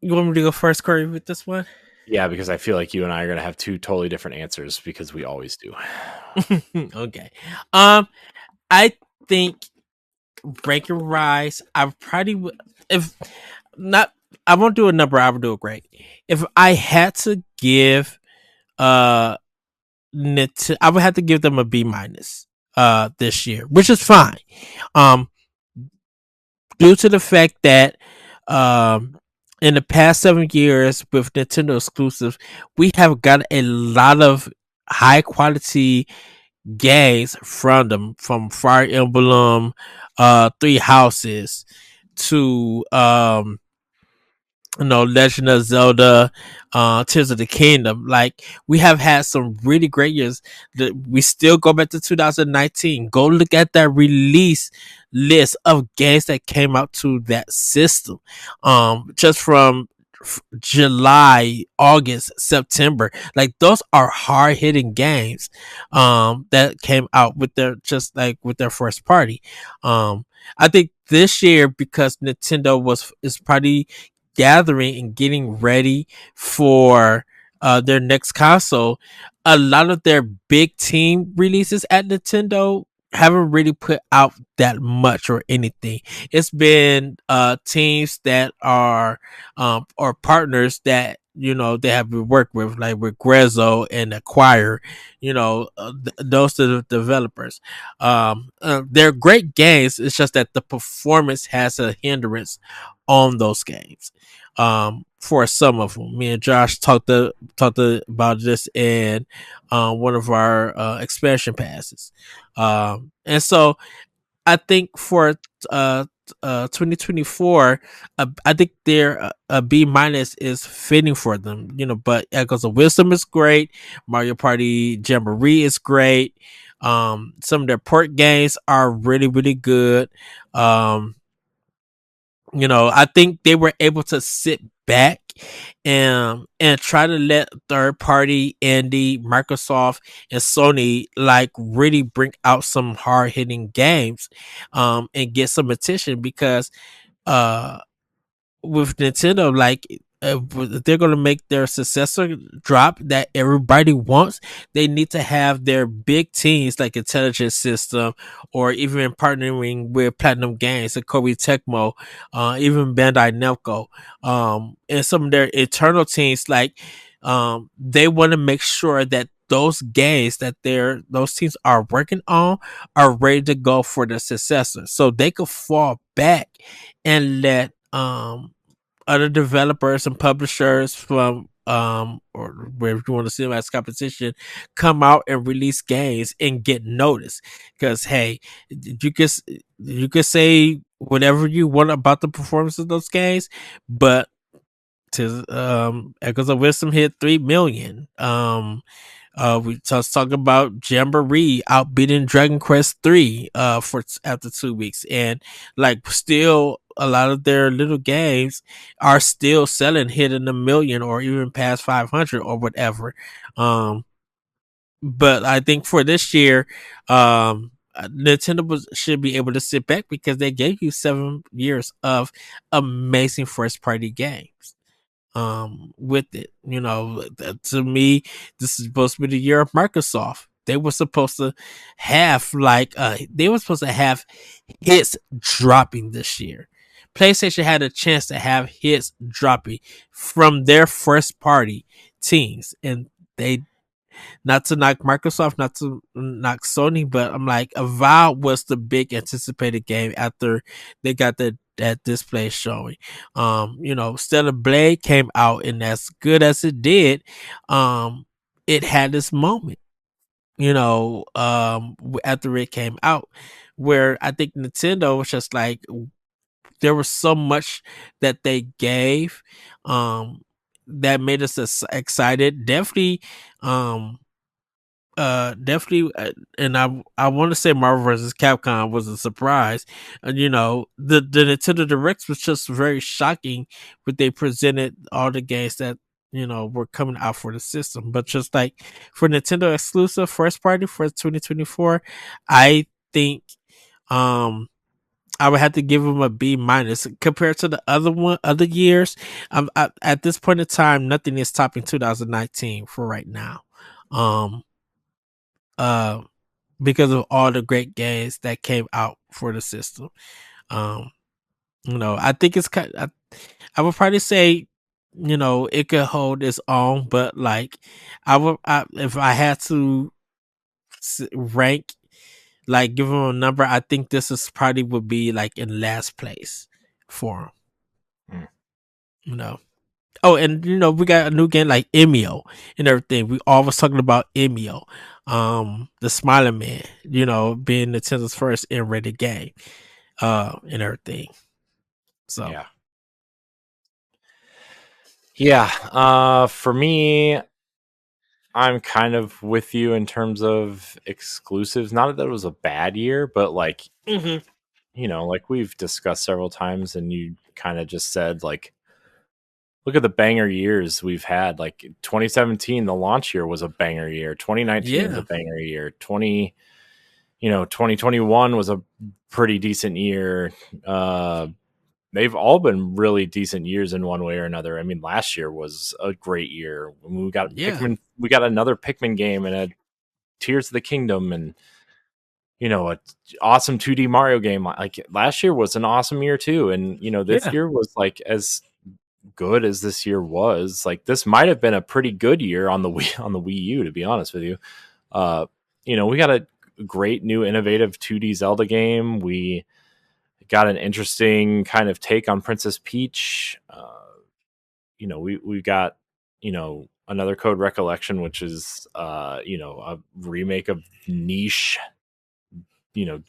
You want me to go first, Corey, with this one? Yeah, because I feel like you and I are going to have two totally different answers because we always do. Okay. Um, I think Breaking Rise. I probably would if not. I won't do a number. I would do a grade. If I had to give uh I would have to give them a B minus this year, which is fine. Um, due to the fact that in the past 7 years with Nintendo exclusives, we have got a lot of high quality games from them, from Fire Emblem, Three Houses to Legend of Zelda, Tears of the Kingdom. Like, we have had some really great years. We still go back to 2019. Go look at that release list of games that came out to that system. Just from July, August, September. Like, those are hard hitting games that came out with their just like with their first party. I think this year, because Nintendo is probably gathering and getting ready for their next console, a lot of their big team releases at Nintendo haven't really put out that much or anything. It's been teams that are or partners that they have been worked with, like with Grezzo and Acquire. Those are the developers. They're great games. It's just that the performance has a hindrance on those games. For some of them, me and Josh talked about this in one of our expansion passes. And so I think for uh 2024, I think their a B minus is fitting for them. But Echoes of Wisdom is great. Mario Party Jamboree is great. Some of their port games are really really good. Um, I think they were able to sit back and try to let third party Indie, Microsoft, and Sony like really bring out some hard hitting games and get some attention, because uh with Nintendo, like, if they're gonna make their successor drop that everybody wants, they need to have their big teams like Intelligent System, or even partnering with Platinum Games and Koei Tecmo, even Bandai Namco, and some of their internal teams. Like, they want to make sure that those games that those teams are working on are ready to go for the successor, so they could fall back and let other developers and publishers from or wherever you want to see them as competition come out and release games and get noticed. Because, hey, you can say whatever you want about the performance of those games, but to Echoes of Wisdom hit 3 million. We just talking about Jamboree outbeating Dragon Quest 3 for after 2 weeks, and like, still a lot of their little games are still selling, hitting a million or even past 500 or whatever. But I think for this year, Nintendo should be able to sit back, because they gave you 7 years of amazing first party games with it. To me, this is supposed to be the year of Microsoft. They were supposed to have hits dropping this year. PlayStation had a chance to have hits dropping from their first party teams, and they, not to knock Microsoft, not to knock Sony, but I'm like, Avowed was the big anticipated game after they got that display showing. Stellar Blade came out, and as good as it did, it had this moment, after it came out, where I think Nintendo was just like, there was so much that they gave, that made us excited. And I want to say Marvel vs. Capcom was a surprise. And the Nintendo Direct was just very shocking, but they presented all the games that were coming out for the system. But just like for Nintendo exclusive first party for 2024, I think um I would have to give them a B minus compared to the other years. At this point in time, nothing is topping 2019 for right now. Um, uh, because of all the great games that came out for the system. Um, I think it's kind. I would probably say, it could hold its own, but like, if I had to rank, like, give them a number, I think this is probably would be like in last place for Hmm. them. Oh, and we got a new game like Emio and everything. We always talking about Emio, the Smiling Man. Being Nintendo's first in-rated game, and everything. So Yeah. Yeah. For me, I'm kind of with you in terms of exclusives. Not that it was a bad year, but like, Mhm. like we've discussed several times, and you kind of just said, like, look at the banger years we've had. Like 2017, the launch year was a banger year. 2019 was a Yeah, banger year. 2021 was a pretty decent year. They've all been really decent years in one way or another. I mean, last year was a great year. We got yeah, Pikmin, we got another Pikmin game and a Tears of the Kingdom, and a awesome 2D Mario game. Like last year was an awesome year too, and this yeah, year was like as good as this year was. Like this might have been a pretty good year on the Wii U, to be honest with you. Uh, we got a great new innovative 2D Zelda game. We got an interesting kind of take on Princess Peach. We got another Code Recollection, which is a remake of niche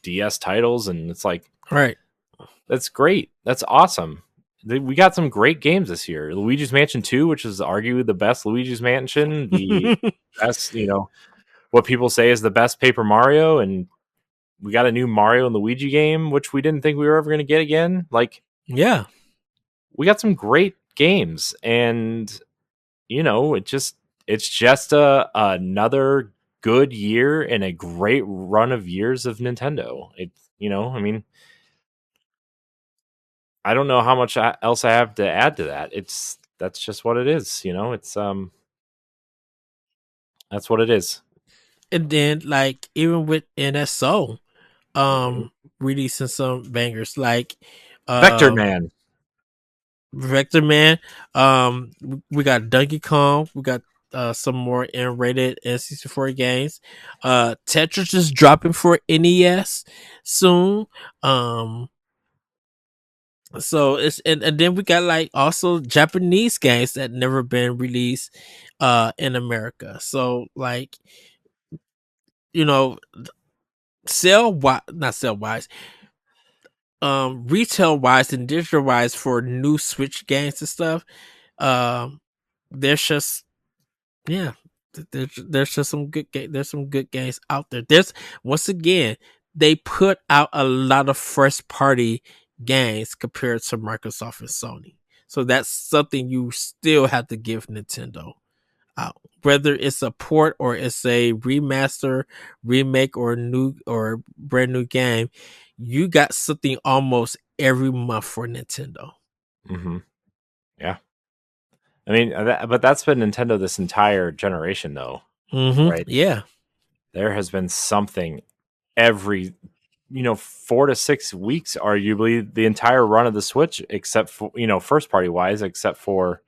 DS titles, and it's like right. that's great. That's awesome. We got some great games this year. Luigi's Mansion 2, which is arguably the best Luigi's Mansion, the best, what people say is the best Paper Mario, and we got a new Mario and Luigi game, which we didn't think we were ever going to get again. Like, Yeah, we got some great games, and it's just another good year and a great run of years of Nintendo. I mean, I don't know how much else I have to add to that. That's just what it is. It's that's what it is. and then like even with NSO, Mhm. releasing some bangers like Vector um Man. Vector Man. We got Donkey Kong. We got some more N-rated N64 games. Tetris is dropping for NES soon. Um, so it's and then we got like also Japanese games that never been released in America. So like you know, not sell wise, retail wise and digital wise for new Switch games and stuff. Um, there's just yeah, there's just some there's some good games out there. There's once again they put out a lot of first party games compared to Microsoft and Sony. So that's something you still have to give Nintendo out. Whether it's a port or it's a remaster, remake, or new or brand new game, you got something almost every month for Nintendo. Hmm. Yeah. I mean, but that's been Nintendo this entire generation, though, right? Yeah. There has been something every 4 to 6 weeks, arguably the entire run of the Switch, except for first party wise, except for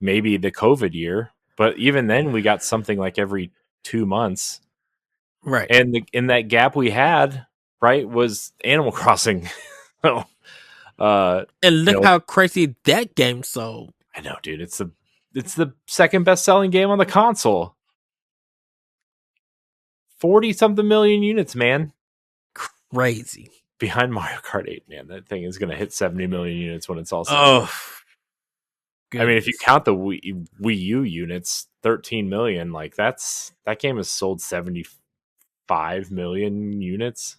maybe the COVID year. But even then, we got something like every 2 months, Right. and in that gap we had, right, was Animal Crossing. So, And you look know, how crazy that game sold. I know, dude. It's the second best selling game on the console. 40 something million units, man. Crazy. Behind Mario Kart 8, man. That thing is going to hit 70 million units when it's all said and done. Oh I mean, if you goodness. count the Wii U units, 13 million, like that game has sold 75 million units.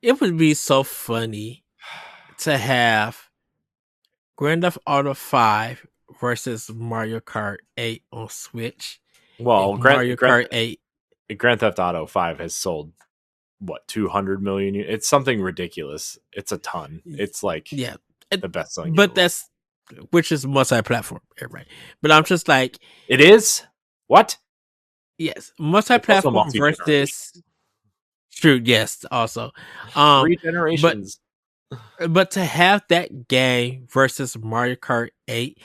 It would be so funny to have Grand Theft Auto 5 versus Mario Kart 8 on Switch. If Well, Mario Kart 8 Grand Theft Auto 5 has sold what 200 million. It's something ridiculous. It's a ton. It's like Yeah, the best selling game but of all. that's which is multi-platform, right? But I'm just like, It is what? yes, It's also multi-platform multi-generation. versus true. Yes, also, um, Three but generations. to have that game versus Mario Kart 8,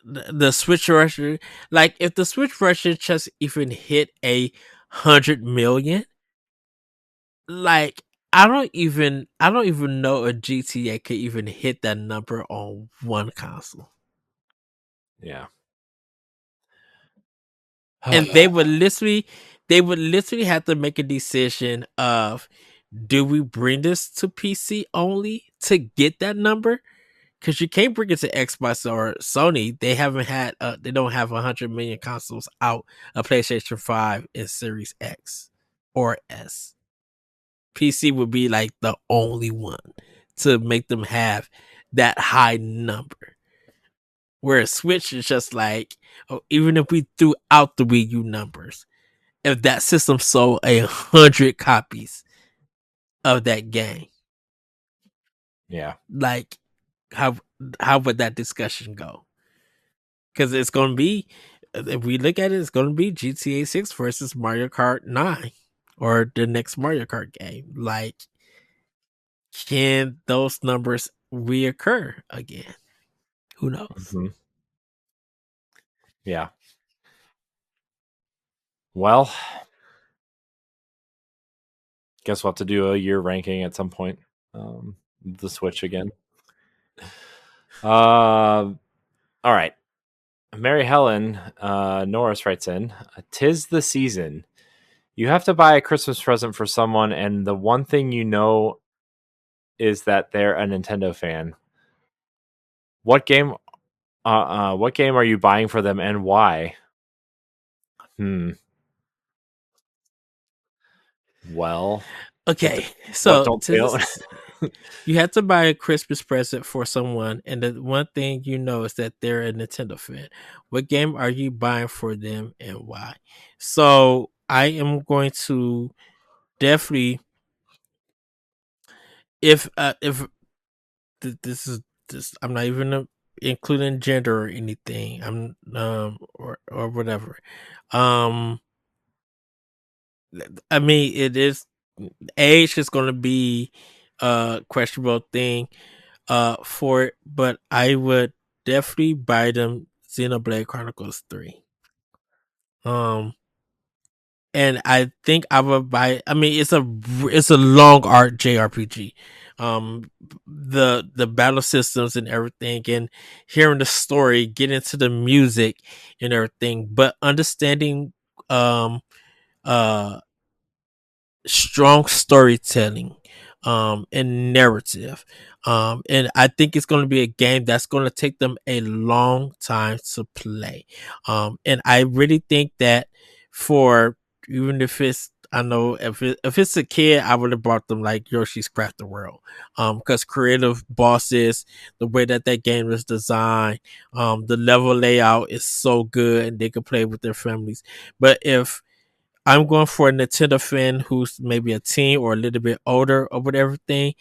the Switch version, like if the Switch version just even hit 100 million, like I don't even know a GTA could even hit that number on one console. Yeah. And they would literally have to make a decision of, do we bring this to PC only to get that number? Because you can't bring it to Xbox or Sony. They haven't had they don't have 100 million consoles out of PlayStation 5 and Series X or S. PC would be like the only one to make them have that high number. Whereas Switch is just like, oh, even if we threw out the Wii U numbers, if that system sold 100 copies of that game, Yeah. like how how would that discussion go? Because it's going to be, if we look at it, it's going to be GTA 6 versus Mario Kart 9 or the next Mario Kart game. Like, can those numbers reoccur again? Who knows? Mhm. Yeah. Well, guess we'll have to do a year ranking at some point. The Switch again. All right. Mary Helen Norris writes in, "'Tis the season. You have to buy a Christmas present for someone, and the one thing you know is that they're a Nintendo fan. What game? What game are you buying for them, and why?" Hmm. Well, Okay, what so don't to they own? this, you have to buy a Christmas present for someone, and the one thing you know is that they're a Nintendo fan. What game are you buying for them, and why? So I am going to definitely, if this is this, I'm not even including gender or anything. I'm or whatever. Um, I mean, it is age is going to be a questionable thing for it, but I would definitely buy them Xenoblade Chronicles 3. Um and I think I would buy, I mean, it's a long art JRPG. The battle systems and everything, and hearing the story, getting into the music and everything, but understanding um uh strong storytelling and narrative, and I think it's going to be a game that's going to take them a long time to play, and I really think that for, even if it's, I know if it's a kid, I would have brought them like Yoshi's Crafted World, because creative bosses, the way that that game is designed, the level layout is so good and they can play with their families. But if I'm going for a Nintendo fan who's maybe a teen or a little bit older or whatever thing,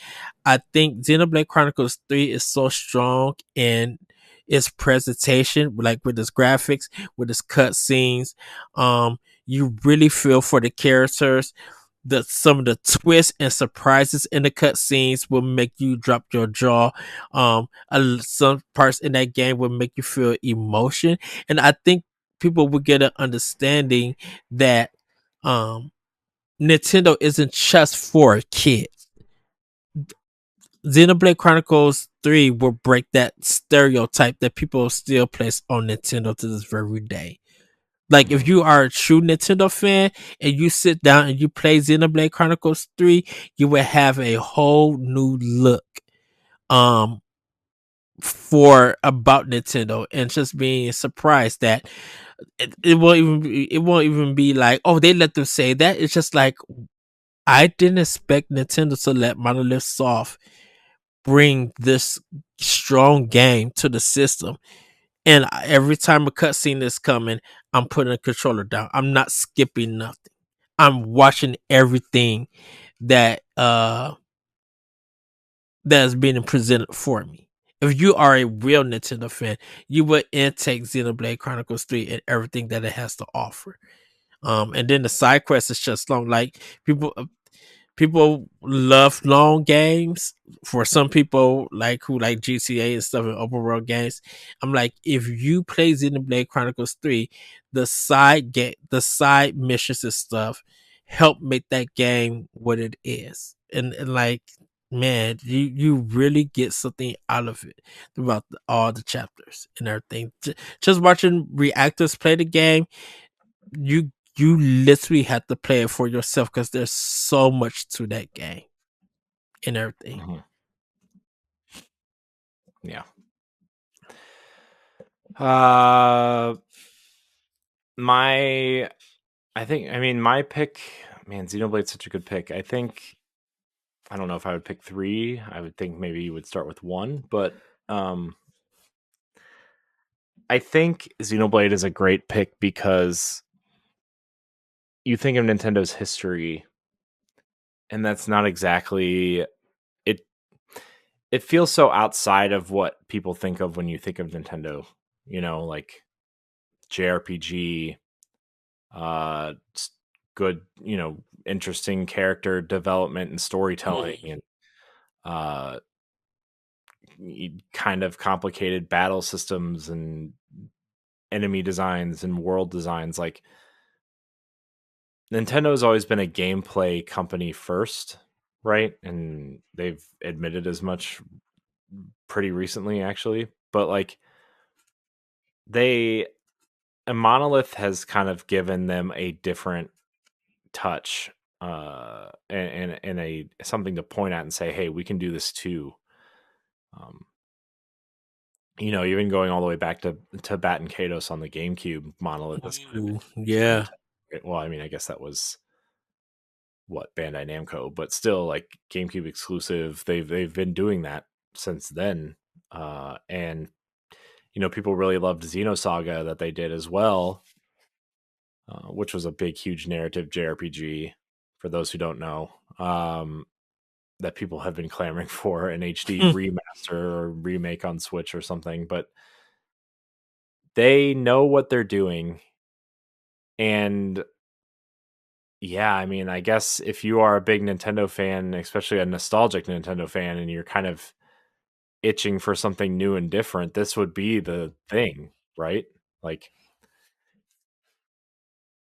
I think Xenoblade Chronicles 3 is so strong in its presentation, like with its graphics, with its cutscenes. You really feel for the characters. Some of the twists and surprises in the cutscenes will make you drop your jaw. Some parts in that game will make you feel emotion, and I think people will get an understanding that um Nintendo isn't just for kids. Xenoblade Chronicles 3 will break that stereotype that people still place on Nintendo to this very day. Like, if Mhm. you are a true Nintendo fan and you sit down and you play Xenoblade Chronicles 3, you will have a whole new look um for about Nintendo, and just being surprised that it won't even be like, oh, they let them say that. It's just like, I didn't expect Nintendo to let Monolith Soft bring this strong game to the system. And every time a cutscene is coming, I'm putting a controller down. I'm not skipping nothing. I'm watching everything that that's being presented for me. If you are a real Nintendo fan, you would intake Xenoblade Chronicles 3 and everything that it has to offer. And then the side quest is just long. Like people love long games. For some people, like who like GTA and stuff and open world games, I'm like, if you play Xenoblade Chronicles 3, the side missions and stuff help make that game what it is. And like, man, you really get something out of it throughout all the chapters and everything. Just watching reactors play the game, you literally have to play it for yourself because there's so much to that game and everything. Mhm. Yeah. My I mean my pick, man, Xenoblade's such a good pick. I don't know if I would pick 3. I would think maybe you would start with 1, but I think Xenoblade is a great pick because you think of Nintendo's history, and that's not exactly it. It feels so outside of what people think of when you think of Nintendo. Like JRPG, good, interesting character development and storytelling, and uh, kind of complicated battle systems and enemy designs and world designs. Like Nintendo's always been a gameplay company first, right? And they've admitted as much pretty recently, actually. But like they, a Monolith has kind of given them a different touch, and a something to point at and say, hey, we can do this too. Um, even going all the way back to Bat and Kados on the GameCube, Monolith has kind of been Ooh, for yeah. Nintendo. Well, I mean, I guess that was what Bandai Namco, but still like GameCube exclusive. They've been doing that since then, and people really loved Xenosaga that they did as well, which was a big, huge narrative JRPG. For those who don't know, that people have been clamoring for an HD remaster or remake on Switch or something, but they know what they're doing. And yeah, I mean, I guess if you are a big Nintendo fan, especially a nostalgic Nintendo fan, and you're kind of itching for something new and different, this would be the thing, right? Like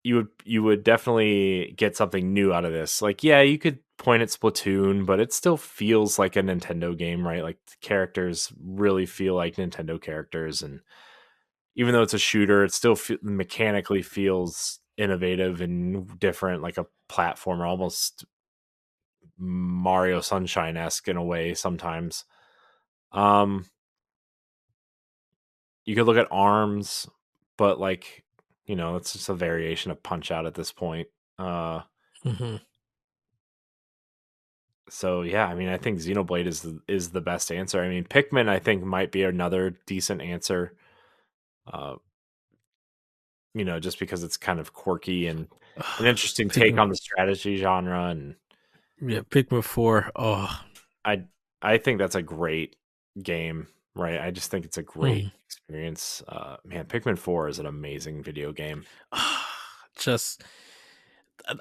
you would definitely get something new out of this. Like, yeah, you could point at Splatoon, but it still feels like a Nintendo game, right? Like the characters really feel like Nintendo characters, and even though it's a shooter, it still mechanically feels innovative and different, like a platformer, almost Mario Sunshine esque in a way sometimes. Um, you could look at Arms, but like it's just a variation of Punch Out at this point. Uh, Hmm. so yeah, I mean, I think Xenoblade is the best answer. I mean, Pikmin I think might be another decent answer. Uh, just because it's kind of quirky and an interesting take Pikmin, on the strategy genre, and yeah, Pikmin 4. Oh, I I think that's a great game, right? I just think it's a great mm. experience. Man, Pikmin 4 is an amazing video game. Just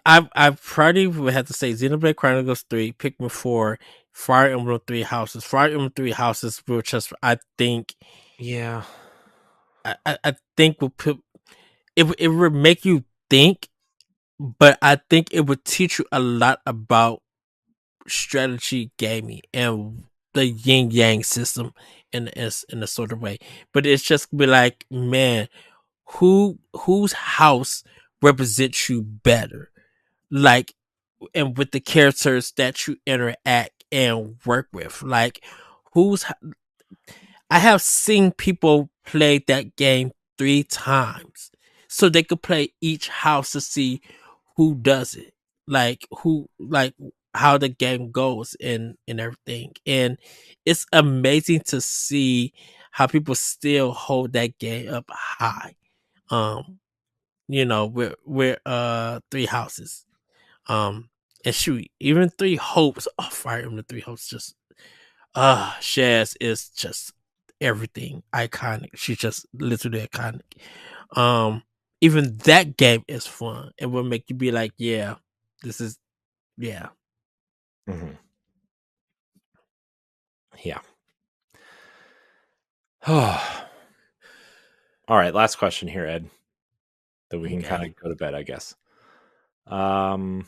I probably would have to say Xenoblade Chronicles 3, Pikmin 4, Fire Emblem 3 Houses. Fire Emblem 3 Houses will just I think Yeah. I think will put it would make you think, but I think it would teach you a lot about strategy gaming and the yin yang system in a sort of way. But it's just be like, man, whose house represents you better? Like, and with the characters that you interact and work with, like who's I have seen people play that game 3 times so they could play each house to see who does it, like how the game goes and everything. And it's amazing to see how people still hold that game up high. Um, we're 3 houses. And shoot, even Three Hopes, Fire Emblem Three Hopes, just Shaz is just everything iconic. She's just literally iconic. Even that game is fun. It will make you be like, yeah, this is yeah. Mm-hmm. Yeah. All right, last question here, Ed. That we can Okay. kind of go to bed, I guess. Deshaun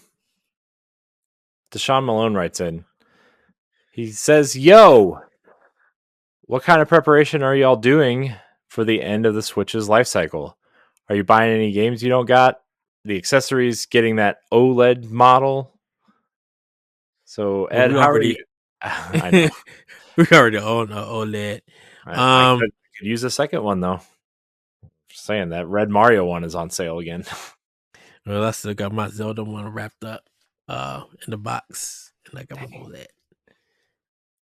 Malone writes in. He says, "Yo, what kind of preparation are y'all doing for the end of the Switch's life cycle? Are you buying any games you don't got? The accessories, getting that OLED model?" So, Well, Ed, how are you? I know. we already own a OLED. I could use a second one though. Just saying that Red Mario one is on sale again. Well, I still got my Zelda one wrapped up in the box, and I got my Dang, OLED.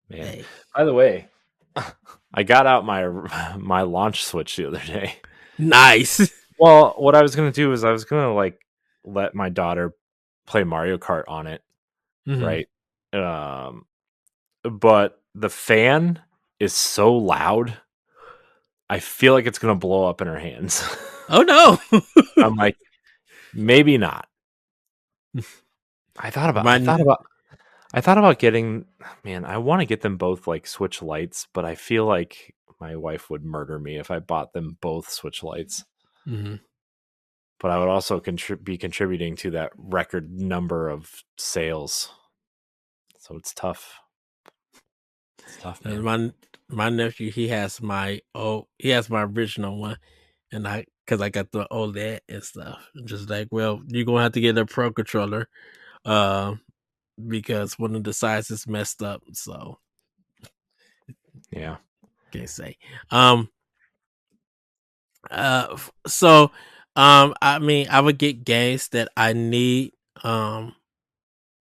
man. Hey, By the way, I got out my launch Switch the other day. nice. Well, what I was gonna do is I was gonna like let my daughter play Mario Kart on it, Mm-hmm. right? Um, but the fan is so loud, I feel like it's gonna blow up in her hands. Oh no. I'm like, maybe not. Mine. I thought about getting, man, I want to get them both like Switch Lights, but I feel like my wife would murder me if I bought them both Switch Lights. Mm-hmm. But I would also be contributing to that record number of sales. So it's tough. It's tough, And man. my nephew, he has my original one, and because I got the OLED and stuff. Just like, well, you're gonna have to get a pro controller, uh, because one of the sizes messed up. So Yeah. can't say. Um. So, I mean, I would get games that I need.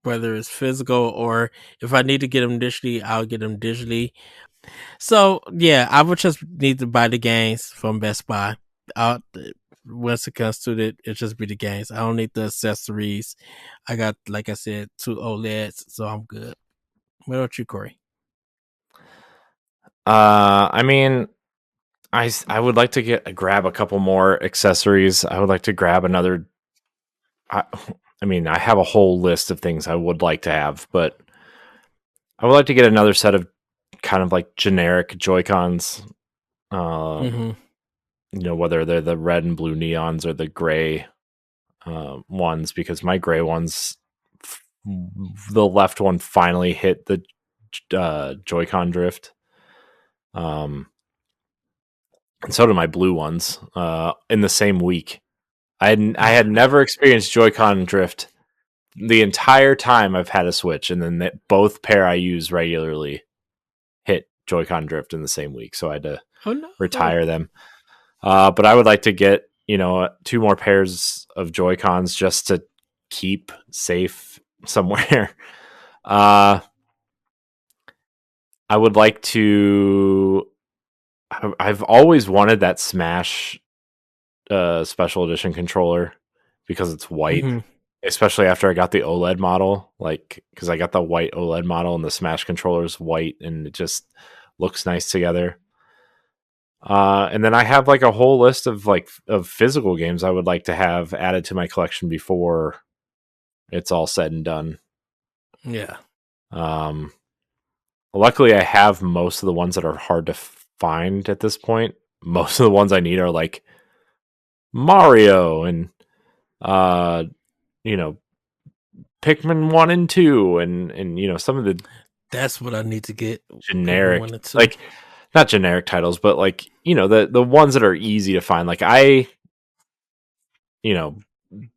Whether it's physical or if I need to get them digitally, I'll get them digitally. So yeah, I would just need to buy the games from Best Buy. I'll, Once it comes to it just be the games. I don't need the accessories. I got, like I said, 2 OLEDs, so I'm good. What about you, Corey? I mean, I would like to grab a couple more accessories. I would like to grab another. I, I mean, I have a whole list of things I would like to have, but I would like to get another set of kind of like generic Joy Cons. Mm-hmm. Whether they're the red and blue neons or the gray ones, because my gray ones, the left one finally hit the Joy-Con drift. And so did my blue ones in the same week. I had never experienced Joy-Con drift the entire time I've had a Switch, and then both pair I use regularly hit Joy-Con drift in the same week, so I had to Oh no. retire them. But I would like to get 2 more pairs of Joy-Cons just to keep safe somewhere. I would like to. I've always wanted that Smash special edition controller because it's white, Mm-hmm. especially after I got the OLED model. Like, because I got the white OLED model and the Smash controller is white, and it just looks nice together. And then I have like a whole list of physical games I would like to have added to my collection before it's all said and done. Yeah. Um, Luckily, I have most of the ones that are hard to find at this point. Most of the ones I need are like Mario and uh, you know Pikmin 1 and 2 and some of the That's what I need to get. Pikmin generic, 1 and 2. like, not generic titles, but like the ones that are easy to find. Like you know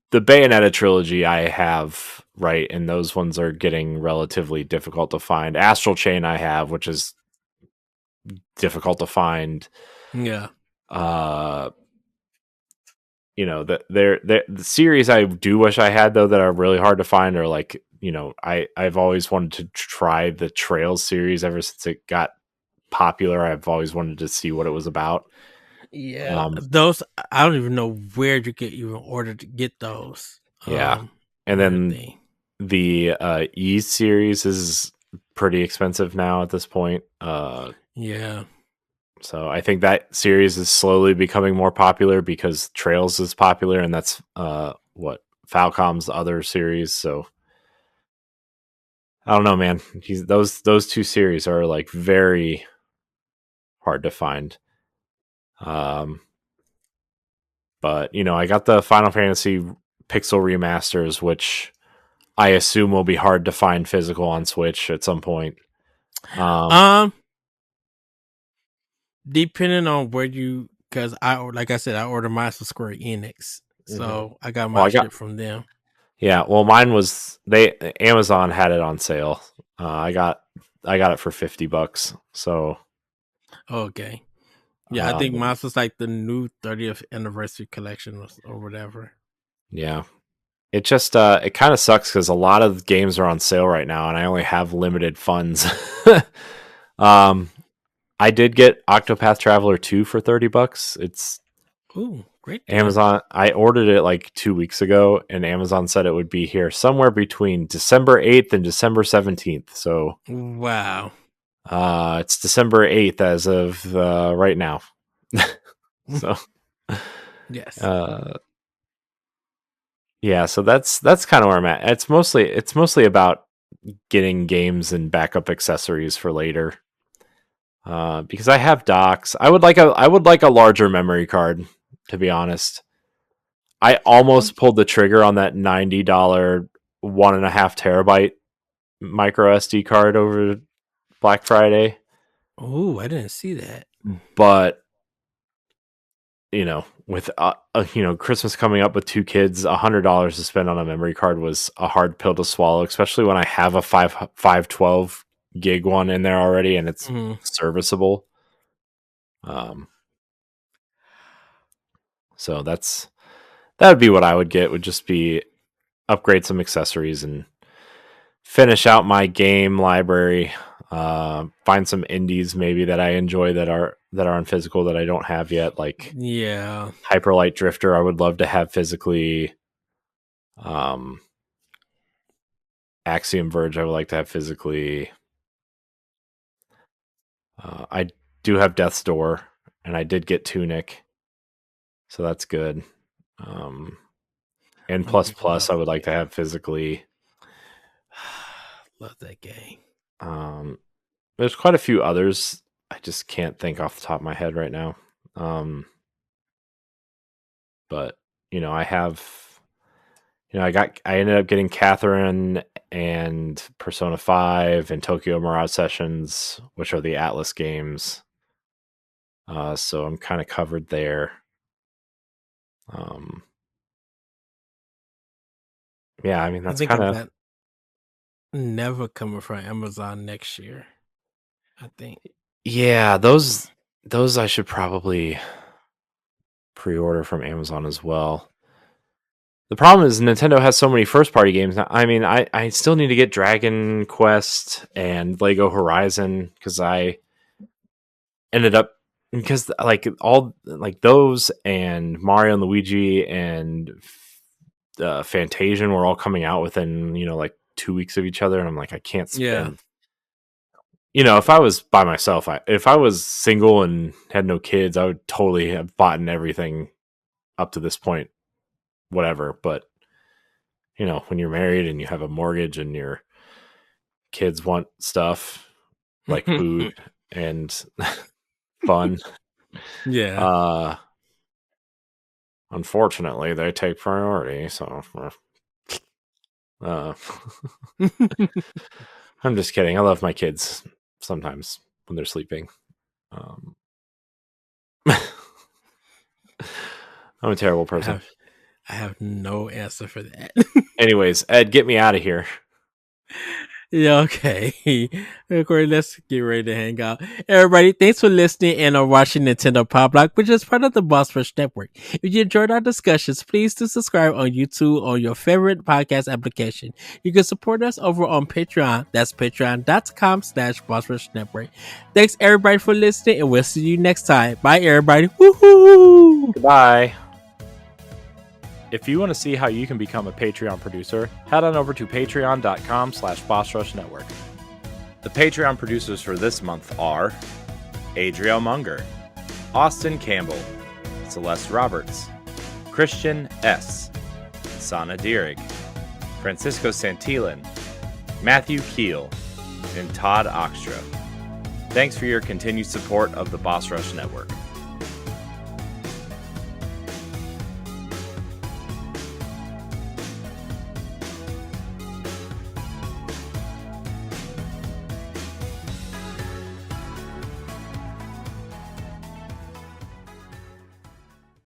the Bayonetta trilogy I have, right, and those ones are getting relatively difficult to find. Astral Chain I have, which is difficult to find. Yeah. Uh the series I do wish I had though that are really hard to find are like, I've always wanted to try the Trails series ever since it got popular. I've always wanted to see what it was about. Yeah, Um those I don't even know where you get even order to get those. yeah. And And then everything. the E series is pretty expensive now at this point. Yeah. So I think that series is slowly becoming more popular because Trails is popular, and that's what Falcom's other series. So I don't know, man. Those two series are like very hard to find. But you know, I got the Final Fantasy Pixel remasters, which I assume will be hard to find physical on Switch at some point. Um, depending on where you, because like I said, I ordered mine from Square Enix, Mhm. so I got Well, my I got shit from them. yeah. Well, mine was Amazon had it on sale. I got it for $50. So Okay. Yeah, I think um, mine was like the new 30th anniversary collection or whatever. yeah, it just it kind of sucks because a lot of games are on sale right now, and I only have limited funds. um, I did get Octopath Traveler 2 for $30. It's Ooh, great deal. Amazon. I ordered it like 2 weeks ago, and Amazon said it would be here somewhere between December 8th and December 17th. So Wow. it's December 8th as of right now. So Yes. uh, yeah, so that's kind of where I'm at. It's mostly about getting games and backup accessories for later. Because I have docks. I would like a larger memory card, to be honest. I almost pulled the trigger on that $90 1.5 terabyte micro SD card over Black Friday, Oh, I didn't see that. but you know, with Christmas coming up with two kids, $100 to spend on a memory card was a hard pill to swallow, especially when I have a 512 gig one in there already and it's Mhm. serviceable. Um, so that would be what I would get. Would just be upgrade some accessories and finish out my game library. Find some indies maybe that I enjoy that are on physical that I don't have yet, like Yeah. Hyperlight Drifter. I would love to have physically. Um, Axiom Verge, I would like to have physically. I do have Death's Door, and I did get Tunic, so that's good. And Oh, plus plus, I love would like to that. have physically. Love that game. Um, there's quite a few others. I just can't think off the top of my head right now. Um, but I have. I ended up getting Catherine and Persona 5 and Tokyo Mirage Sessions, which are the Atlas games. So I'm kind of covered there. Um, yeah, I mean I that's think kind of of that never coming from Amazon next year. I think. yeah. Those I should probably pre-order from Amazon as well. The problem is Nintendo has so many first-party games. I mean, I still need to get Dragon Quest and Lego Horizon because I ended up because like all like those and Mario and Luigi and Fantasian were all coming out within like 2 weeks of each other, and I'm like I can't Yeah. spend. If I was by myself, if I was single and had no kids, I would totally have bought in everything up to this point, whatever. But when you're married and you have a mortgage and your kids want stuff like food and fun, Yeah. uh, unfortunately, they take priority. So, uh, I'm just kidding. I love my kids sometimes when they're sleeping. Um, I'm a terrible I person. have I have no answer for that. Anyways, Ed, get me out of here. Yeah, okay. Corey, let's get ready to hang out. Everybody, thanks for listening and watching Nintendo Pow Block, which is part of the Boss Rush Network. If you enjoyed our discussions, please do subscribe on YouTube or your favorite podcast application. You can support us over on Patreon. That's patreon.com/Boss Rush Network. Thanks everybody for listening, and we'll see you next time. Bye, everybody. Woohoo! Goodbye. If you want to see how you can become a Patreon producer, head on over to patreon.com/BossRushNetwork. The Patreon producers for this month are Adriel Munger, Austin Campbell, Celeste Roberts, Christian S., Sana Dirrig, Francisco Santillan, Matthew Keel, and Todd Oxtra. Thanks for your continued support of the Boss Rush Network.